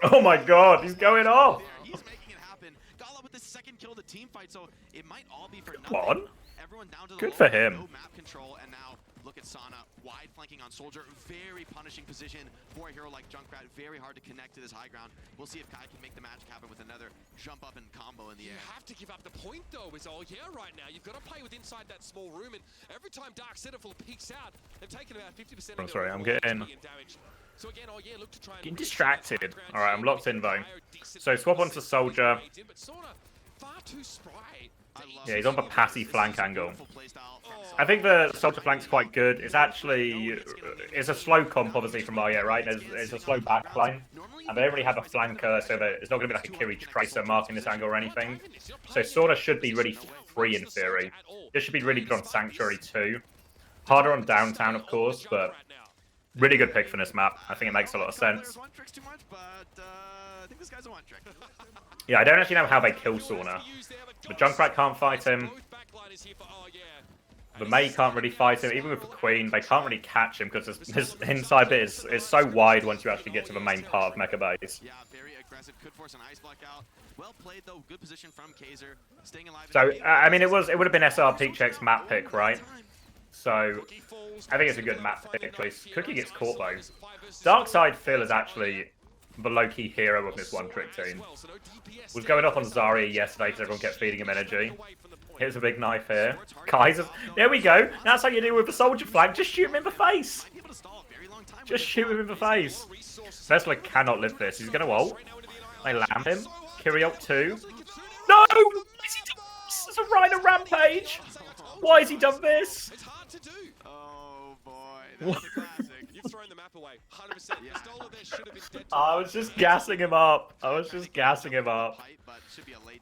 Oh my god, he's going off! He's making it happen. Gala with the second kill of the team fight, so it might all be for nothing. Come on. Everyone down to the Good for him. no map control, and now Look at Sana, wide flanking on Soldier, very punishing position for a hero like Junkrat, very hard to connect to this high ground. We'll see if Kai can make the magic happen with another jump up and combo in the air. You have to give up the point though, is all yeah right now. You've got to play with inside that small room, and every time Dark Centerful peeks out, they've taken about 50% of sorry, I'm getting damage. So again, oh yeah, look to try and getting distracted. All right, I'm locked in though. So swap onto Soldier. But Sauna, far too spry. Yeah, he's on the passy flank angle. I think the Soldier flank's quite good. It's actually it's a slow comp obviously from Arya, right? There's a slow backline, and they don't really have a flanker, so that it's not going to be like a Kiri Tracer marking this angle or anything. So Sorta should be really free in theory. This should be really good on Sanctuary too. Harder on Downtown, of course, but really good pick for this map. I think it makes a lot of sense. Yeah, I don't actually know how they kill Sauna. The Junkrat can't fight him. The Mei can't really fight him. Even with the Queen, they can't really catch him because his inside bit is so wide once you actually get to the main part of Mecha Base. Yeah, very aggressive. Could force an ice block out. Well played though. Good position from Kaiser. Staying alive. So I mean, it would have been SrPeakCheck's map pick, right? So I think it's a good map pick choice. Cookie gets caught though. Darkside Phil is actually the low-key hero of this one-trick team. Was going up on Zarya yesterday because everyone kept feeding him energy. Here's a big knife here. Kaiser. There we go. That's how you deal with the Soldier flank. Just shoot him in the face. Just shoot him in the face. Tesla cannot live this. He's going to ult. They lamb him. Kiri ult too. No! Why has he done this? It's a Rhino Rampage. Why has he done this? It's hard to do. Oh boy, that's a classic. You've thrown the map away. 100%. Pistola there should have been dead. I was just gassing him up. I was just gassing him up.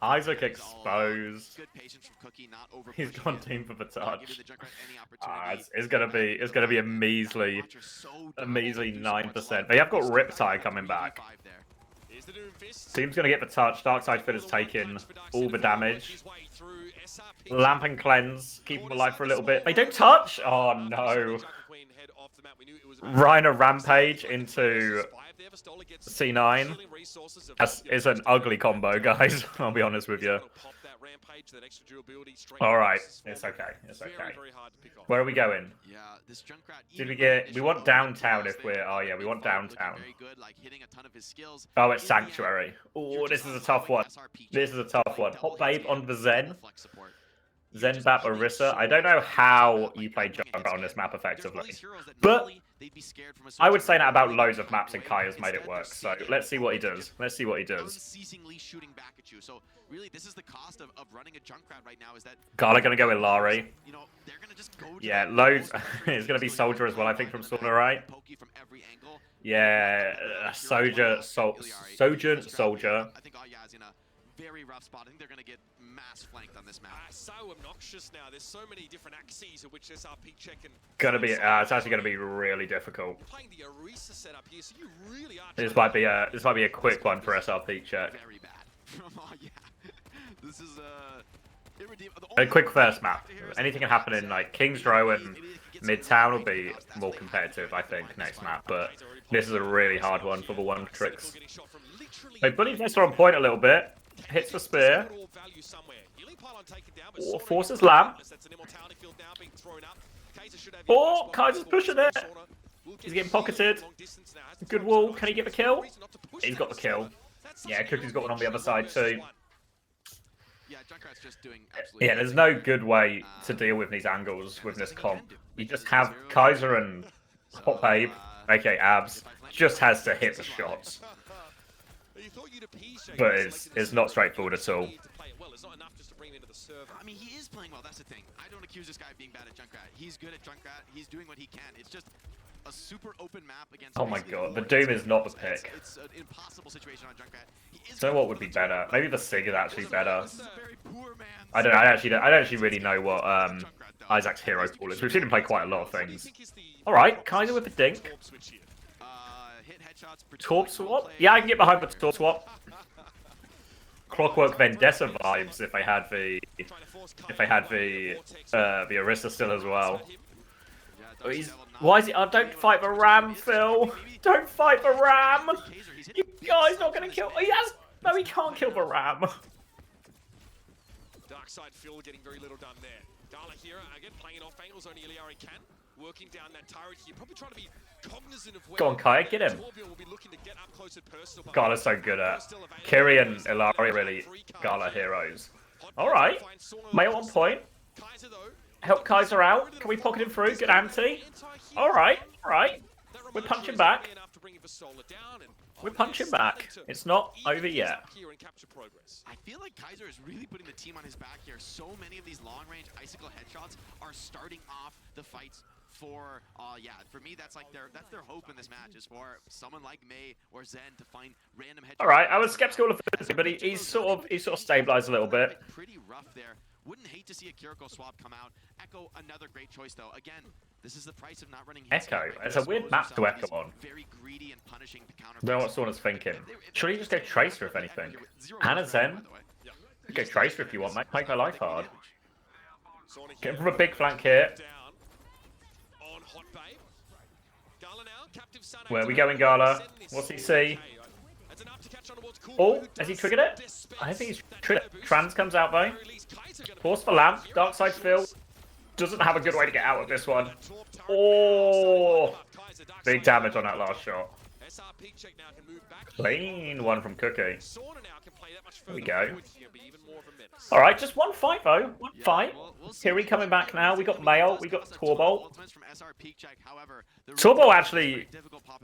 Isaac exposed. He's gone team for the touch. It's gonna be a measly 9%. They have got Riptide coming back. Team's gonna get the touch. Darkside Fit has taken all the damage. Lamp and cleanse, keep them alive for a little bit. They don't touch. Oh no. Rhino Rampage into C9 is an ugly combo, guys. I'll be honest with you. Alright, it's okay. It's okay. Where are we going? Did we get... We want downtown if we're... Oh yeah, we want downtown. Oh, it's Sanctuary. Oh, this is a tough one. This is a tough one. Hot Babe on the Zen. Zen Bap Orisa. I don't know how you play Junkrat on this map effectively, but I would say that about loads of maps, and Kai has made it work. So let's see what he does. Let's see what he does. Unceasingly shooting back at you. So really, this is the cost of running a Junkrat right now. Is that Gala gonna go with Lari? You know, they're gonna just go. Yeah, loads. It's gonna be Soldier as well, I think, from Sauna, right? Yeah, Soldier. Soldier. I think Aya's in a very rough spot. I think they're gonna get mass flanked on this map. So obnoxious now. There's so many different axes of which SrPeakCheck can. Gonna be. It's actually gonna be really difficult. You're playing the Orisa setup here, so you really are. This might be a quick one for SrPeakCheck. Very bad. Yeah. This is a quick first map. Anything can happen in like King's Row and Midtown will be more competitive, I think, next map. But this is a really hard one for the one tricks. They bully Nessa on point a little bit. Hits the spear. Oh, forces Lamb. Oh, Kaiser's pushing it. He's getting pocketed. Good wall. Can he get the kill? He's got the kill. Yeah, Cookie's got one on the other side too. Yeah, there's no good way to deal with these angles with this comp. You just have Kaiser and Hot Babe, aka Abs, just has to hit the shots. But it's not straightforward at all. I mean, he is playing well, that's the thing. I don't accuse this guy of being bad at Junkrat. He's good at Junkrat, he's doing what he can. It's just a super open map against... Oh my god, the Doom is not the pick. It's an impossible situation on Junkrat. So what would be better? Maybe the Sig is actually better. I don't actually really know what Isaac's hero pool is. We've seen him play quite a lot of things. Alright, Kaiser with a dink. Torp swap? Yeah, I can get behind the Torp swap. Clockwork Vendetta vibes if I had the Orisa still as well. Why is he? Oh, don't fight the Ram, Phil. Don't fight the Ram. You guys not gonna kill. Oh, yes. No, he can't kill the Ram. Darkside Phil getting very little done there. Gala here again playing it off angles only Iliari can. working down that turret here, probably trying to be cognizant of where Go on, Kaya, get him. Torbjorn will be looking to get up close and personal, but Gala's so good at. Kiri and Ilaria really Gala heroes. All right, Mail on point. Kaiser, though, Help Kaiser out. Can we pocket him through? Good anti. All right, all right. We're punching back. We're punching back. It's not over yet. I feel like Kaiser is really putting the team on his back here. So many of these long-range icicle headshots are starting off the fights for, yeah, for me that's like their hope in this match is for someone like Mei or Zen to find random headshots. All right, I was skeptical of this, but he's sort of stabilized a little bit. Pretty rough there. Wouldn't hate to see a Kiriko swap come out. Echo, another great choice though. Again, this is the price of not running Echo. It's a weird map to Echo on. Very greedy and punishing to counter. I don't know what Sauna's thinking. Should he just go Tracer if anything? Hannah Zen? Go Tracer if you want, mate. Make my life hard. Get him from a big flank here. Where are we going, Gala? What's he see? Oh, has he triggered it? I don't think he's triggered it. Trans comes out though. Force for lamp. Dark side fill. Doesn't have a good way to get out of this one. Oh, big damage on that last shot. Clean one from Cookie. There we go. All right, just one fight though. One fight. Kiri coming back now. We got Mail. We got Torbo. Torbo actually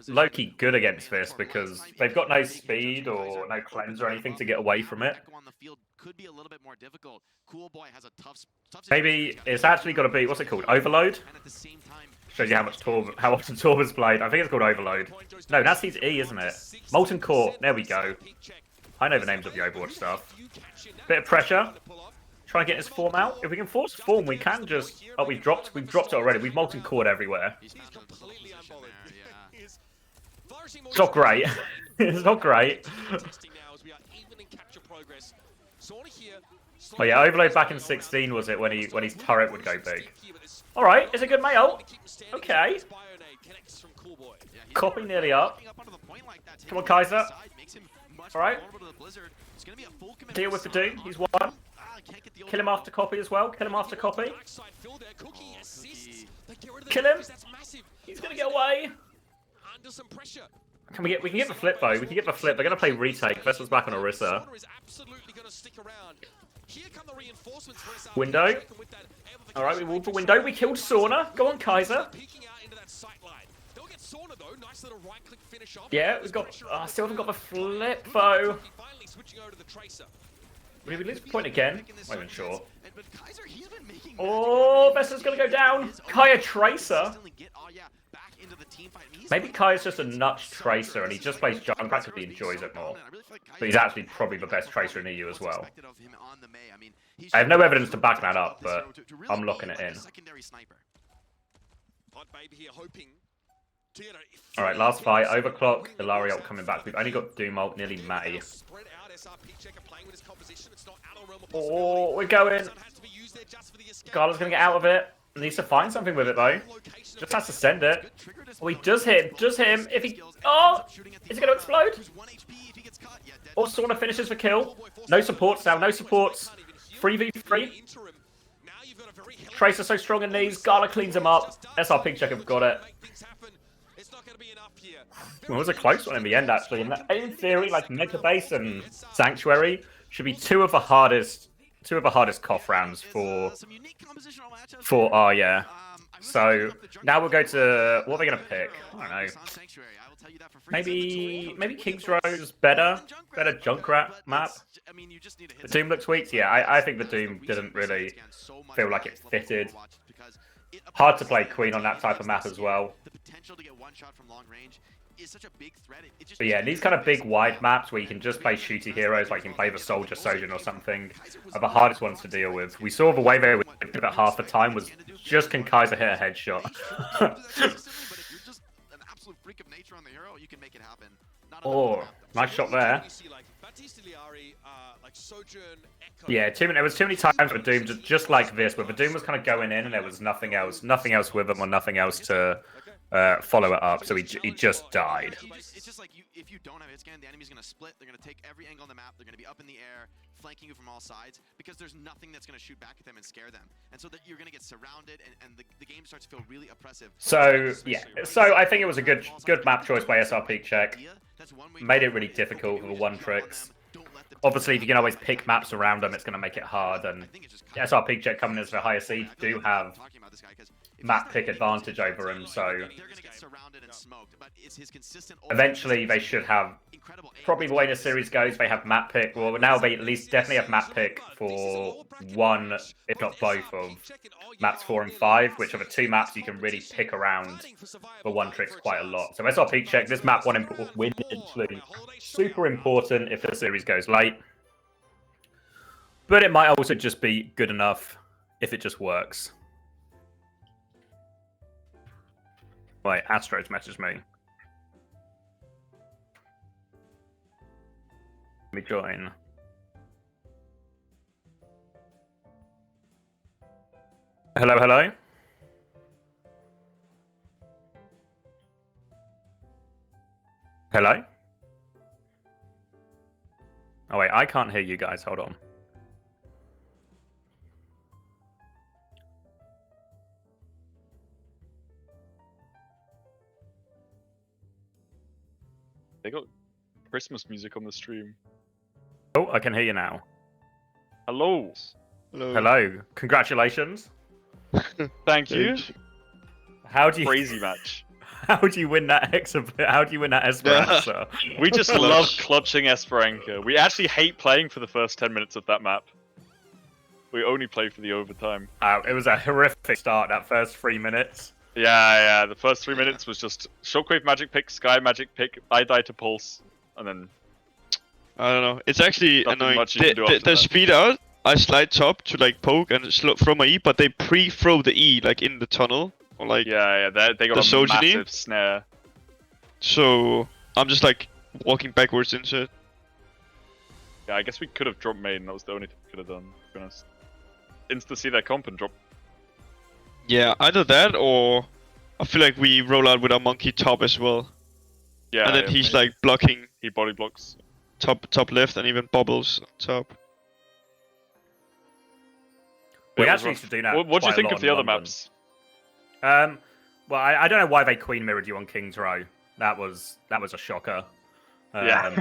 low-key good against this because they've got no speed or no cleanse or anything to get away from it. Maybe it's actually got to be, what's it called? Overload? Shows you how often Torbo's played. I think it's called Overload. No, that's his E, isn't it? Molten Core. There we go. I know the names of the Overwatch stuff. Bit of pressure. Try and get his form out. If we can force form, we can just... Oh, we've dropped it already. We've Molten Cored everywhere. It's not great. It's not great. Oh yeah, Overload back in 16 was it when his turret would go big. Alright, it's a good Mail. Okay. Copy nearly up. Come on, Kaiser. Alright. Deal with the Doom. He's one. Kill him after copy as well. Kill him after copy. Kill him. He's gonna get away. We can get the flip though. We can get the flip. They're gonna play retake. Vessel's back on Orisa. Window. Alright, we walled for window. We killed Sauna. Go on, Kaiser. Yeah, we've got... I still haven't got the flip though. Did we lose the point again? I'm not even sure. Oh, Vessel's gonna go down. Kaya Tracer. Maybe Kaya's just a nuts Tracer and he just plays Junk because he enjoys it more. But he's actually probably the best Tracer in EU as well. I have no evidence to back that up, but I'm locking it in. Alright, last fight. Overclock, Ilaria coming back. We've only got Doom ult nearly May. Oh, we're going. Gala's going to get out of it. Needs to find something with it though. Just has to send it. Oh, he does hit him. Does hit him. If he... Oh! Is it going to explode? Oh, Sauna finishes for kill. No supports now. No supports. 3v3. Tracer so strong in these. Gala cleans him up. SrPeakCheck have got it. Well, it was a close one in the end, actually. In theory, like Mega Base and Sanctuary should be two of the hardest cough rounds for yeah. So now we'll go to what are they gonna pick? I don't know. Maybe King's Row's better Junkrat map. The Doom looks weak. Yeah, I think the Doom didn't really feel like it fitted. Hard to play Queen on that type of map as well. But yeah, these kind of big wide maps where you can just play shooty heroes, like you can play the Soldier Sojourn or something, are the hardest ones to deal with. We saw the way they were about half the time was just can Kaiser hit a headshot. But if you're just an absolute freak of nature on the hero, you can make it happen. Oh, nice shot there. Yeah, there was too many times with Doom just like this, where the Doom was kind of going in and there was nothing else with him or nothing else to follow it up, so he just died. It's just like if you don't have hit scan, the enemy's going to split. They're going to take every angle on the map. They're going to be up in the air, flanking you from all sides, because there's nothing that's going to shoot back at them and scare them. And so that you're going to get surrounded, and the game starts to feel really oppressive. So yeah, so I think it was a good map choice by SrPeakCheck. Made it really difficult for the one tricks. Obviously, if you can always pick maps around them, it's going to make it hard. And SrPeakCheck coming as the higher seed do have map pick advantage over him, so eventually they should have, probably the way the series goes, they have map pick. Well, now they at least definitely have map pick for one, if not both, of maps 4 and 5, which are the two maps you can really pick around for one tricks quite a lot. So SrPeakCheck, this map win actually super important if the series goes late. But it might also just be good enough if it just works. Wait, Astro's messaged me. Let me join. Hello, hello? Hello? Oh wait, I can't hear you guys, hold on. They got Christmas music on the stream. Oh, I can hear you now. Hello. Hello. Hello. Congratulations. Thank you. How do you Crazy match. How do you win that How do you win that Esperanza? We just love clutching Esperanza. We actually hate playing for the first 10 minutes of that map. We only play for the overtime. It was a horrific start, that first 3 minutes. Yeah, the first 3 minutes was just Shockwave magic pick, Sky magic pick, I die to pulse, and then... I don't know, it's actually annoying. The speed out, I slide top to like poke and throw my E, but they pre-throw the E like in the tunnel. Or like they got the a massive snare. So I'm just like walking backwards into it. Yeah, I guess we could have dropped main, that was the only thing we could have done, to be honest. Insta see their comp and drop. Yeah, either that or I feel like we roll out with our monkey top as well. Yeah, and then he's like blocking. He body blocks. Top left and even bobbles on top. We actually used to do that. What do you think of the other maps? Well, I don't know why they queen mirrored you on King's Row. That was a shocker. Yeah.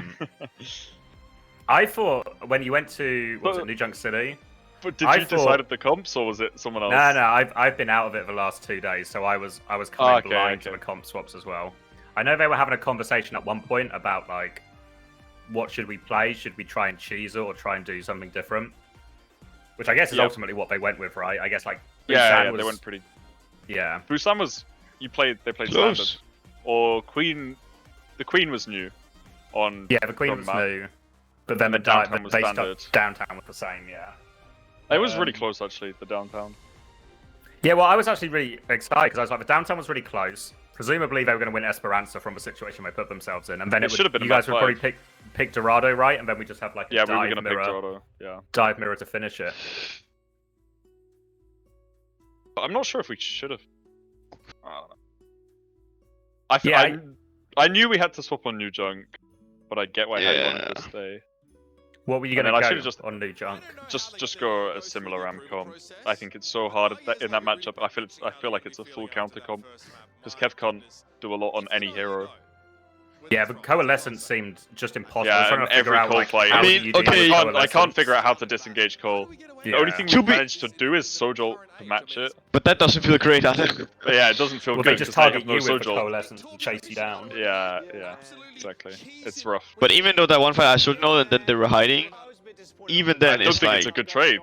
I thought when you went to was it New Junk City? But did you decide the comps or was it someone else? No, I've been out of it the last 2 days, so I was kind of blind to the comp swaps as well. I know they were having a conversation at one point about like, what should we play? Should we try and cheese it or try and do something different? Which I guess is ultimately what they went with, right? I guess like they went pretty. Yeah. Busan was they played close. Standard, or Queen. The Queen was new. On the Queen was new, but then the downtown was standard. Downtown was the same, yeah. It was really close actually. The downtown. Yeah, well, I was actually really excited because I was like, the downtown was really close. Presumably, they were going to win Esperanza from the situation they put themselves in, and then should have been. You guys would probably pick Dorado, right? And then we just have like a we were dive going to pick mirror. Dorado. Yeah. Dive mirror to finish it. I'm not sure if we should have. I don't know. I knew we had to swap on New Junk, but I get why you wanted to stay. What were you going to go just on New Junk? Just go a similar RAM comp. I think it's so hard in that matchup. I feel like it's a full counter comp because Kev can't do a lot on any hero. Yeah, but Coalescence seemed just impossible. Yeah, I was trying to figure out Cole like, fight. I can't figure out how to disengage Cole. Yeah. The only thing we managed to do is Sojolt to match it. But that doesn't feel great either. Yeah, it doesn't feel good. They just target you with Sojolt. the Coalescence and chase you down. Yeah, exactly. It's rough. But even though that one fight I should know and then they were hiding, even then I don't think it's a good trade.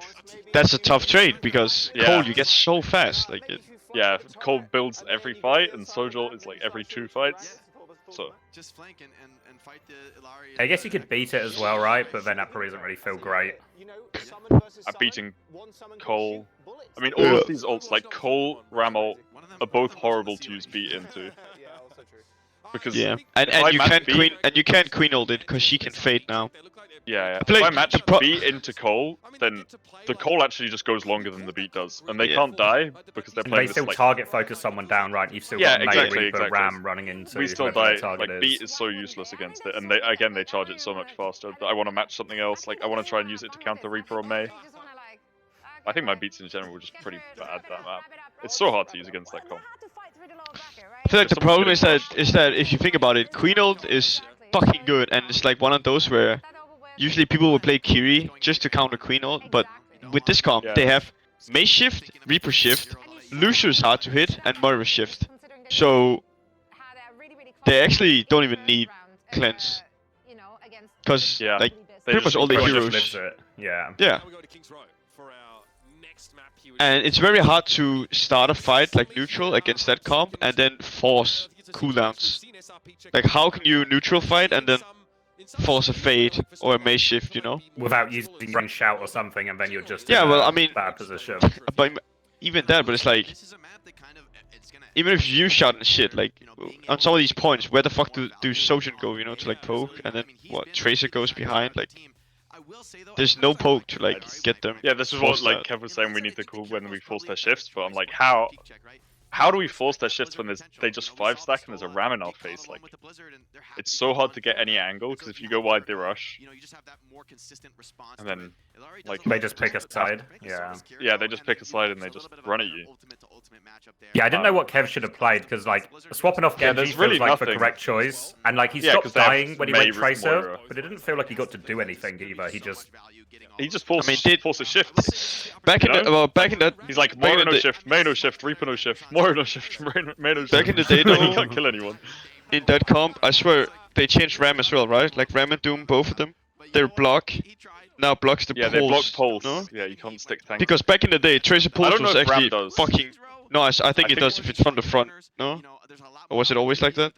That's a tough trade because Cole you get so fast. Like Yeah, Cole builds every fight and Sojolt is like every 2 fights. So just flank and fight the Illari. I guess you could beat it as well, right? But then that probably doesn't really feel great. I'm beating Cole. I mean, all of these ults, like Cole, Ram ult, are both horrible to use beat into. Because Yeah, if I and you match can't B- queen ult it because she can fade now. Yeah, I feel if I like match the pro- beat into Cole, then the Cole actually just goes longer than the beat does, and they Yeah. can't die because they're And playing they this still like. target focus someone down, right? You've still Yeah, got May, exactly, Reaper, exactly. Ram running into We still whoever their die. target Like is. beat is so useless against it, and they charge it so much faster. I want to match something else. Like I want to try and use it to counter Reaper or May. I think my beats in general were just pretty bad that map. It's so hard to use against that comp. I feel like the Someone's problem getting is that if you think about it, queen ult is fucking good, and it's like one of those where usually people will play Kiri just to counter queen ult, but with this comp Yeah. they have Mei shift, Reaper shift, Lucius hard to hit, and Moira shift. So they actually don't even need cleanse, because Yeah. like They pretty just much all the Everyone just heroes. lives it. Yeah. Yeah. And it's very hard to start a fight like neutral against that comp and then force cooldowns. Like how can you neutral fight and then force a fade or a Mei shift, you know? Without using run shout or something, and then you're just Yeah, in well, a I mean- bad position. But even that, but it's like, even if you shout and shit, like on some of these points, where the fuck do Sojourn go, you know, to like poke, and then what, Tracer goes behind, like there's no poke to like get them. Yeah, this is what force like that. Kev was saying. We need to call when we force their shifts, but I'm like, how do we force their shifts when they just 5-stack and there's a ram in our face? Like, it's so hard to get any angle because if you go wide, they rush. And then, like, They just pick a side. Yeah. Yeah, they just pick a side and they just run at you. Yeah, I didn't know what Kev should have played because like swapping off Yeah, Genji there's really feels like the nothing. correct choice, and like he Yeah, stopped 'cause they have dying when he May went with Tracer, Moira. but it didn't feel like he got to do anything either. He just Forces shifts. Back in You the know? well, back in that He's like, back in Moira no the- shift, May no shift, Reaper no shift, Moira no shift, May no shift. Back in the day, he though- can't kill anyone. in that comp, I swear they changed Ram as well, right? Like Ram and Doom, both of them. Their block now blocks the Yeah, pulse. they block pulse. No? Yeah, you can't stick tank. Because back in the day, Tracer I pulse don't know was if Ram actually does. fucking. No, I think it think- does if it's from the front. No? Or was it always like that?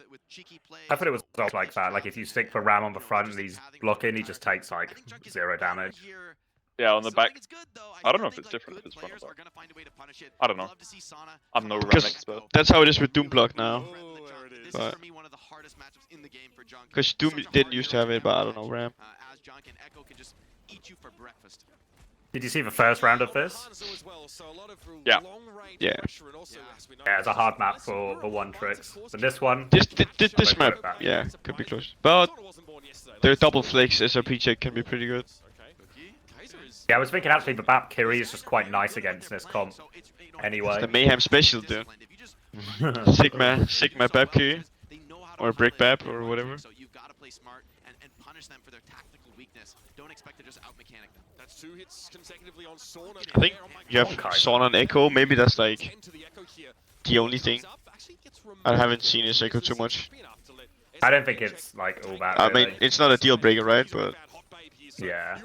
I thought it was always like that. Like if you stick for Ram on the front and he's blocking, he just takes like 0 damage. Yeah, on the back. I don't know if it's different if it's front or back. I don't know. I'm no Ram Because expert. that's how it is with Doom block now. But because Doom didn't used to have it, but I don't know Ram. Did you see the first round of this? Yeah. Yeah. Yeah, it's a hard map for the one tricks. But this one, This map, yeah, could be close. But their double flakes SrPeakCheck can be pretty good. yeah, I was thinking actually the map Kiri is just quite nice against this comp. Anyway. The Mayhem special, dude. Sigma Babkey, or Brick Bab, or whatever. So you've got to play smart and punish them for their tactical weakness. Don't expect to just out-mechanic them. That's 2 hits consecutively on Sauna. I think you have Sauna and Echo. Maybe that's like the only thing. I haven't seen his Echo too much. I don't think it's like all that. I mean, really. it's not a deal breaker, right? But Yeah.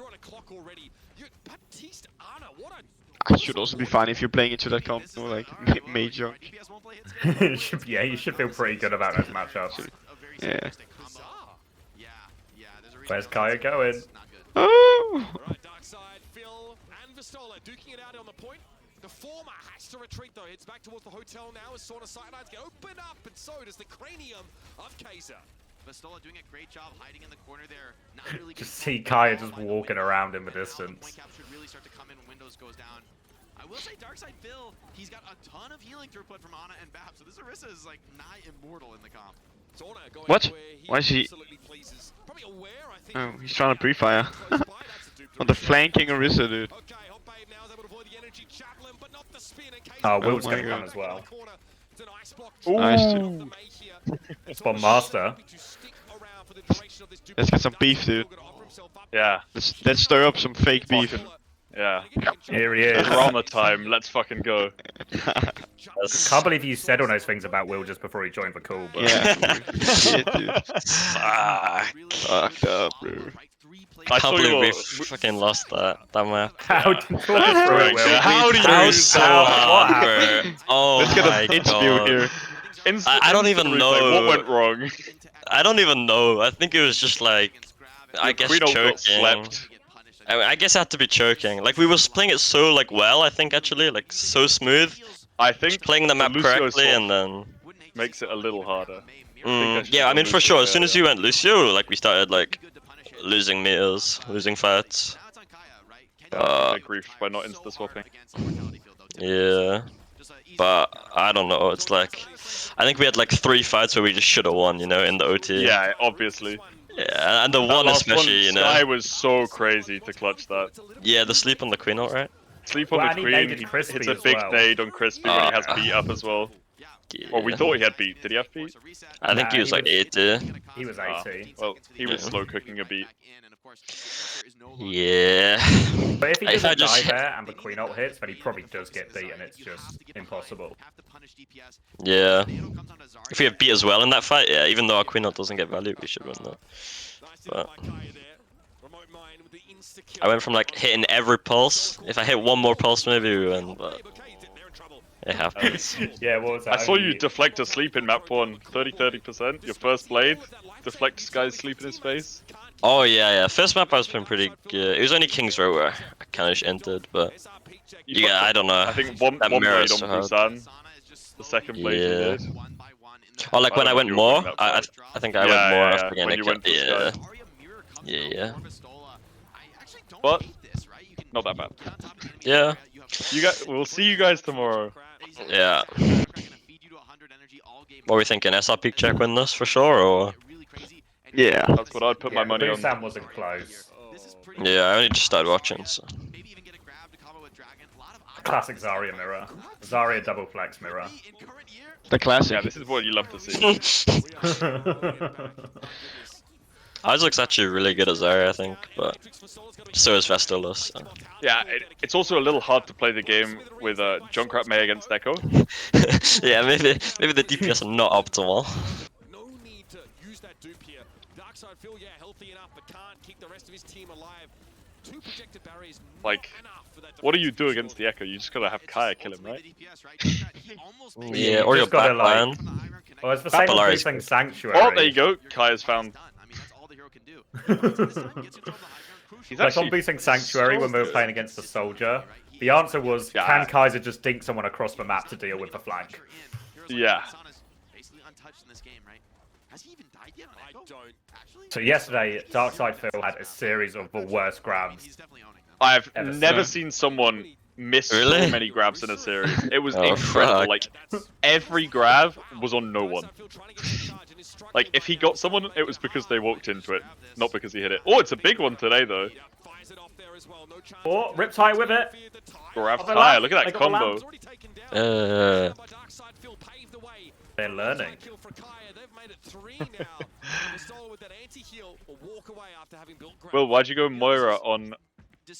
it should also be fine if you're playing into that comp, no, like major. Yeah, you should feel pretty good about those matchups. Yeah. Where's Kaya going? Oh! Duking it out on the point. The former has to retreat though. Heads back towards the hotel now as Sauna sidelines get open up, and so does the cranium of Kaiser. Vastola doing a great job hiding in the corner there. Not really Just see Kaya just walking around in the distance. should really start to come in when Windows goes down. I will say Darkside Phil, he's got a ton of healing throughput from Ana and Bab, so this Orisa is like nigh immortal in the comp. What? Why is he? Oh, he's trying to pre-fire. On the flanking Orisa, dude. Oh, Will's my going to God. come as well. Nice, dude. Spawn Master. Let's get some beef, dude. Yeah. Let's stir up some fake beef. Yeah. Here he is. Drama time. Let's fucking go. Can't believe you said all those things about Will just before he joined the call. But... Yeah. Shit, dude. Fucked up, bro. I can't saw believe your- we fucking lost that map. How do you talk us through it, Will? How do you That lose was so that? hard, What bro. happened? Oh Let's get my an interview god. here. I don't even Instant know. replay, what went wrong? I don't even know. I think it was just like, I guess Queen ult got choking. slept. I guess I had to be choking. Like we were playing it so like well. I think actually like so smooth. I think Playing the map Lucio correctly swap and then makes it a little harder. Yeah, I mean for sure. As soon as you went Lucio, like we started like losing meters, losing fights. Big grief by not insta swapping. Yeah, but I don't know. It's like I think we had like 3 fights where we just should have won, you know, in the OT. Yeah, obviously. Yeah, and the That one last especially, one, you know. Sky was so crazy to clutch that. Yeah, the sleep on the Queen ult, right? Sleep on Well, the and he Queen, naded he Crispy hits a as big well. nade on Crispy when he has beat up as well. Or we Yeah. thought he had beat. Did he have beat? I think Nah, he was like 80. He was Ah, 80. well, he was Yeah. slow cooking a beat. Yeah. But if he If I doesn't just die there and the Queen ult hits, then he probably does get beat, and it's just impossible. Yeah. If we have beat as well in that fight, yeah, even though our Queen ult doesn't get value, we should win that. But I went from like hitting every pulse. If I hit one more pulse, maybe we win, but it happens. Yeah, what was that? I saw you Only- deflect a sleep in map 1, 30%. Your first blade, deflect Sky's sleep in his face. Oh yeah. First map I was playing pretty good. It was only King's Row where I kind of entered, but yeah, I don't know. I think one That blade mirror on is so hard. Busan. The second blade you Yeah. did. Or like I when I don't know if went you were more, winning that I think I Yeah, went more yeah, after yeah, getting when a you kill. went for Yeah. Sky. Yeah. But not that bad. Yeah. You guys, we'll see you guys tomorrow. Yeah. What are we thinking? SrPeakCheck win this for sure, or? Yeah. That's what I'd put my Yeah, money on. Busan wasn't close. Yeah, I only just started watching, so. Classic Zarya mirror. Zarya double flex mirror. The classic. Yeah, this is what you love to see. Ours looks actually really good at Zarya, I think, but so is Vestalus. So. Yeah, it's also a little hard to play the game with Junkrat May against Echo. Yeah, maybe the DPS are not optimal. No need to use that dupe here. Darkside Phil, yeah, healthy enough, but can't keep the rest of his team alive. 2 projected barriers. Like, what do you do against the Echo? You just gotta have Kaya kill him, right? Yeah, or your just gotta, like- backline. Well, it's the same Papillary with is boosting good. Sanctuary. Oh, there you go. Kaya's found. He's Like on actually boosting Sanctuary so when we were good. playing against the Soldier, the answer was, Yeah. can Kaiser just dink someone across the map to deal with the flank? Yeah. I don't. So yesterday, Darkside Phil had a series of the worst grabs. I've Ever never seen. seen someone miss Really? so many grabs in a series. It was Oh, incredible. fuck. Like, every grab was on no one. Like, if he got someone, it was because they walked into it, not because he hit it. Oh, it's a big one today, though. Oh, Riptide with it. Grab Oh, they Kaya, lamp. look at They that got the combo. lamp. Uh, They're learning. Will, why'd you go Moira on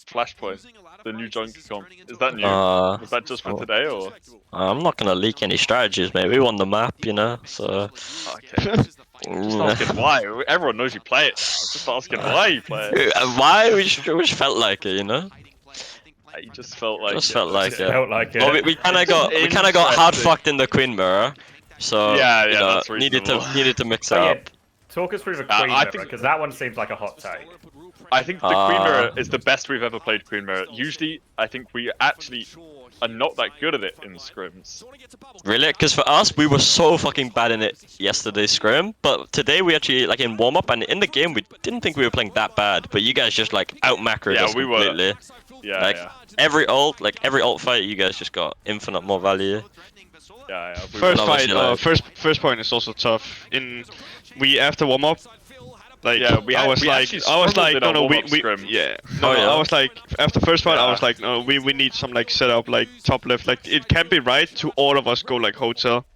Flashpoint, the new junkie comp? Is that new? Was that just for today, or? I'm not gonna leak any strategies, mate. We won the map, you know, so. Okay. Just asking why. Everyone knows you play it now. Just asking why you play it. Why? We just felt like it, you know. You just felt like Just it. felt like Okay. it. Felt like it. Well, we kind of got hard Interesting. fucked in the Queen Mirror, so Yeah, you yeah, know, that's reasonable. needed to mix it Oh, yeah. up. Talk us through the I Queen mirror, think- because that one seems like a hot take. I think the Queen Mirror is the best we've ever played Queen Mirror. Usually, I think we actually are not that good at it in scrims. Really? Because for us, we were so fucking bad in it yesterday's scrim, but today we actually, like in warm-up and in the game, we didn't think we were playing that bad, but you guys just like out-macroed Yeah, us we were. completely. Yeah, Like, yeah. every ult fight, you guys just got infinite more value. Yeah, yeah. First obviously, fight, like- first point is also tough. After warm up, like Yeah, I was like, actually no, struggled in our we warm-up scrim. yeah, Oh, yeah. I was like, after first fight, I Yeah. was like, no, we need some like setup, like top left, like it can't be right to all of us go like hotel.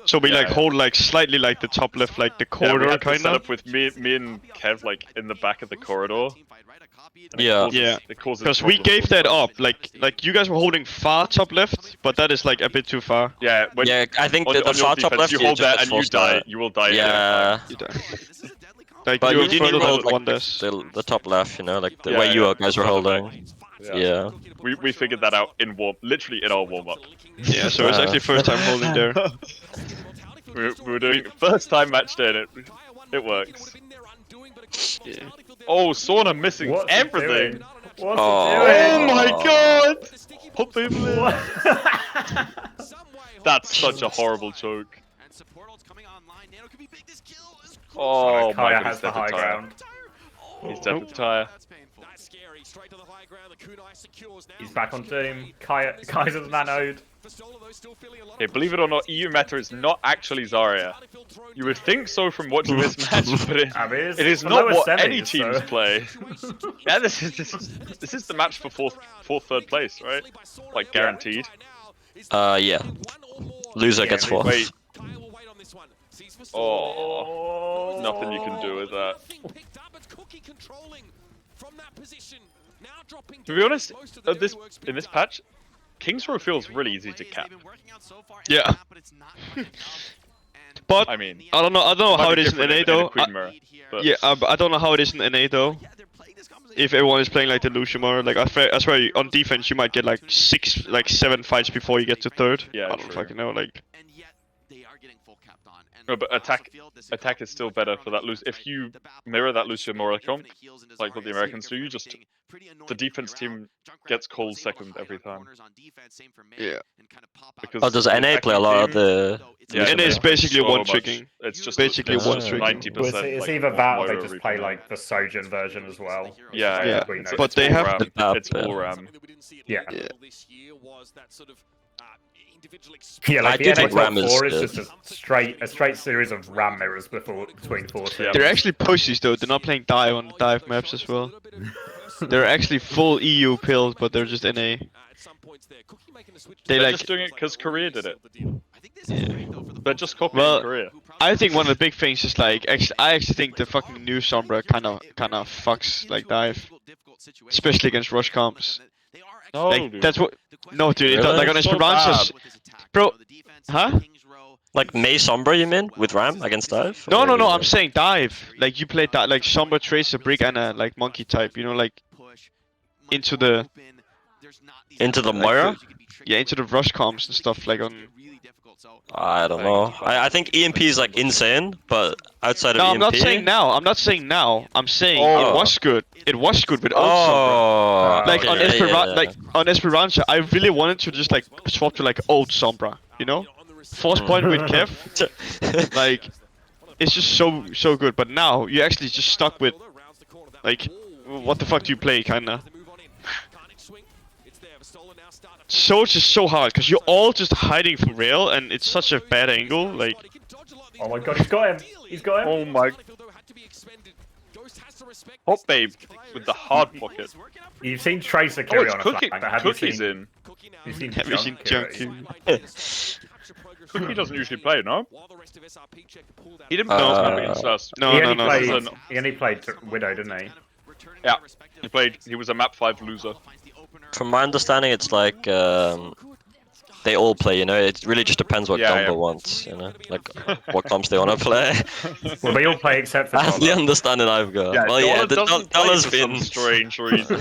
So we Yeah, like yeah. hold like slightly like the top left, like the Yeah, we corridor had to kind set of. up with me and Kev like in the back of the corridor. And it Yeah. causes- Yeah. It causes Because we problems gave all the that time. up, like you guys were holding far top left, but that is like a bit too far. Yeah, when, Yeah, I think on, that the on your far top defense, left, you hold just that get and you forced die. out. You will die. Yeah, You die. Like but you you didn't further hold than one like dash. the top left, you know, like the Yeah, way you yeah, guys were front and holding. back. Yeah. We figured that out in literally in our warm up. Yeah, so it's actually first time holding there. We were doing first time matched in it. It works. Yeah. Oh, Sauna missing What's he everything. doing? What's Oh. he Oh doing? my god! Unbelievable. What? That's such a horrible choke. Oh my Kaya god, has he's the dead to high Tire. ground. He's dead to Tire. That's scary. Straight to the high ground. The kunai secures now. He's back on Doom. Kaiser's nanoed. Okay, believe it or not, EU meta is not actually Zarya. You would think so from watching this match, but it is the not lowest what semis, any teams so- play. Yeah, this is the match for third place, right? Like guaranteed. Yeah. Loser Yeah, gets fourth. Wait. Oh, nothing you can do with that. To be honest, in this patch, King's Row feels really easy to cap. Yeah. But I mean, I don't know how it is in NA though. Yeah, I don't know how it is in NA though. If everyone is playing like the Lucio mode, like I swear on defense you might get like 7 fights before you get to third. Yeah, I don't fucking know. Like. No, but attack is still better for that Lucio. If you mirror that Lucio Moricon, like what the Americans do, you just the defense team gets cold second every time. Yeah. Because Oh, does NA play a lot of the? Yeah, NA is they basically so one much. tricking. It's just basically one tricking. 90%. Well, it's like, either that or they Moira just play replay. like the Sojin version as well. Yeah, Yeah. yeah. But they have RAM. It's all Yeah. RAM. Yeah. Yeah. Yeah, like I the do NA think top RAM is 4 is good. just a straight series of RAM mirrors between 4 teams. They're actually pussies though. They're not playing dive on dive maps as well. They're actually full EU pills, but they're just NA. They're like. just doing it because Korea did it. Yeah. They're just copying Well, Korea. I think one of the big things is like I actually think the fucking new Sombra kind of fucks like dive, especially against rush comps. No, Like dude. that's what. No, dude. It, Really? like on So Esperanza's, bro. Huh? Like May Sombra, you mean, with Ram against Dive? No, Or- I'm saying dive. Like you play that, like Sombra, Tracer, Brick, and a like monkey type. You know, like into the Moira? yeah, into the rush comps and stuff. Like on. I don't know. I think EMP is like insane, but outside of No, EMP. I'm not saying now. I'm not saying now. I'm saying Oh. it was good. It was good with old Sombra. Oh, Like okay, on yeah. like on Esperanza, I really wanted to just like swap to like old Sombra, you know, force point with Kev. Like, it's just so good. But now you actually just stuck with like, what the fuck do you play, kinda? So it's just so hard because you're all just hiding from rail, and it's such a bad angle. Like, Oh my god, he's got him! He's got him! Oh my. Hot babe with the hard pocket. You've seen Tracer Oh, carry it's on a Cookie. flank, but have you Cookie's seen? in. You've seen have you seen Junk carry? Junkie? Cookie doesn't usually play, no? He didn't Uh, play against us. No, he no, only no, played. no. no. He only played Widow, didn't he? Yeah, he was a map 5 loser. From my understanding, it's like they all play. You know, it really just depends what Yeah, combo yeah. wants. You know, like what comps they want to play. Well, they all play except for That's the Dollar. understanding I've got. Yeah, Well, yeah, the doesn't play Dollar's for been some strange reason.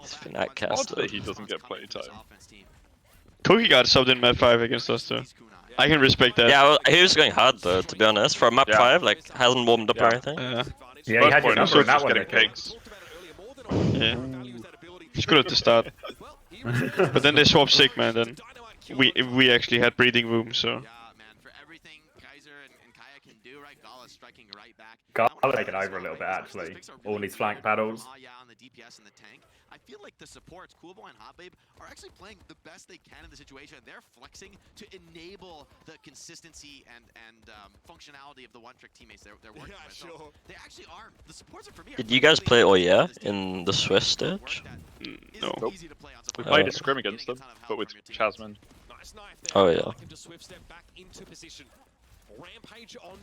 it's been Odd outcasted. that he doesn't get playtime. Cookie got subbed in map 5 against us too. I can respect that. Yeah, well, he was going hard though. To be honest, for a map Yeah. 5, like hasn't warmed up or anything. Yeah, he First had your point, number also in that just one. getting Nicky. picks. Yeah. He's good at the start. But then they swapped Sigma, and then we actually had breathing room, so. Gala taking over a little bit actually. All these flank battles. I feel like the supports, Coolboy and Hotbabe, are actually playing the best they can in the situation. They're flexing to enable the consistency and functionality of the one-trick teammates they're working with. So they actually are. The supports are for me. Did you guys play Oye in the Swiss stage? No. Nope. We played a scrim against them, but with Chasmin. Oh yeah.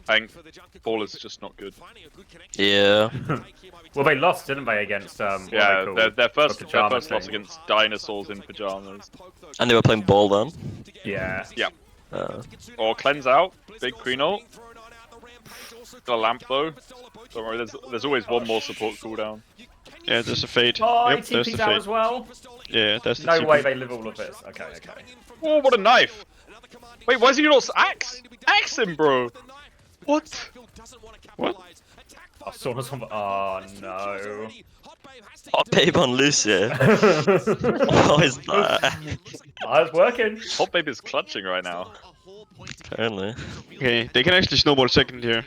I think Ball is just not good. Yeah. Well, they lost, didn't they, against what Yeah, are they called? their first The pajama loss thing. against dinosaurs in pajamas. And they were playing ball then. Yeah. Yeah. Uh, Or cleanse out, big queen ult. Got a lamp though. Don't worry, there's always one more support cooldown. Yeah, there's a fade. Oh, Yep, he there's the TP'd out fade. as well. Yeah, that's the No TP. way they live all of this. Okay, okay. Oh, what a knife! Wait, why is he not axe? Axe him, bro! What? What? I saw this one. Oh no. Hot babe on Lucio. What is that? Oh, it's working. Hot Babe is clutching right now. Apparently. Okay, they can actually snowball second here,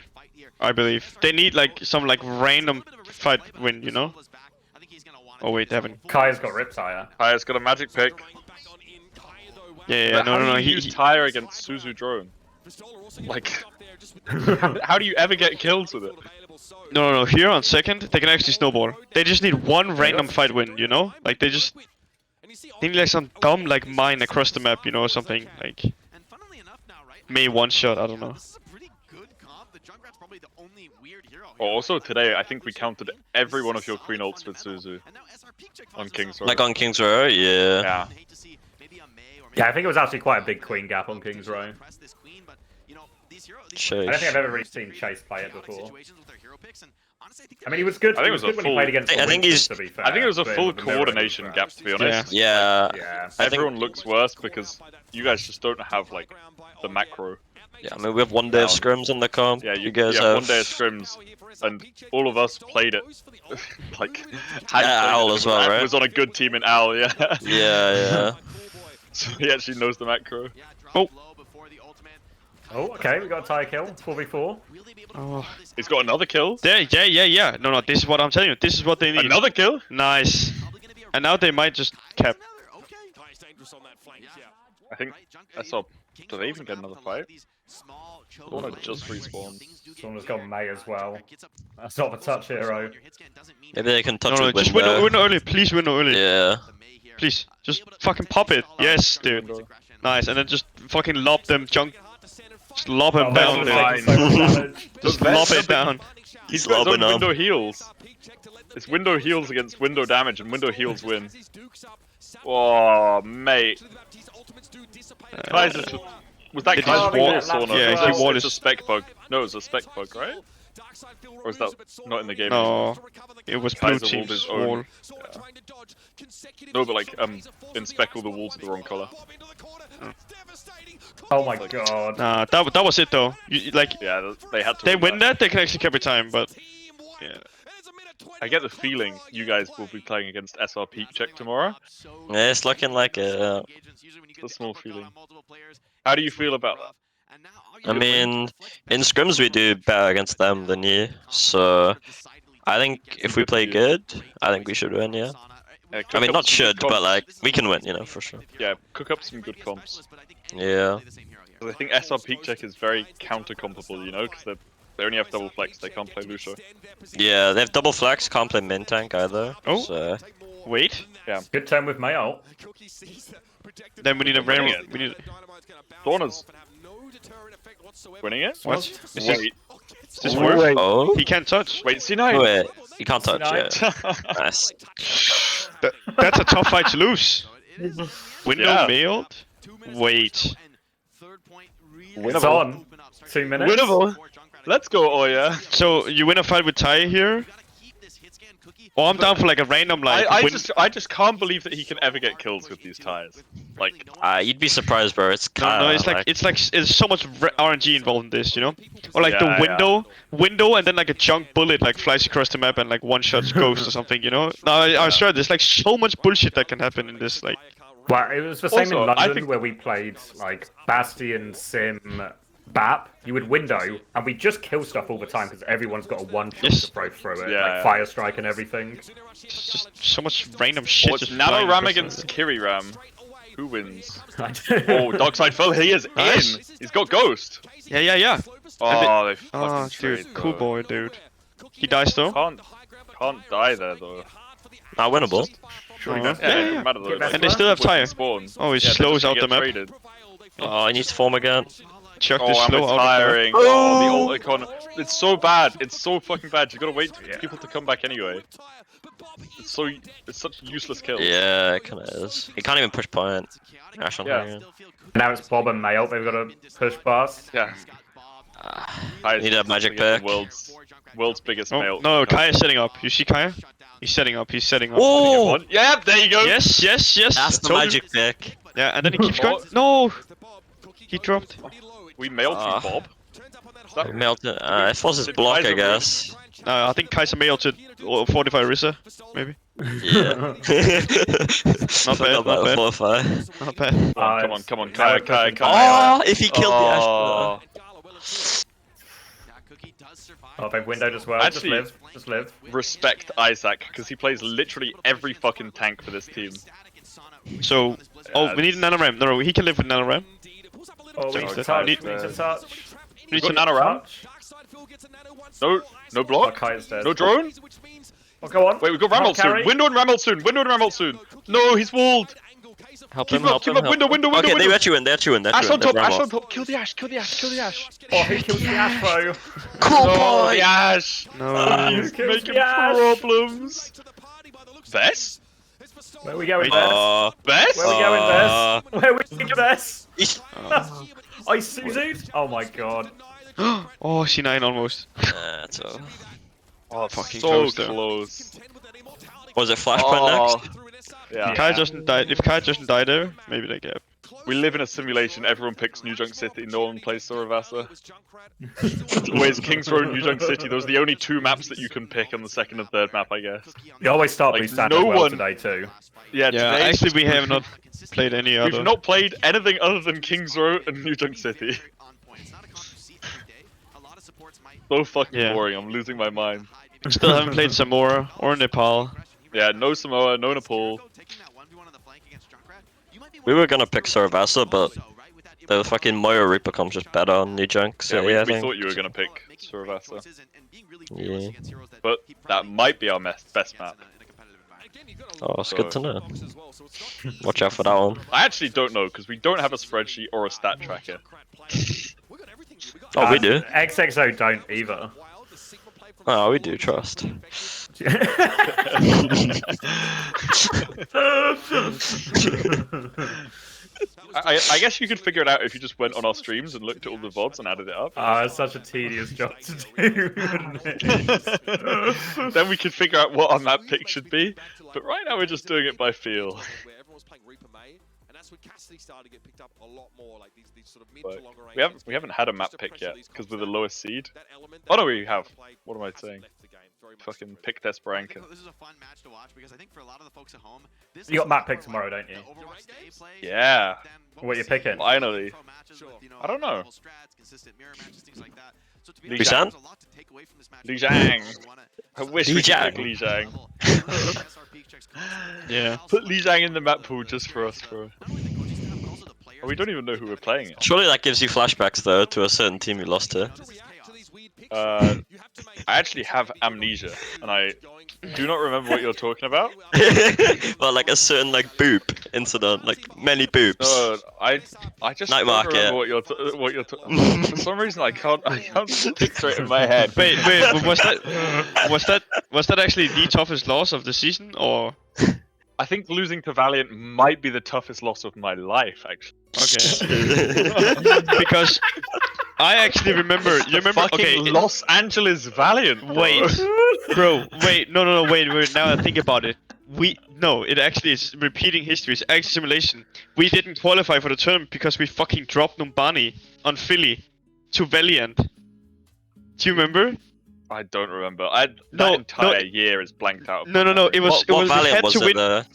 I believe. They need like some like random fight win, you know? Oh wait, they haven't. Kaya's got Riptire. Kaya's got a magic pick. Yeah, But no, how no, no. do you use Tyre against Suzu drone? Like, how do you ever get kills with it? No. Here on second, they can actually snowball. They just need one random fight win, you know? Like they need like some dumb like mine across the map, you know, or something like. May one shot, I don't know. Oh, also today, I think we counted every one of your Queen ults with Suzu on King's Row. Like on King's Row, yeah. Yeah. Yeah, I think it was actually quite a big Queen gap on King's Row. Chase. I don't think I've ever really seen Chase play it before. I mean, he was good. I think He was good when he played against. I think he's. To be fair, I think it was a but full with the mirror, coordination he was gap, to be honest. Yeah. Yeah. Everyone looks worse because you guys just don't have like the macro. Yeah, I mean we have 1 day of scrims on the comp. Yeah, you guys have 1 day of scrims, and all of us played it. Like, Owl as well, right? Was on a good team in Owl, yeah. Yeah. So he actually knows the macro. Oh, okay, we got a tie kill, 4v4. Oh. He's got another kill. There, yeah. No, this is what I'm telling you. This is what they need. Another kill? Nice. And now they might just cap. I think I saw. Do they even get another fight? Lorna just respawned. Someone's got May as well. That's not the touch hero. Maybe they can touch No, with just window. win early. Please win early. Yeah. Please, just fucking pop it. Yes, dude. Nice, and then just fucking lob them junk. Just lob him down, dude. Just lob it down. He's got his own lobbing up. window heals. It's window heals against window damage, and window heals win. Oh, mate. Was that Kai's Wallace or not? Yeah, he Wallace. It's a spec bug. No, it was a spec bug, right? Or is that not in the game? No, it was blue team's wall. Yeah. No, but like, in spec all the walls are the wrong color. Oh my god. Nah, that was it though. Like, yeah, they had to. They win that, they can actually keep time, but yeah. I get the feeling you guys will be playing against SrPeakCheck tomorrow. Yeah, it's looking like it. It's a small feeling. How do you feel about that? I mean, in scrims we do better against them than you, so I think if we play good, I think we should win, yeah. I mean, not should, but like, we can win, you know, for sure. Yeah, cook up some good comps. Yeah. I think SrPeakCheck is very counter-compable, you know, because they only have double flex, they can't play Lucio. Yeah, they have double flex, can't play main tank either. Oh, so. Wait. Yeah. Good turn with May ult. Then we need a random. We need. Dorna's winning it? What? Wait. Is this worth? Oh. He can't touch. Wait, C9. Wait, you can't touch, yeah. Nice. That's a tough fight to lose. Window mailed. Wait. It's on. 2 minutes. Winnable. Let's go, Oya. So you win a fight with Ty here? Or I'm down for like a random like. I just can't believe that he can ever get kills with these tires. Like, you'd be surprised, bro. It's kind no, it's so much RNG involved in this, you know? Or like the window, and then like a junk bullet like flies across the map and like one shots ghost or something, you know? No, I swear there's like so much bullshit that can happen in this, like. Well, it was the same Also, in London where we played like Bastion, Sim, BAP. You would window, and we just kill stuff all the time because everyone's got a one-shot to throw through it, like Fire Strike and everything. It's just so much random shit. It's Nano Ram against Kiri Ram. Who wins? Oh, Darkside Fell, he is in! He's got Ghost! Yeah. Oh, they fucking dude, trade, cool boy, dude. He dies though? Can't die there, though. Not winnable. Sure he Yeah, does. Yeah, it doesn't matter though. And they still have Tyre. Oh, he slows out the map. Traded. Oh, he needs to form again. Chuck this slow out tiring. Oh, the ult icon. It's so bad. It's so fucking bad. You gotta wait for people to come back anyway. It's such a useless kill. Yeah, it kinda is. He can't even push point. Ash on here. Now it's Bob and May ult. They've got to push past. Yeah. Need a magic pick. World's biggest male. No, Kai is setting up. You see Kai? He's setting up. Oh! Yeah, there you go. Yes. That's the magic pick. Yeah, and then he keeps going. No! He dropped. We mailed you, Bob. We mailed it. It was his block, I guess. I think Kaiser may ulted or 45 Risa, maybe. Yeah. Not bad, not bad. 4-5. Not bad. Come on, Now we're Kai. pushing Oh, if he killed the Oh. Oh, they've windowed as well. Actually- Just live. Respect Isaac, because he plays literally every fucking tank for this team. So, oh, we need a NanoRam. No, he can live with NanoRam. Oh, we need to Okay. touch. Need- We need to touch. We need to NanoRam. Touch. No Oh, block, Kai's dead. no drone. Oh, go on. Wait, we got Ramel soon. carry. Window and Ramel soon. No, he's walled. Help Keep him, up, help keep him, up. help Window, him. window, window, Okay, window. they let you in, Ash on top, They're Ash on off. top. Kill the Ash. Oh, who kills the Astro? Cool No, boy! the Ash. No. He's kills making the Ash? problems. Vess? Where we going, Wait, Bess? Vess? Where we going, Bess? Where we going, Bess? He's- Oh, he's Suzu'd? Oh my god. Oh, C9 almost. That's all. Oh, Fucking so close, though. close. Was it Flashpoint next? Yeah. Kai doesn't die. If Kai doesn't die there, maybe they get. We live in a simulation. Everyone picks New Junk City. No one plays Soravasa. It's always Kings Row and New Junk City. Those are the only two maps that you can pick on the second and third map, I guess. You always start Like, blue stand no as well one- today too. Yeah, Yeah, today actually, we have not played any we've other. not played anything other than Kings Row and New Junk City. So fucking Yeah. boring. I'm losing my mind. Still haven't played Zamora or Nepal. Yeah, no Samoa, no Nepal. We were gonna pick Saravasa, but the fucking Moyo Reaper comes just better on New Junk, so Yeah, I we think. thought you were gonna pick Soravasa. Yeah. But that might be our best map. Oh, it's good to know. Watch out for that one. I actually don't know, because we don't have a spreadsheet or a stat tracker. Oh, we do. XXO don't either. Oh, we do, trust. I guess you could figure it out if you just went on our streams and looked at all the VODs and added it up. It's such a tedious job to do, wouldn't it? Then we could figure out what our map pick should be. But right now we're just doing it by feel. But we haven't had a map pick yet because we're the lowest seed. Oh no, we have. What am I saying? Fucking pick Desperanka. This is a fun match to watch because I think for a lot of the folks at home, this You got is map more pick tomorrow, like don't you? the Overwatch they play Yeah. than What we you see picking? in Finally. pro matches with, you know, I don't know. level strats, consistent mirror matches, things like that. So to be Li honest, Zhang? there's a lot to take away from this match. Li Zhang. I wish we Li could Zhang. pick Li Zhang. Yeah. Put Li Zhang in the map pool just for us, bro. Oh, we don't even know who we're playing. Surely that gives you flashbacks, though, to a certain team you lost to. I actually have amnesia, and I do not remember what you're talking about. Well, like a certain, like, boop incident, like many boops. No, I just Night don't market. remember what you're for some reason I can't think straight in my head. Wait, was that actually the toughest loss of the season, or? I think losing to Valiant might be the toughest loss of my life, actually. Okay. Because I actually remember. You remember? Fucking Okay. Los Angeles Valiant. Bro. Wait. No. Wait. Now I think about it. It actually is repeating history. It's actually simulation. We didn't qualify for the tournament because we fucking dropped Numbani on Philly to Valiant. Do you remember? I don't remember. That entire year is blanked out. No. It was. What we Valiant had was to it, win. the...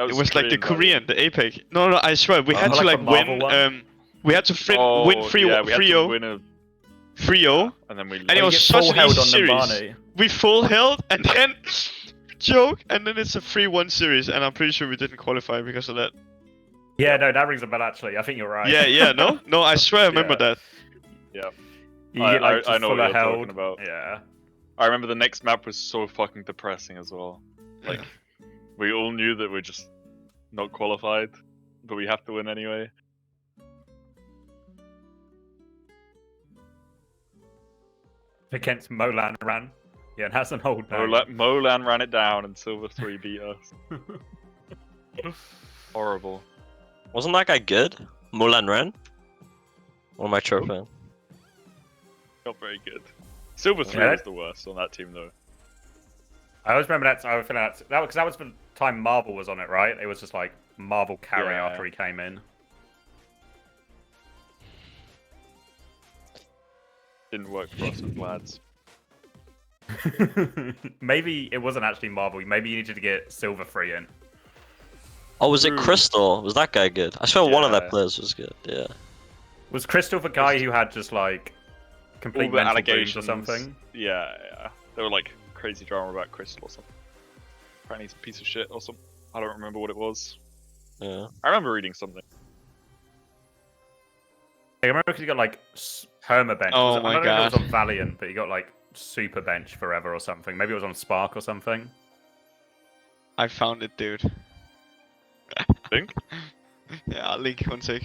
It was like the Korean Korean, the APEC. No. I swear we had to like like the Marvel win. one? We had to win 3-0. 3-0. And then we. And it was such full an held easy on series. Numbani. We full held and then joke, and then it's a 3-1 series, and I'm pretty sure we didn't qualify because of that. Yeah, no, that rings a bell actually. I think you're right. Yeah, no, I swear I remember that. Yeah. You get like just I know full what of you're held. talking about. Yeah. I remember the next map was so fucking depressing as well. Like, we all knew that we're just not qualified, but we have to win anyway. Against Molan ran. Yeah, it has an old name. Molan ran it down and Silver 3 beat us. Horrible. Wasn't that guy good? Mulan Ren? Or am I chirping? Not very good. Silver 3 Yeah. was the worst on that team though. I always remember that. I was feeling that because that was the time Marvel was on it, right? It was just like Marvel carry Yeah. after he came in. Didn't work for us with lads. Maybe it wasn't actually marble. Maybe you needed to get silver free in. Oh, was it Crystal? Was that guy good? I swear one of their Yeah. players was good. Yeah. Was Crystal the guy who had just like complete All the mental dreams allegations or something? Yeah, yeah. There were like crazy drama about Crystal or something. Apparently he's a piece of shit or something. I don't remember what it was. Yeah. I remember reading something. I remember because he got like permabench. Oh I my don't know if it God. was on Valiant, but he got like super bench forever or something. Maybe it was on Spark or something. I found it, dude. Think? Yeah, I'll link one sec.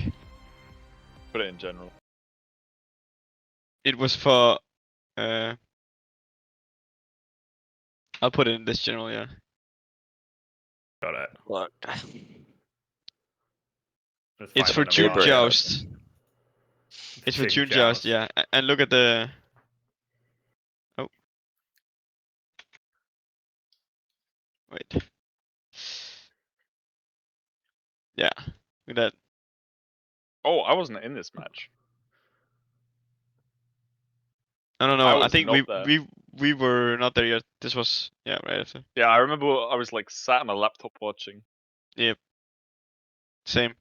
Put it in general. It was for I'll put it in this general, yeah. Got it. Look. It's for June Joust. It's for June Joust, yeah. And look at the... Oh. Wait. Yeah, look at that. Oh, I wasn't in this match. No, I I was think not there. we were not there yet. This was, yeah, right after. Yeah, I remember I was like sat on my laptop watching. Yep. Same.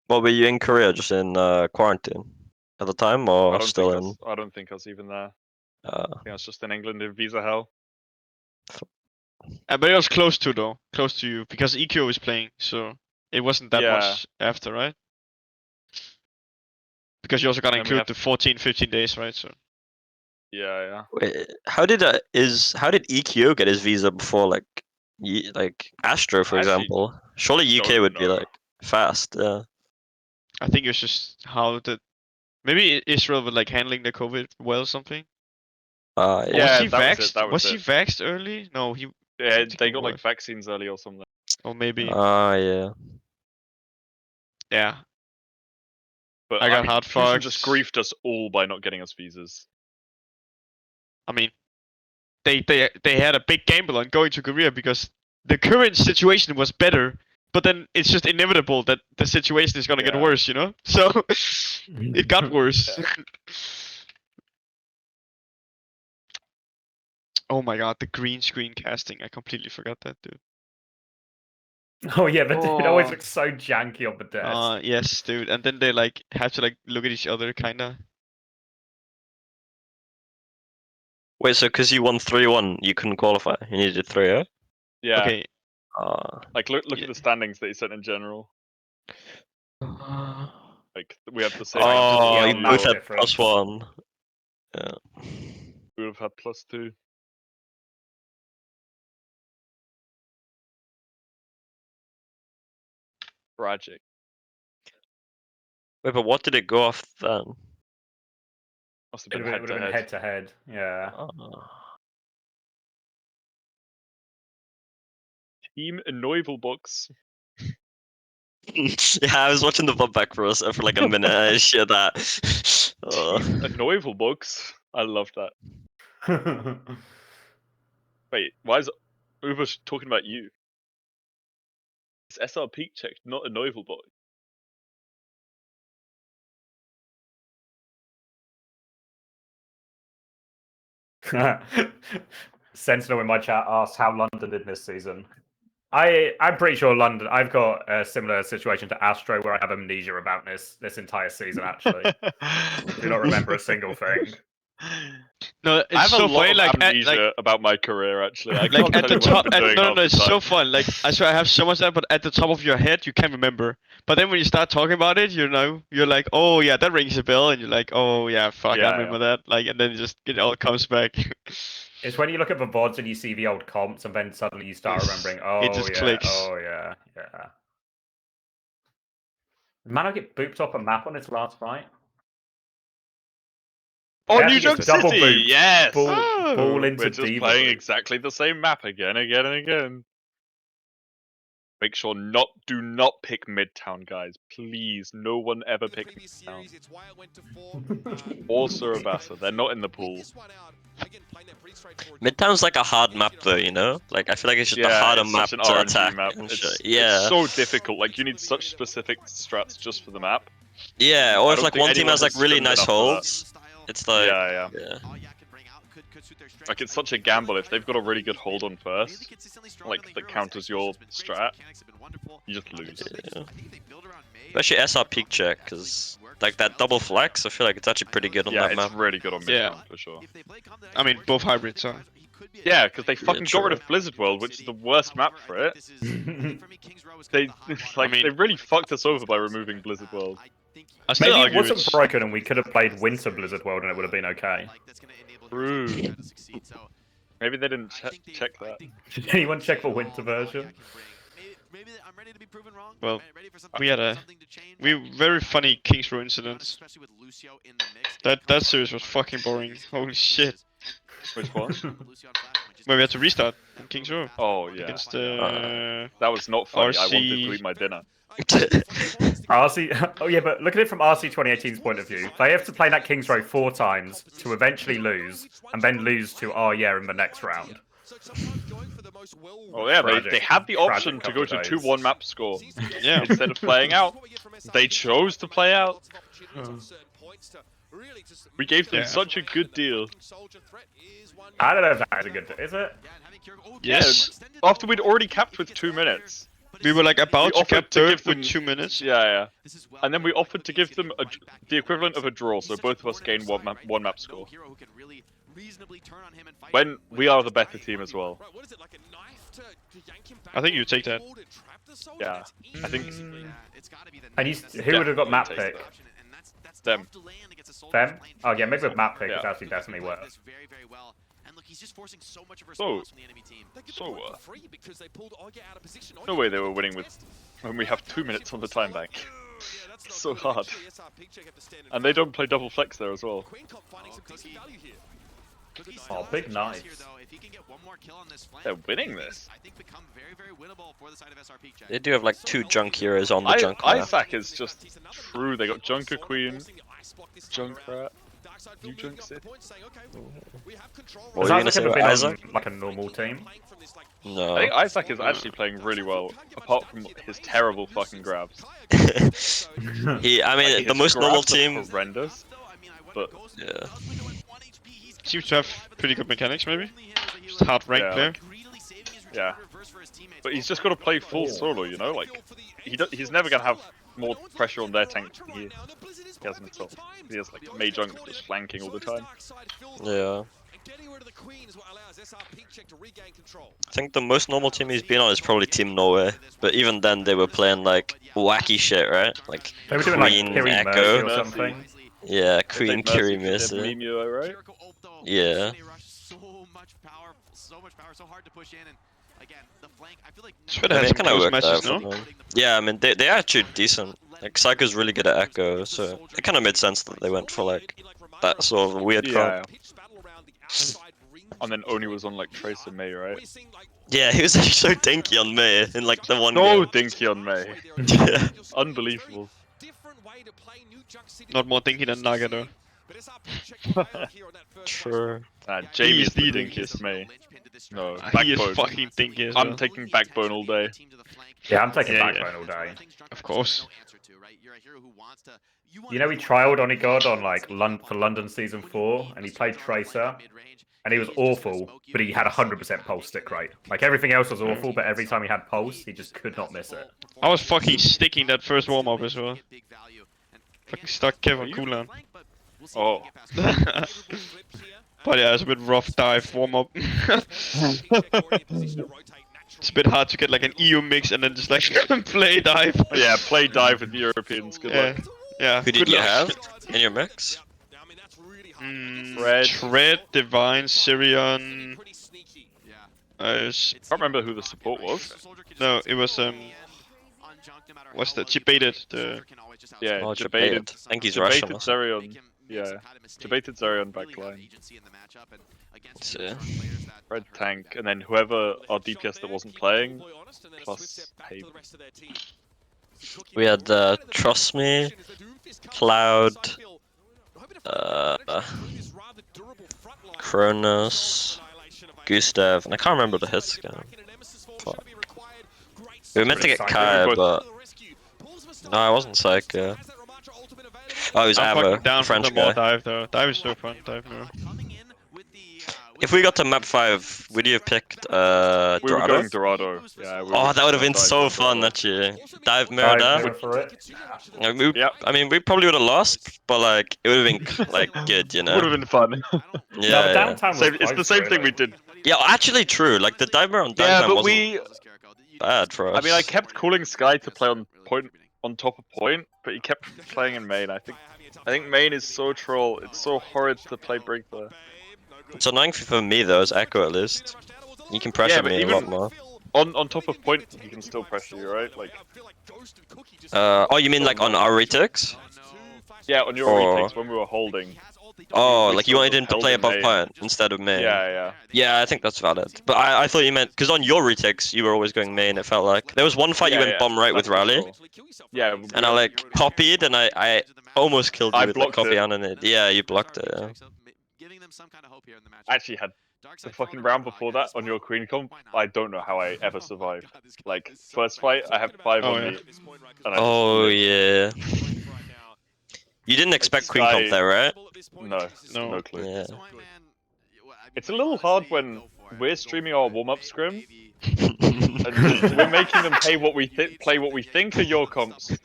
Well, were you in Korea just in quarantine at the time, or still in? I don't think I was even there. Uh, I think I was just in England in visa hell. But it was close to though, close to you, because EQ was playing, so it wasn't that much after, right? Because you also gotta include the 14, 15 days, right? So. Yeah, yeah. wait, how did EQ get his visa before like Astro, for example? Surely UK would be like fast. Yeah. I think it was just how the maybe Israel was like handling the COVID well or something. Yeah, was he that vaxxed? was he it. vaxxed early? No, he. Yeah, they got like vaccines early or something. Or maybe. Yeah. Yeah. But I got mean, hard Fusion fucked. just griefed us all by not getting us visas. I mean, they had a big gamble on going to Korea because the current situation was better, but then it's just inevitable that the situation is gonna get worse, you know? So it got worse. Oh my god, the green screen casting. I completely forgot that, dude. Oh yeah, but it always looks so janky on the desk. Yes, dude. And then they like have to like look at each other, kinda. Wait, so because you won 3-1, you couldn't qualify? You needed 3-0? Yeah. Okay. Like look at the standings that he sent in general. Like we have the same. Oh, you both had +1. Yeah. We would have had +2. Tragic. Wait, but what did it go off then? Must have It been would have been head to head. Yeah. Team enoivilbO. Yeah, I was watching the VOD back for us for like a minute. I shit that. Team enoivilbO. I love that. Wait, why is Uber talking about you? It's SrPeakCheck, not enoivilbO. Sentinel in my chat asked how London did this season. I'm pretty sure London. I've got a similar situation to Astro where I have amnesia about this entire season. Actually, do not remember a single thing. No, it's I have so a lot funny. of amnesia about my career. Actually, I can't at the tell you what top. I've been doing half the It's time. so fun. Like I swear, I have so much of that, but at the top of your head, you can't remember. But then when you start talking about it, you know, you're like, oh yeah, that rings a bell, and you're like, oh yeah, fuck, I remember that. Like, and then it all comes back. It's when you look at the VODs and you see the old comps, and then suddenly you start remembering. Oh, it just clicks. Oh yeah, yeah. Did Mano get booped off a map on his last fight? Oh, Yeah, New he York gets double City! booped. Yes! Ball into We're just Diva playing boop. exactly the same map again, again, and again. Make sure do not pick Midtown, guys. Please, no one ever pick Midtown. Or Surabasa, they're not in the pool. Midtown's like a hard map though, you know? Like, I feel like it's just a harder it's map such an to RNG attack. map. And It's shit. Yeah. so difficult. Like, you need such specific strats just for the map. Yeah, or I if don't like think one team anyone has like has really skilled nice enough for that. holds. It's like Yeah. yeah. Like it's such a gamble if they've got a really good hold on first, like that counters your strat, you just lose. Yeah. Especially SrPeakCheck, because like that double flex, I feel like it's actually pretty good on Yeah, that it's map. really good on mid Yeah. for sure. I mean, both hybrids are. Yeah, because they fucking got rid true. of Blizzard World, which is the worst map for it. They they really fucked us over by removing Blizzard World. I still Maybe it argue wasn't it's... broken and we could have played Winter Blizzard World and it would have been okay. True. Maybe they didn't check that. Did anyone check the Winter version? Well, we had a very funny Kings Row incident. That series was fucking boring. Holy shit. Which one? Where we had to restart in Kings Row. Oh yeah. Against That was not funny. I wanted to eat my dinner. RC, oh yeah, but look at it from RC 2018's point of view. They have to play that Kings Row 4 times to eventually lose, and then lose to yeah in the next round. Oh yeah, Tragic. they had the option to go couple to of days. 2-1 map score. Yeah. Instead of playing out, they chose to play out. We gave them such a good deal. I don't know if that is a good deal, is it? Yes. Yeah, after we'd already capped with 2 minutes. We were like about to offered cap to third give them- with 2 minutes. Yeah. And then we offered to give them the equivalent of a draw, so both of us gain one map score. When we are the better team as well. I think you take that. Yeah, I think And who would have got map Definitely pick? take them. Them? Oh yeah, maybe with map pick it's Yeah. actually definitely worse. No way they were winning with when we have 2 minutes on the time bank. So hard. And they don't play double flex there as well. Oh, big knives. They're winning this. They do have like 2 junk heroes on the junk map. Isaac is just true. They got Junker Queen, Junkrat, New Junk City. What Does were you gonna Isaac say ever about been Isaac? on like a normal team? No. I think Isaac is actually playing really well, apart from his terrible fucking grabs. I mean, Like, the his most normal grabs are team. horrendous, but Yeah. Seems to have pretty good mechanics, maybe. Just hard rank Yeah, player. yeah. But he's just got to play full solo, you know. Like he's never gonna have more pressure on their tank than he has himself. He has like Mei Junk just flanking all the time. Yeah. I think the most normal team he's been on is probably Team Norway, but even then they were playing like wacky shit, right? Like They were doing like Queen Kiri Mercy Echo. or something. Yeah, Queen Kiri Mercy. Mercy. Right? Yeah. Shredder I mean, has it some kind of close worked matches, out for no? them. Yeah, I mean they're actually decent. Like Psycho's really good at Echo, so it kind of made sense that they went for like that sort of weird Yeah. comp. And then Oni was on like Tracer Mei, right? Yeah, he was actually so dinky on Mei in like the one No game. dinky on Mei. Yeah. Unbelievable. Not more dinky than Naga though. True. Jamie He is is the the dinkiest Mei. No, He is Backbone. fucking dinky as well. I'm taking Backbone all day. Yeah, I'm taking Yeah, Backbone all day. Of course. You know, we trialed Onigod on like for London Season 4, and he played Tracer, and he was awful, but he had 100% pulse stick rate. Like everything else was awful, but every time he had pulse, he just could not miss it. I was fucking sticking that first warm up as well. Fucking stuck Kevin cooldown. Oh. But yeah, it's a bit rough dive warm up. It's a bit hard to get like an EU mix and then just like play dive. Yeah, play dive with the Europeans. Good luck. Yeah. Who did good you luck. have in your mix? Tread, Divine, Sirion. Can't remember who the support was. No, it was what's that? Debated. Yeah, Oh, debated. I think he's debated Russian. Zerion. Yeah, debated Zerion backline. Yeah. Red tank, and then whoever our DPS that wasn't playing, plus Haven. We had Trust Me, Cloud, Kronos, Gustav, and I can't remember the hits again. Fuck. We were meant to get Kaya, but no, I wasn't Psycho. Oh, he's I'm Avo, fucking down for French some more guy. dive though. Dive is so fun. Dive mirror. If we got to map 5, would you have picked We were Dorado? going Dorado. Yeah. Oh, that would have been so fun, actually. Dive mirror Dive there. mirror for it. I mean, we probably would have lost, but like it would have been like good, you know. Would have been fun. No, Yeah, downtown was It's the close, same thing really. we did. yeah. Actually, true. Like the dive mirror on Yeah, downtown but wasn't bad for us. I mean, I kept calling Sky to play on point on top of point, but he kept playing in main. I think main is so troll. It's so horrid to play Brig there. It's annoying for me though, as Echo at least. You can pressure but me a even lot more. On top of point, he can still pressure you, right? Like, Oh, you mean like on our retakes? yeah, on your Or- retakes when we were holding. Oh, we like you sort wanted of him to held play in above main. point instead of main. Yeah. Yeah, I think that's valid. But I thought you meant because on your retakes you were always going main. It felt like there was one fight you went bomb right with that's for Rally, sure. Yeah, and I like copied and I almost killed you I with like blocked copy it. on it. Yeah, you blocked it. Yeah. I actually had the fucking round before that on your Queen comp. I don't know how I ever survived. Like, first fight, I had 5 Oh, on yeah. me. And I Oh just lived. yeah. You didn't expect Queen Sky- Comp there, right? No clue. Yeah. It's a little hard when we're streaming our warm-up scrim, and we're making them play what we think are your comps. we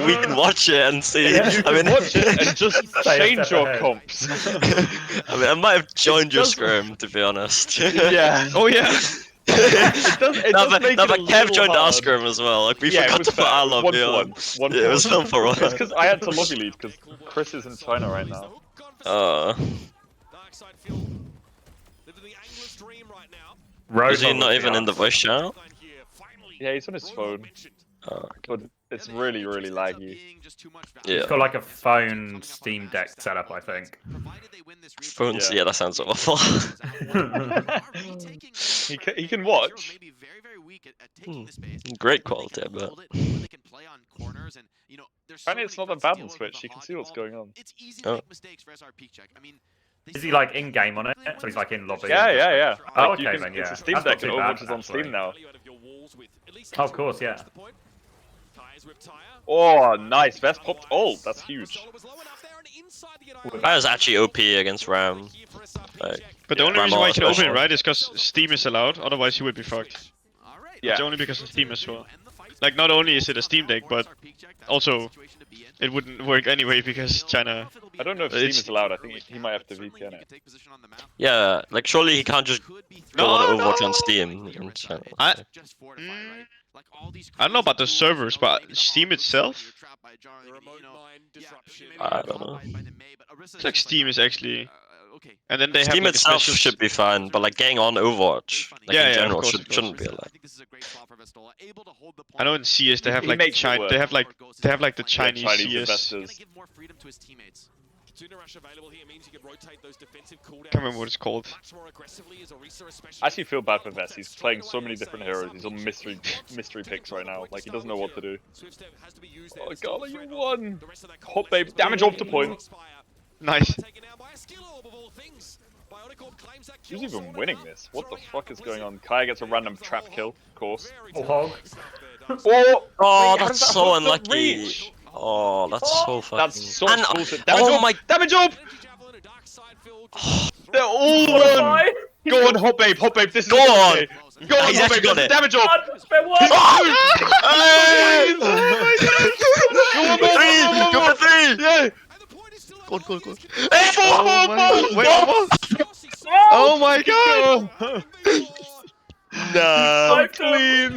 can watch it and see. You can I mean, watch it and just Stay a change step your ahead. comps. I mean, I might have joined your does- scrim to be honest. Yeah. Oh yeah. It does make no, it but a Kev little joined our hard. scrim as well. Like we Yeah, it forgot was to put fair. our It was lobby 1 on. for 1. Yeah, it was 1 for 1. It's because I had to lobby lead because Chris is in China right now. Is he not even in the voice channel? Yeah, he's on his phone. But it's really, really laggy. Yeah. He's got like a phone Steam Deck setup, I think. Phones. Yeah, that sounds awful. He can watch. Great quality, I bet. Apparently it's not that bad on Switch. You can see what's going on. Oh. Is he like in game on it? So he's like in lobby. Yeah. Oh, Like, you okay can- then. Yeah. It's a Steam That's not Deck and too bad, Overwatch is on actually. Steam now. Oh, of course, yeah. Oh, nice. Vest popped ult. That's huge. That was actually OP against Ram. Like, But the only Ram reason why you can open special. it right is because Steam is allowed. Otherwise, you would be fucked. Yeah. It's only because of Steam as well. Like, not only is it a Steam Deck, but also it wouldn't work anyway because China. I don't know if Steam is allowed. I think he might have to VPN it. Yeah, like surely he can't just go on Overwatch on Steam. I don't know about the servers, but Steam itself. I don't know. It's like Steam is actually. And then they Steam have like itself a special... should be fine, but like getting on Overwatch, like Yeah, in yeah, of general, course, of course. shouldn't be allowed. I know in CS they have He like makes it work. they have like the Chinese, Chinese CS. investors. Can't remember what it's called. I actually feel bad for Vest. He's playing so many different heroes. He's on mystery picks right now. Like, he doesn't know what to do. Oh god, you won! Hot babe, damage off to point. Nice. Who's even winning this? What the fuck is going on? Kai gets a random trap kill, of course. Oh, hog. Oh, Oh, wait, how that's does that so hook not unlucky. reach? Oh, that's so fucking. That's so And- bullshit. Damage oh up! my- Damage up! They're all on! Go on, hot babe, this is Go on! okay. Go on, He's hot actually babe, got there's it. damage up! Go for 3! Yeah! Go on. Oh my god! No. So clean!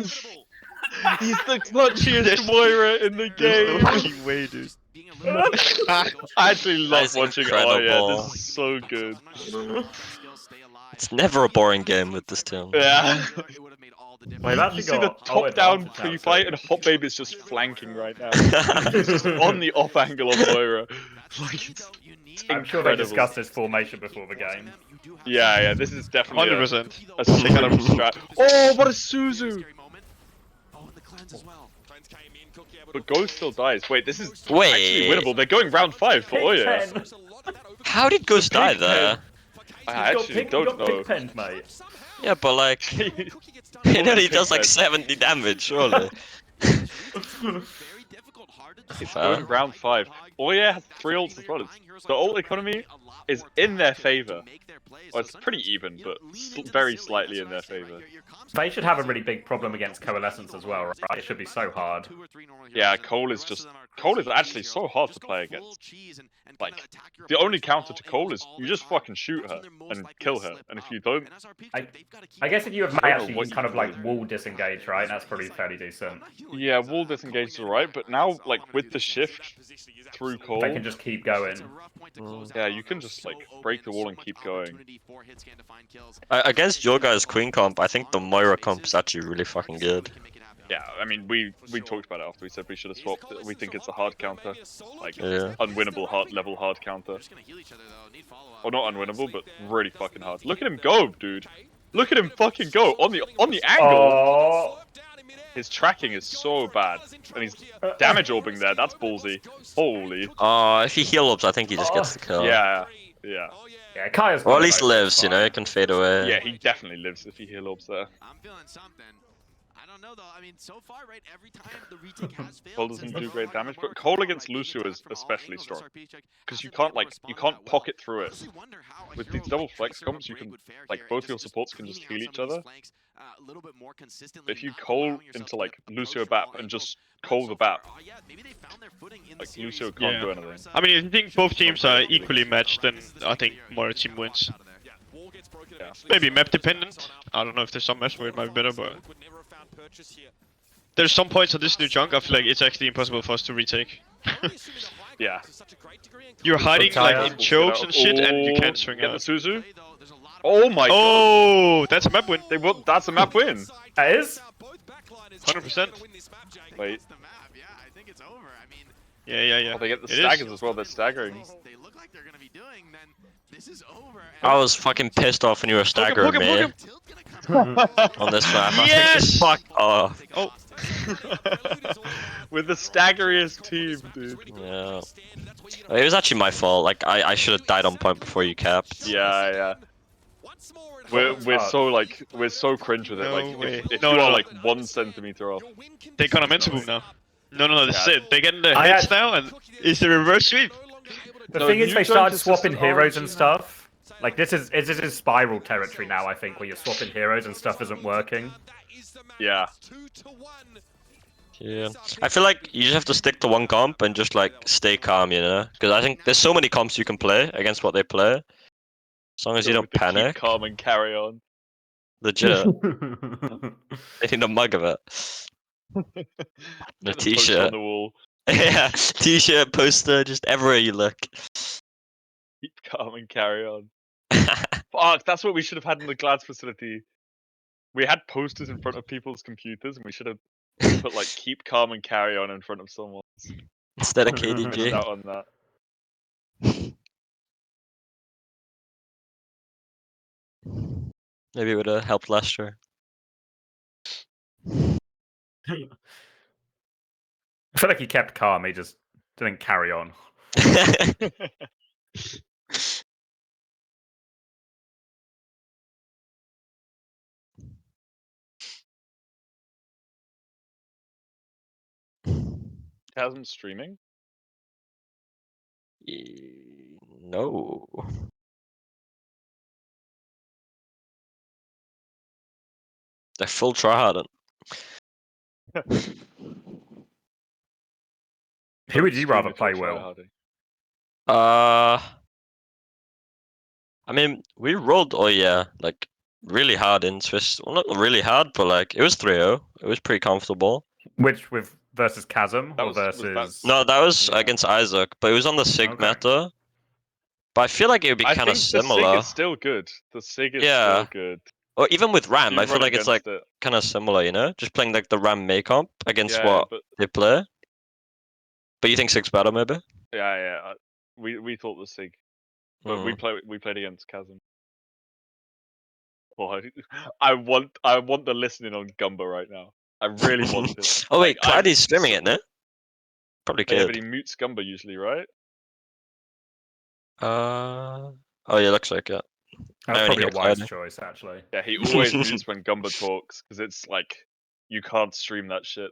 He's the clutchiest Moira in the game! fucking way, dude. I actually love That's watching it. Oh yeah, incredible. this is so good. It's never a boring game with this team. Yeah. Wait, You see the top-down pre-fight and Hot Babe is just flanking right now. He's just on the off angle of Moira. Like, it's I'm sure they incredible. discussed this formation before the game. Yeah, this is definitely 100%. a sick kind of strat. Oh, what a Suzu! But Ghost still dies. Wait, this is actually Wait. winnable. They're going round 5 for Oya. How did Ghost die there? I actually don't know. Pig-penned, mate. Yeah, but like, you know he does like 70 damage, surely. It's going round 5. Oya has 3 ults as well. The ult economy is in their favor. Well, it's pretty even, but very slightly in their favor. They should have a really big problem against Coalescence as well, right? It should be so hard. Yeah, Cole is actually so hard to play against. Like, the only counter to Cole is you just fucking shoot her and kill her, and if you don't... I guess if you have May, actually, you can kind of like wall disengage, right? That's probably fairly decent. Yeah, wall disengage is alright, but now, like, with the shift through Cole... They can just keep going. Yeah, you can just, like, break the wall and keep going. Against your guys' Queen comp, I think the Moira comp is actually really fucking good. Yeah, I mean, we talked about it after we said we should have swapped it. We think it's a hard counter. Like, Yeah. unwinnable hard counter. Or not unwinnable, but really fucking hard. Look at him go, dude! Look at him fucking go! On the angle! Oh. His tracking is so bad. And he's damage orbing there, that's ballsy. Holy. If he heal ups, I think he just gets the kill. Yeah. Yeah, Kaya's Or at least lives, you know, he can fade away. Yeah, he definitely lives if he heal ups there. I'm feeling something. I don't know though. I mean, so far, right? Every time the retake has failed. Cole doesn't do great damage, but Cole against Lucio is especially strong. Because you can't pocket through it. With these double flex comps, you can, like, both your supports can just heal each other. If you Cole into, like, Lucio BAP and just Cole the BAP, like, Lucio can't do anything. I mean, if you think both teams are equally matched, then I think Moira team wins. Yeah. Maybe map dependent. I don't know if there's some maps where it might be better, but there's some points on this new junk I feel like it's actually impossible for us to retake. Yeah. You're hiding like in chokes and shit, and you can't swing Get the out. Suzu. Oh my god. Oh, that's a map win. That's a map win. That is? 100%. Wait. Yeah. Oh, they get the It staggers is. as well, they're staggering. I was fucking pissed off when you were staggering me on this map. I was like, Yes! just fuck off. Oh. With the staggeriest team, dude. Yeah. It was actually my fault. Like, I should have died on point before you capped. Yeah. We're so cringe with it. No Like, way. if No, you no, are no. like 1 centimeter off. They kind of meant to move now. No, this is Yeah. it. They get in their heads now, and it's the reverse sweep. The No, thing is, you they don't started just swapping just heroes and RNG stuff. Like, this is spiral territory now, I think, where you're swapping heroes and stuff isn't working. Yeah. Yeah. I feel like you just have to stick to one comp and just, like, stay calm, you know? Because I think there's so many comps you can play against what they play. As long as you don't panic. Keep calm and carry on. Legit. They need a mug of it. A Get the poster t-shirt. on the wall. Yeah, t-shirt, poster, just everywhere you look. Keep calm and carry on. Fuck, that's what we should have had in the Glads facility. We had posters in front of people's computers, and we should have put like "keep calm and carry on" in front of someone's. Instead of Missed KDG. out on that. Maybe it would have helped Leicester. I feel like he kept calm, he just didn't carry on. Chasm streaming? No. They're full tryharding. Who would you rather play, Will? I mean, we rolled, like, really hard in Swiss. Well, not really hard, but, like, it was 3-0. It was pretty comfortable. Which, versus Chasm, That or was versus... No, that was against Isaac, but it was on the Sig Okay. meta. But I feel like it would be I kind of think the similar. Sig is still good. The Sig is Yeah. still good. Or even with Ram, You I feel run like it's, like, against it. kind of similar, you know? Just playing, like, the Ram May comp against Yeah, what but they play. But you think Sig's better, maybe? yeah. We thought the Sig, but we played against Chasm. Oh, I want the listening on Gumba right now. I really want it. Oh wait, Like, Claddy's streaming it, no? Probably Yeah, could. but he mutes Gumba usually, right? Oh yeah, looks like it. That's I only probably a hear wise Claddy. choice, actually. Yeah, he always mutes when Gumba talks because it's like you can't stream that shit.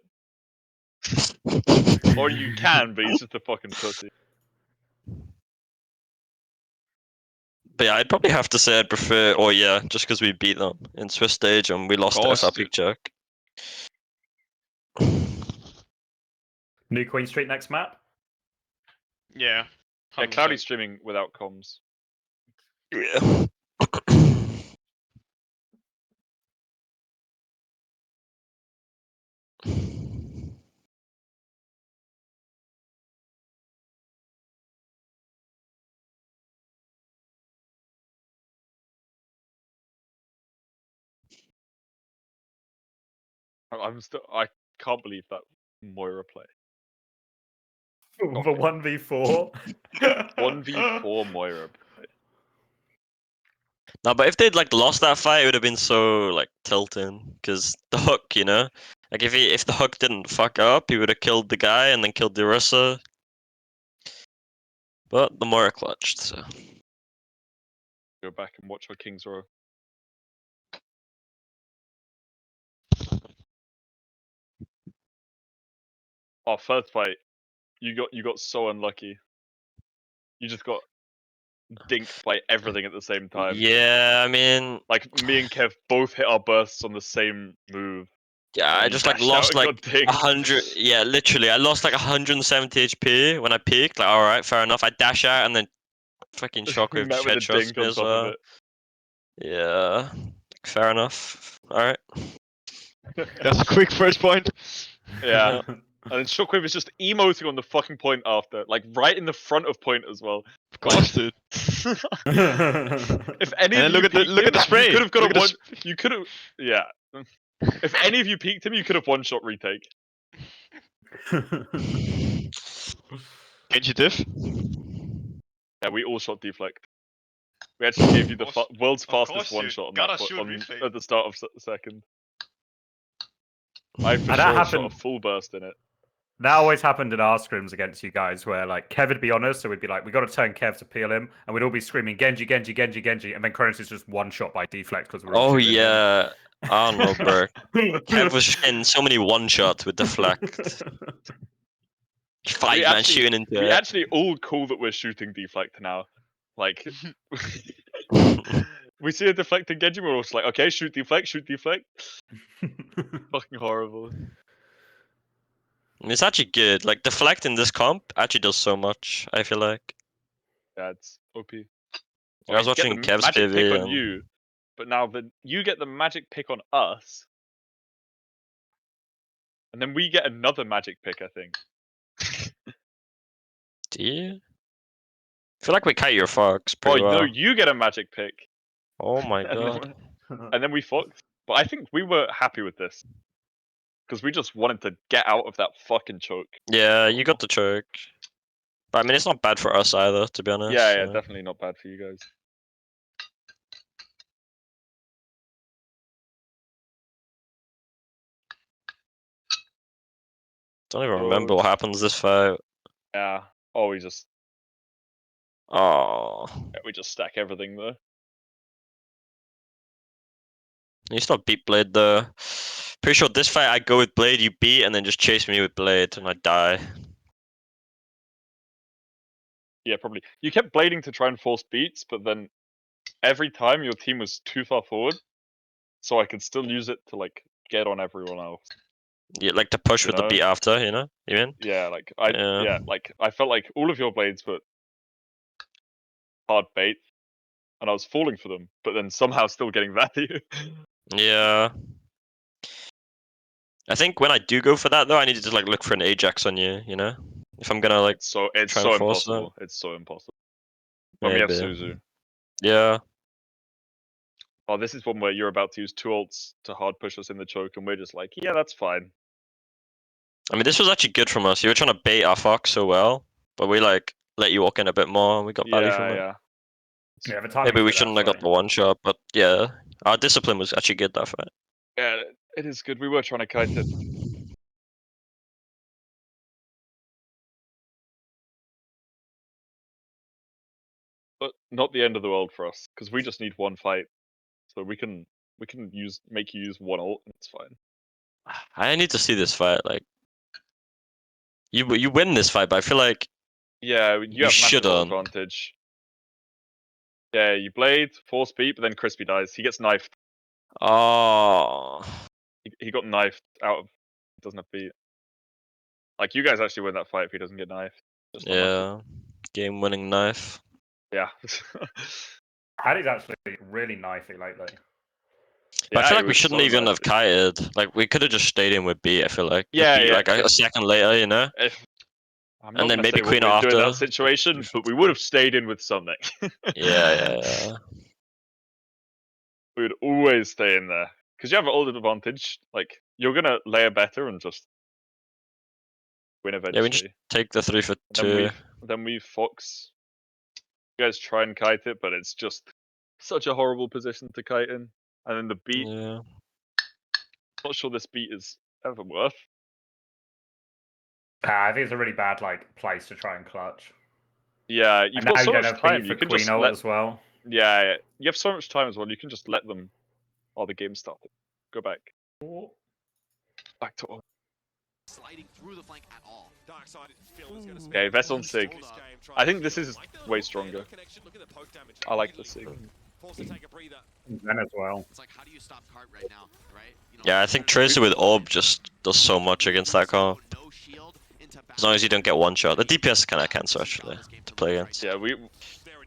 Or you can, but he's just a fucking pussy. But yeah, I'd probably have to say I'd prefer, or yeah, just because we beat them in Swiss stage and we lost to SrPeakCheck. New Queen Street next map? Yeah. Yeah, Cloudy's streaming without comms. Yeah. I can't believe that Moira play. The 1v4? 1v4 Moira play. No, but if they'd like lost that fight, it would have been so like tilting. Because the hook, you know, like if the hook didn't fuck up, he would have killed the guy and then killed the Orisa. But the Moira clutched, so. Go back and watch our King's Row. Oh, first fight, you got so unlucky. You just got dinked by everything at the same time. Yeah, I mean, like me and Kev both hit our bursts on the same move. Yeah, I just like lost like 100. Yeah, literally, I lost like 170 HP when I peaked. Like, all right, fair enough. I dash out and then fucking shockwave just headshots me as well. Yeah, fair enough. All right. That's a quick first point. Yeah. And then Shockwave is just emoting on the fucking point after, like right in the front of point as well. Of course, dude. If any of you look at the spray. You could have got a one. You could have, yeah. If any of you peeked him, you could have one-shot retake. Genji diff? Yeah, we all shot deflect. We actually gave you the world's fastest one-shot on that at the start of second. I for sure shot a full burst in it. That always happened in our scrims against you guys, where like Kev would be on us, so we'd be like, we got to turn Kev to peel him, and we'd all be screaming Genji, Genji, Genji, Genji, and then Kronos is just one shot by deflect because we're all Oh yeah, I don't know, bro. Kev was in so many one shots with deflect. 5-man shooting into it. We actually all call that we're shooting deflect now. Like, we see a deflecting Genji, we're all just like, okay, shoot deflect, shoot deflect. Fucking horrible. It's actually good. Like deflect in this comp actually does so much. I feel like. Yeah, it's OP. I was watching Kev's magic PV pick on you, but now you get the magic pick on us, and then we get another magic pick. I think. Do you? I feel like we kite your fox pretty well. No, you get a magic pick. Oh my god. And then we foxed. But I think we were happy with this. Because we just wanted to get out of that fucking choke. Yeah, you got the choke. But I mean, it's not bad for us either, to be honest. Yeah, definitely not bad for you guys. Don't even remember what happens this fight. Yeah. Oh, we just... Oh. Yeah, we just stack everything there. You still beat Blade though. Pretty sure this fight I go with Blade, you beat, and then just chase me with Blade, and I die. Yeah, probably. You kept blading to try and force beats, but then every time your team was too far forward, so I could still use it to like get on everyone else. Yeah, like to push with the beat after, you know? You mean? Yeah, like I felt like all of your blades were hard bait, and I was falling for them, but then somehow still getting value. Yeah. I think when I do go for that though, I need to just like look for an Ajax on you, you know? If I'm gonna like it's so impossible. It's so impossible. When we have Suzu. Yeah. Oh, this is one where you're about to use 2 ults to hard push us in the choke, and we're just like, yeah, that's fine. I mean, this was actually good from us. You were trying to bait our Fox so well, but we like let you walk in a bit more, and we got value from it. Yeah, maybe we shouldn't have got the one shot, but yeah, our discipline was actually good that fight. Yeah, it is good. We were trying to kite it. But not the end of the world for us, because we just need one fight, so we can make you use one ult, and it's fine. I need to see this fight. Like, You win this fight, but I feel like Yeah, you have massive shouldn't. advantage. Yeah, you blade, force beat, but then Crispy dies. He gets knifed. Oh. He got knifed out of. He doesn't have beat. Like, you guys actually win that fight if he doesn't get knifed. Just unlucky. Yeah. Game-winning knife. Yeah. Paddy's actually really knifey lately. But I Yeah, feel he like we was shouldn't so even have knifey. kited. Like, we could have just stayed in with B, I feel like. Yeah, Just be, yeah. like a second later, you know? I'm And not then gonna maybe say Queen what we'd do in after. that situation, but we would have stayed in with something. Yeah. We would always stay in there because you have an older advantage. Like, you're gonna layer better and just win Yeah, eventually. we just take the 3 for 2. Then we Fox. You guys try and kite it, but it's just such a horrible position to kite in. And then the beat. Yeah. Not sure this beat is ever worth. I think it's a really bad place to try and clutch. Yeah, you've And got now so you don't much have time. beat You for can Queen just ult let. as well. Yeah, you have so much time as well. You can just let them while the game started. Go back. Back to all. Sliding through the flank at all. Okay, Vest on Sig. I think this is way stronger. I like the Sig. Then as well. It's like, how do you stop Cart right now, right? You know, Yeah, I think Tracer with Orb just does so much against that comp. As long as you don't get one shot. The DPS kind of cancer actually to play against. Yeah,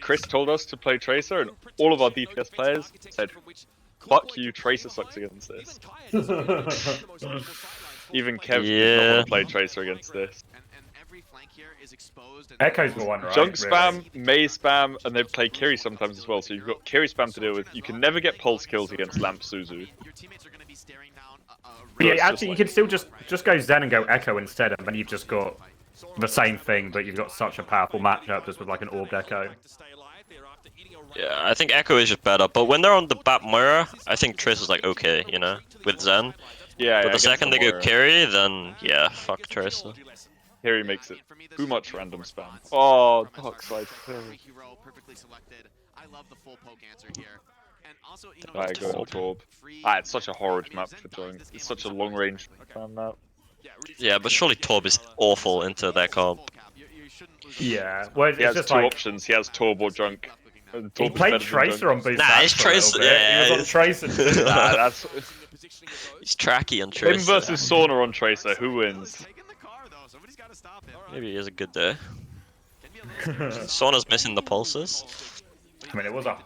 Chris told us to play Tracer, and all of our DPS players said, "Fuck you, Tracer sucks against this." Even Kev did not want to play Tracer against this. Echo's the one, right? Junk spam, May spam, and they play Kiri sometimes as well. So you've got Kiri spam to deal with. You can never get pulse kills against Lamp Suzu. Yeah, actually, you can still just go Zen and go Echo instead, and then you've just got the same thing, but you've got such a powerful matchup just with like an Orbed Echo. Yeah, I think Echo is just better, but when they're on the Bat Mirror, I think Tracer's like okay, you know, with Zen. Yeah, but the second they go Carry, then yeah, fuck Tracer. Kiri makes it too much random spam. Oh, Dark Side. Perfectly selected. I love the full poke answer here. And also, you know, I go Torb. It's such a horrid map for Junk. It's such a long range map. Yeah, but surely Torb is awful into that comp. Yeah, well, he has just two options. He has Torb or Junk. He played Tracer on Boost. Nah, it's Tracer. Yeah, he was on Tracer. Nah, that's. He's tracky on Tracer. Him versus Sauna on Tracer. Who wins? Maybe he has a good day. Sauna's missing the pulses. I mean, it was a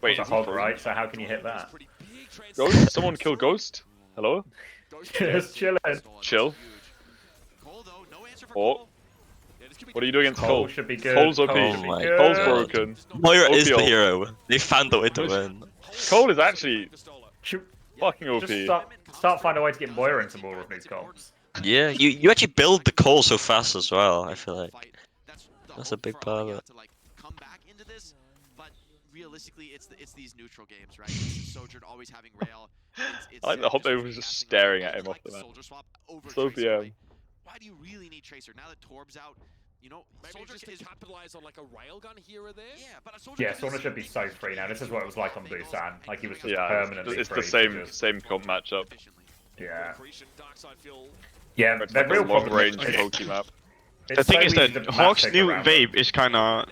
Wait, a hog, right? So how can you hit that? Ghost? Someone kill Ghost? Hello? Just chilling. Chill. Oh. What are you doing against Cole? Should be good. Cole's OP. Oh my Cole's God. broken. Moira is the OP. hero. They found the way to win. Cole is actually fucking OP. Just start finding a way to get Moira into more of these comps. Yeah, you actually build the Cole so fast as well, I feel like. That's a big part of it. Come back into this, but realistically, it's these neutral games, right? It's Sojourn always having rail. I like the HockWave was just staring at him off the map. So BM. Why do you really need Tracer now that Torb's out? You know, maybe just to capitalize on like a railgun here or there. Yeah, but a Yeah, Sauna should be so free now. This is what it was like on Busan. Like he was just permanently it's free. the same comp matchup. Yeah. Yeah, they're real long problem. range Poke map. The thing is that Hawk's new vape is kinda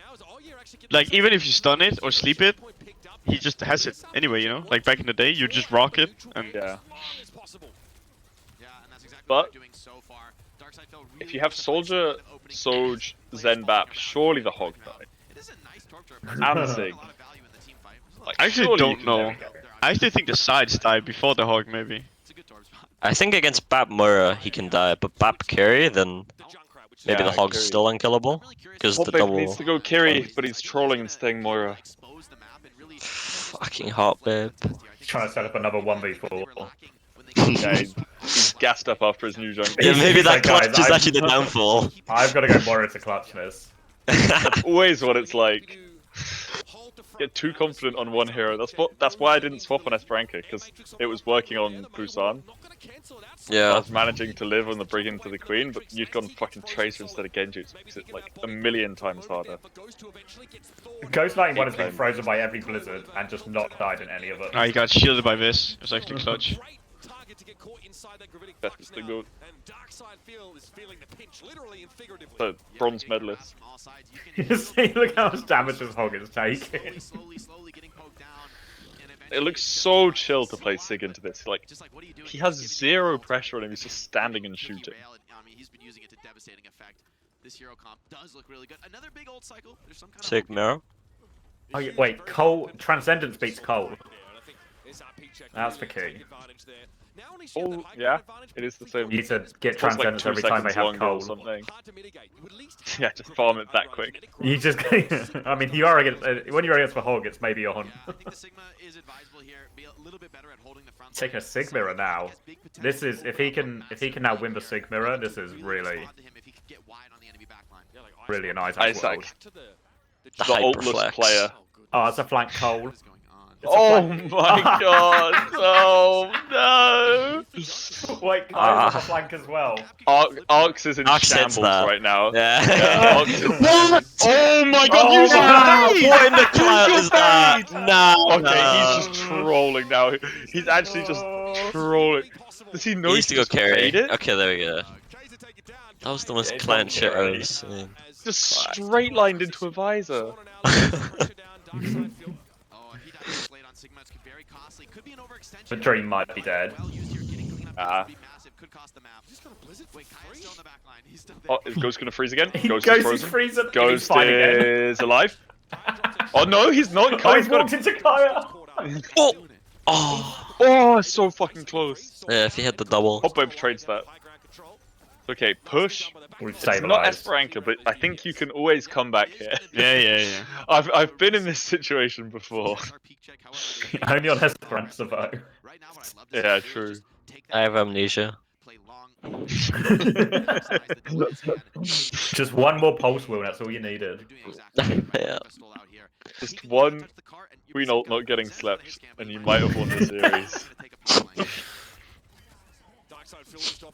like, even if you stun it or sleep it, he just has it anyway, you know? Like back in the day, you just rock it and yeah. But if you have Soldier, Soj, Zen Bap, surely the Hog died. And Sig. Like, I actually don't know. I actually think the sides die before the Hog, maybe. I think against Bap Moira he can die, but Bap Carry, then maybe the Hog's Kiri. still unkillable. Because the double... needs to go Kiri, but he's trolling and staying Moira. Fucking hot, babe. He's trying to set up another 1v4. Yeah, he's gassed up after his new junk. Yeah, maybe that Guys, clutch is actually the downfall. I've got to go Moira to clutch this. That's always what it's like. Get too confident on one hero. That's why I didn't swap on Esperanza, because it was working on Busan. Yeah. I was managing to live on the Brig into the Queen, but you've gone fucking Tracer instead of Genji, which makes it like a million times harder. Ghost 91 has been frozen by every blizzard and just not died in any of it. Ah, he got shielded by this. It was actually clutch. target to get caught inside that gravitic That's flux the now. goat. And Darkside is feeling the pinch, literally and figuratively. The bronze medalist. See, look how much damage this hog is taking. It looks so chill to play Sig into this. Like, he has zero pressure on him. He's just standing and shooting. I mean, he's been using it to devastating effect. This hero comp does look really good. Another big old cycle. There's some kind Sig mirror. Oh, yeah, wait, Cole Transcendence beats Cole. That's the key. Oh, yeah, it is the same. You need to get It's like Transcendence 2 every time they seconds have longer or Cole. something. Yeah, just farm it that quick. You just, I mean, you are against, when you're against the hog, it's maybe on. Take a Sig mirror now. This is, if he can now win the Sig mirror, this is really a nice Isaac, world. the ultless player. Oh, it's a flank Cole. Oh my god! Oh no! Wait, Kyle's a flank as well. Arx is in shambles right now. Yeah. Arx is What? Oh my god! Oh, Use your fade! what in the cloud is that? No. Okay, he's just trolling now. He's actually just trolling. Does he know He used to go carry. fade it? Okay, there we go. That was the most clan shit I've ever seen. Just straight lined into a visor. The dream might be dead. Oh, is Ghost gonna freeze again? Ghost is freezing. Ghost is alive. Oh no, he's not. Oh, he's walked into Kaya. Oh, so fucking close. Yeah, if he had the double. ShHockWave trades that. Okay, push. It's not Esperanca, but I think you can always come back here. Yeah. I've been in this situation before. Only on Esperanza though. Yeah, true. I have amnesia. Just one more pulse wheel, that's all you needed. Yeah. Just one Queen ult not getting slept, and you might have won the series.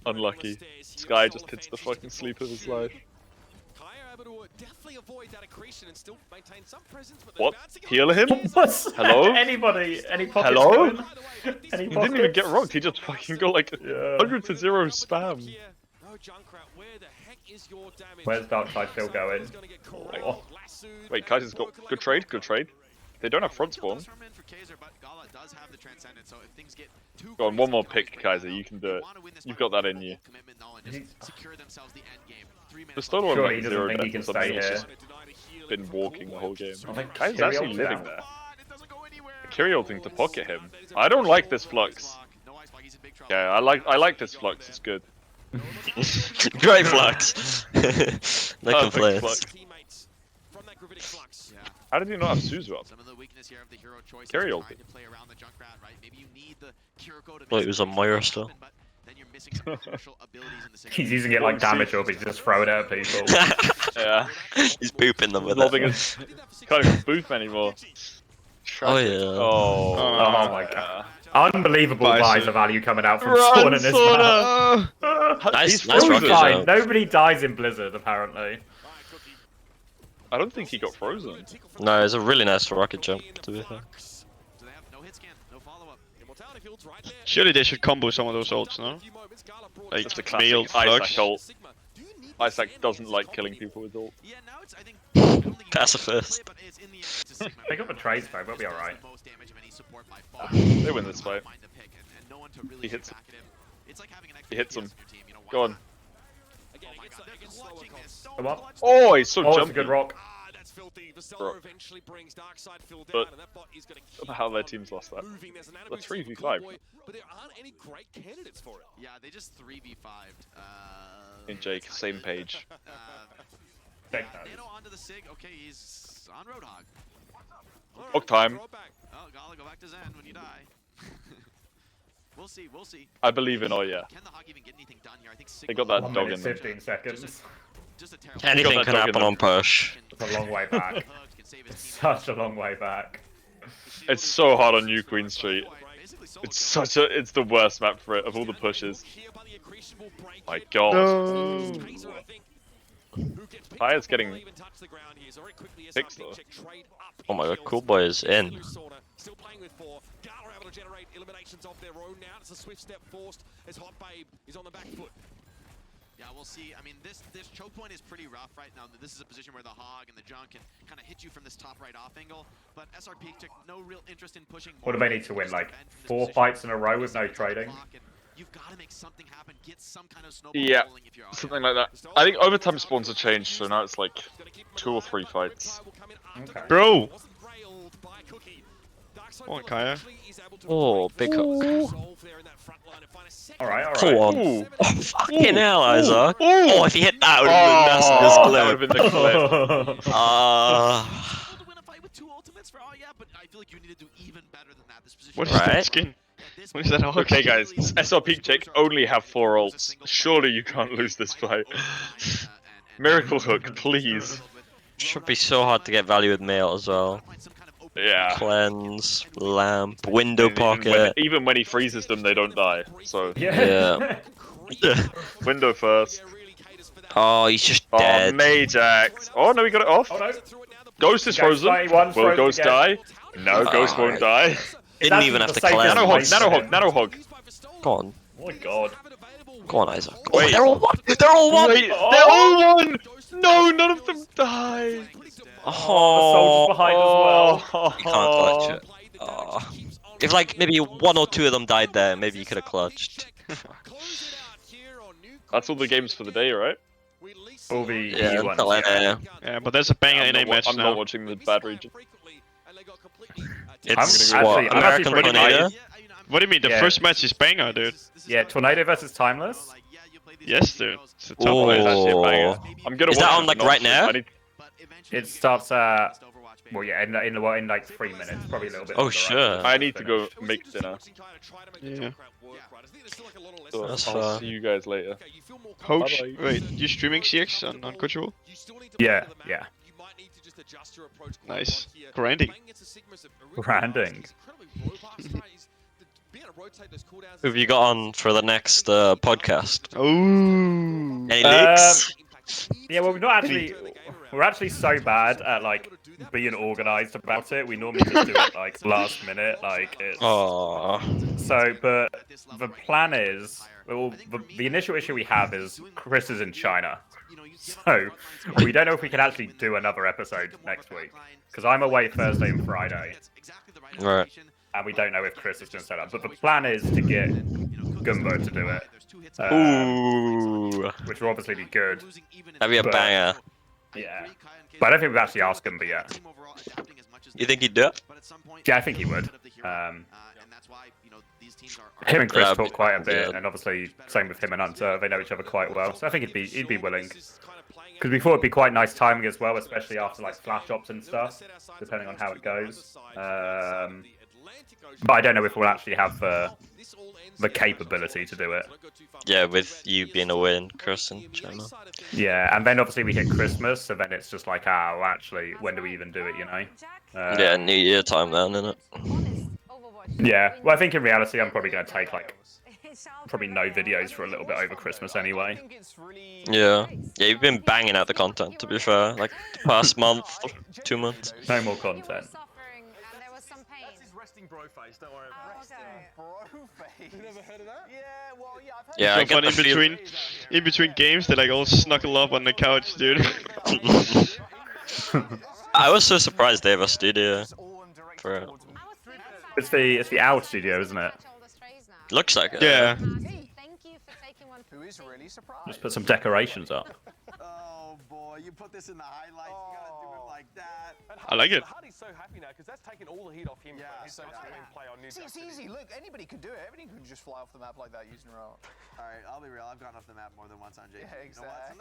Unlucky. Sky just hits the fucking sleep of his life. What? Heal him? Hello? Anybody? Any pockets Hello? going? Any He didn't even get rocked, he just fucking got like 100 to 0 spam. Where's Darkside still going? Oh. Wait, Kaiser's got good trade, good trade. They don't have front spawn. Go on, one more pick, Kaiser, you can do it. You've got that in you. The Stoller on like 0 death or something, he's just been walking the whole game. Kaiser's actually living there. Kiri ulting to pocket him. I don't like this flux. Yeah, I like this flux, it's good. Great flux. No complaints. Flux. How did he not have Suzu up? Kiri ulted. Well, it was on Moira still. He's using it like damage or he's just throwing it at people. Yeah. He's booping them with Lobbing it. his... Can't even boof anymore. Oh yeah. Oh my god. Unbelievable visor value coming out from Run, Spawn in this Sauna! map. Nice He's rocket fine. jump. Nobody dies in Blizzard, apparently. I don't think he got frozen. No, it's a really nice rocket jump, to be fair. Surely they should combo some of those ults, no? Like Just a mail classic Isaac flux. ult. Isaac doesn't like killing people with ult. Pacifist. They got the trades though, we'll be alright. They win this fight. He hits him. He hits him. Go on. Come on. Oh, he's so Oh, it's a jumpy. good rock. Bro. But how their teams lost that. The 3v5. But there aren't any great candidates for it. Yeah, they just 3v5'd. In Jake, same page. Nano onto the Sig. Okay, he's on Roadhog. Hog time. Oh, Gala, go back to Zen when you die. We'll see, we'll see. I believe in Oya. Can the Hog even get anything done here? I think They got that 1 dog minute, in them. 15 seconds. Anything can happen on push. It's a long way back. It's such a long way back. It's so hard on New Queen Street. It's the worst map for it of all the pushes. My god. No. Fire's getting fixed though. Oh my god, Cool Boy is in. Still playing with 4. Gala able to generate eliminations of their own now. It's a swift step forced as ShotWave is on the back foot. Yeah, we'll see. I mean, this choke point is pretty rough right now. This is a position where the Hog and the Junk can kind of hit you from this top right off angle. But SrPeakCheck, no real interest in pushing more. What do they need to win? Like 4 fights in a row with no trading? You've got to make something happen. Get some kind of snowball Yeah, rolling if you're something like that. I think overtime spawns have changed, so now it's like 2 or 3 fights. Okay. Bro! Come on, Kaya. Oh, big hook. Alright, alright. Come on. Ooh. Oh, fucking hell, Isaac. Ooh. Oh, if he hit that, it would have been That would have been the clip. to win a fight with 2 ultimates for yeah, but I feel like you need to do even better than that. This position What is Right. that skin? What is that Hog? Okay, guys, SrPeakCheck only have 4 ults. Surely you can't lose this fight. Miracle Hook, please. Should be so hard to get value with mail as well. Yeah. Cleanse, lamp, window Even pocket. even when he freezes them, they don't die. So, Yeah. window first. Oh, he's just Oh, dead. Majax. Oh, no, he got it off. Oh no. Ghost is Ghost frozen. die, one Will frozen Ghost again. die? No, Ghost won't die. Didn't That's even have the to safest cleanse. Nano Hog, place Nano for Hog, him. Nano Hog. Go on. Oh my god. Go on, Isaac. Oh, Wait. they're all one! They're all one! Wait, they're all one! No, none of them died. The Oh, soldiers behind as well. you can't clutch it. Oh. If like maybe 1 or 2 of them died there, maybe you could have clutched. That's all the games for the day, right? All the Yeah, EU ones, until yeah. Yeah, but there's a banger in a match I'm now. not watching the bad region. It's I'm what, actually American pretty Tornado? What do you mean? The Yeah. first match is banger, dude. Yeah, Tornado versus Timeless. Yes, dude. It's the top Oh. match. It's actually a banger. I'm gonna Is watch that it, on, but like, not right sure. now? I need- It starts well, yeah, in like 3 minutes, probably a little bit. Oh, longer, sure. I need to go make dinner. Yeah. So That's I'll fair. see you guys later. Coach, Bye-bye. wait, you streaming CX on Crunchyroll? Yeah, yeah. Nice. Grinding. Branding. Who have you got on for the next podcast? Ooh. Any leaks? Yeah, well, we're actually so bad at like being organised about it. We normally just do it like last minute, like it's. Oh. So, but the plan is, well, the initial issue we have is Chris is in China, so we don't know if we can actually do another episode next week because I'm away Thursday and Friday, Right. and we don't know if Chris is going to set up. But the plan is to get Gumbo to do it, Ooh. which will obviously be good. That'd be a But- banger. Yeah, but I don't think we've actually asked Gumbo yet. You think he'd do it? Yeah, I think he would. Him and Chris Yeah, talk quite a bit, yeah. and obviously same with him and Hunter. They know each other quite well, so I think he'd be willing. Because we thought it'd be quite nice timing as well, especially after like flash ops and stuff, depending on how it goes. But I don't know if we'll actually have the capability to do it. Yeah, with you being away in Chris and China. Yeah, and then obviously we hit Christmas, so then it's just like, well, actually, when do we even do it, you know? Yeah, New Year time then, innit? Yeah, well, I think in reality, I'm probably going to take like probably no videos for a little bit over Christmas anyway. Yeah. Yeah, you've been banging out the content, to be fair. Like, the past month, 2 months. No more content. Resting bro face, don't worry about it. Bro face. You never heard of that? Yeah, well, yeah, I've heard Yeah, So I get fun the in feeling. between games, they like all snuggle up on the couch, dude. I was so surprised they have a studio for it. It's the Owl Studio, isn't it? Looks like it. Yeah. Who is really surprised? Just put some decorations up. Oh boy, you put this in the highlights. You gotta do it like that. I like it. Hardy's so happy now because that's taken all the heat off him. Yeah, He's so play on New See, it's easy. Look, anybody could do it. Everybody could just fly off the map like that using roll. All right, I'll be real. I've gone off the map more than once on Jake. Yeah, exactly.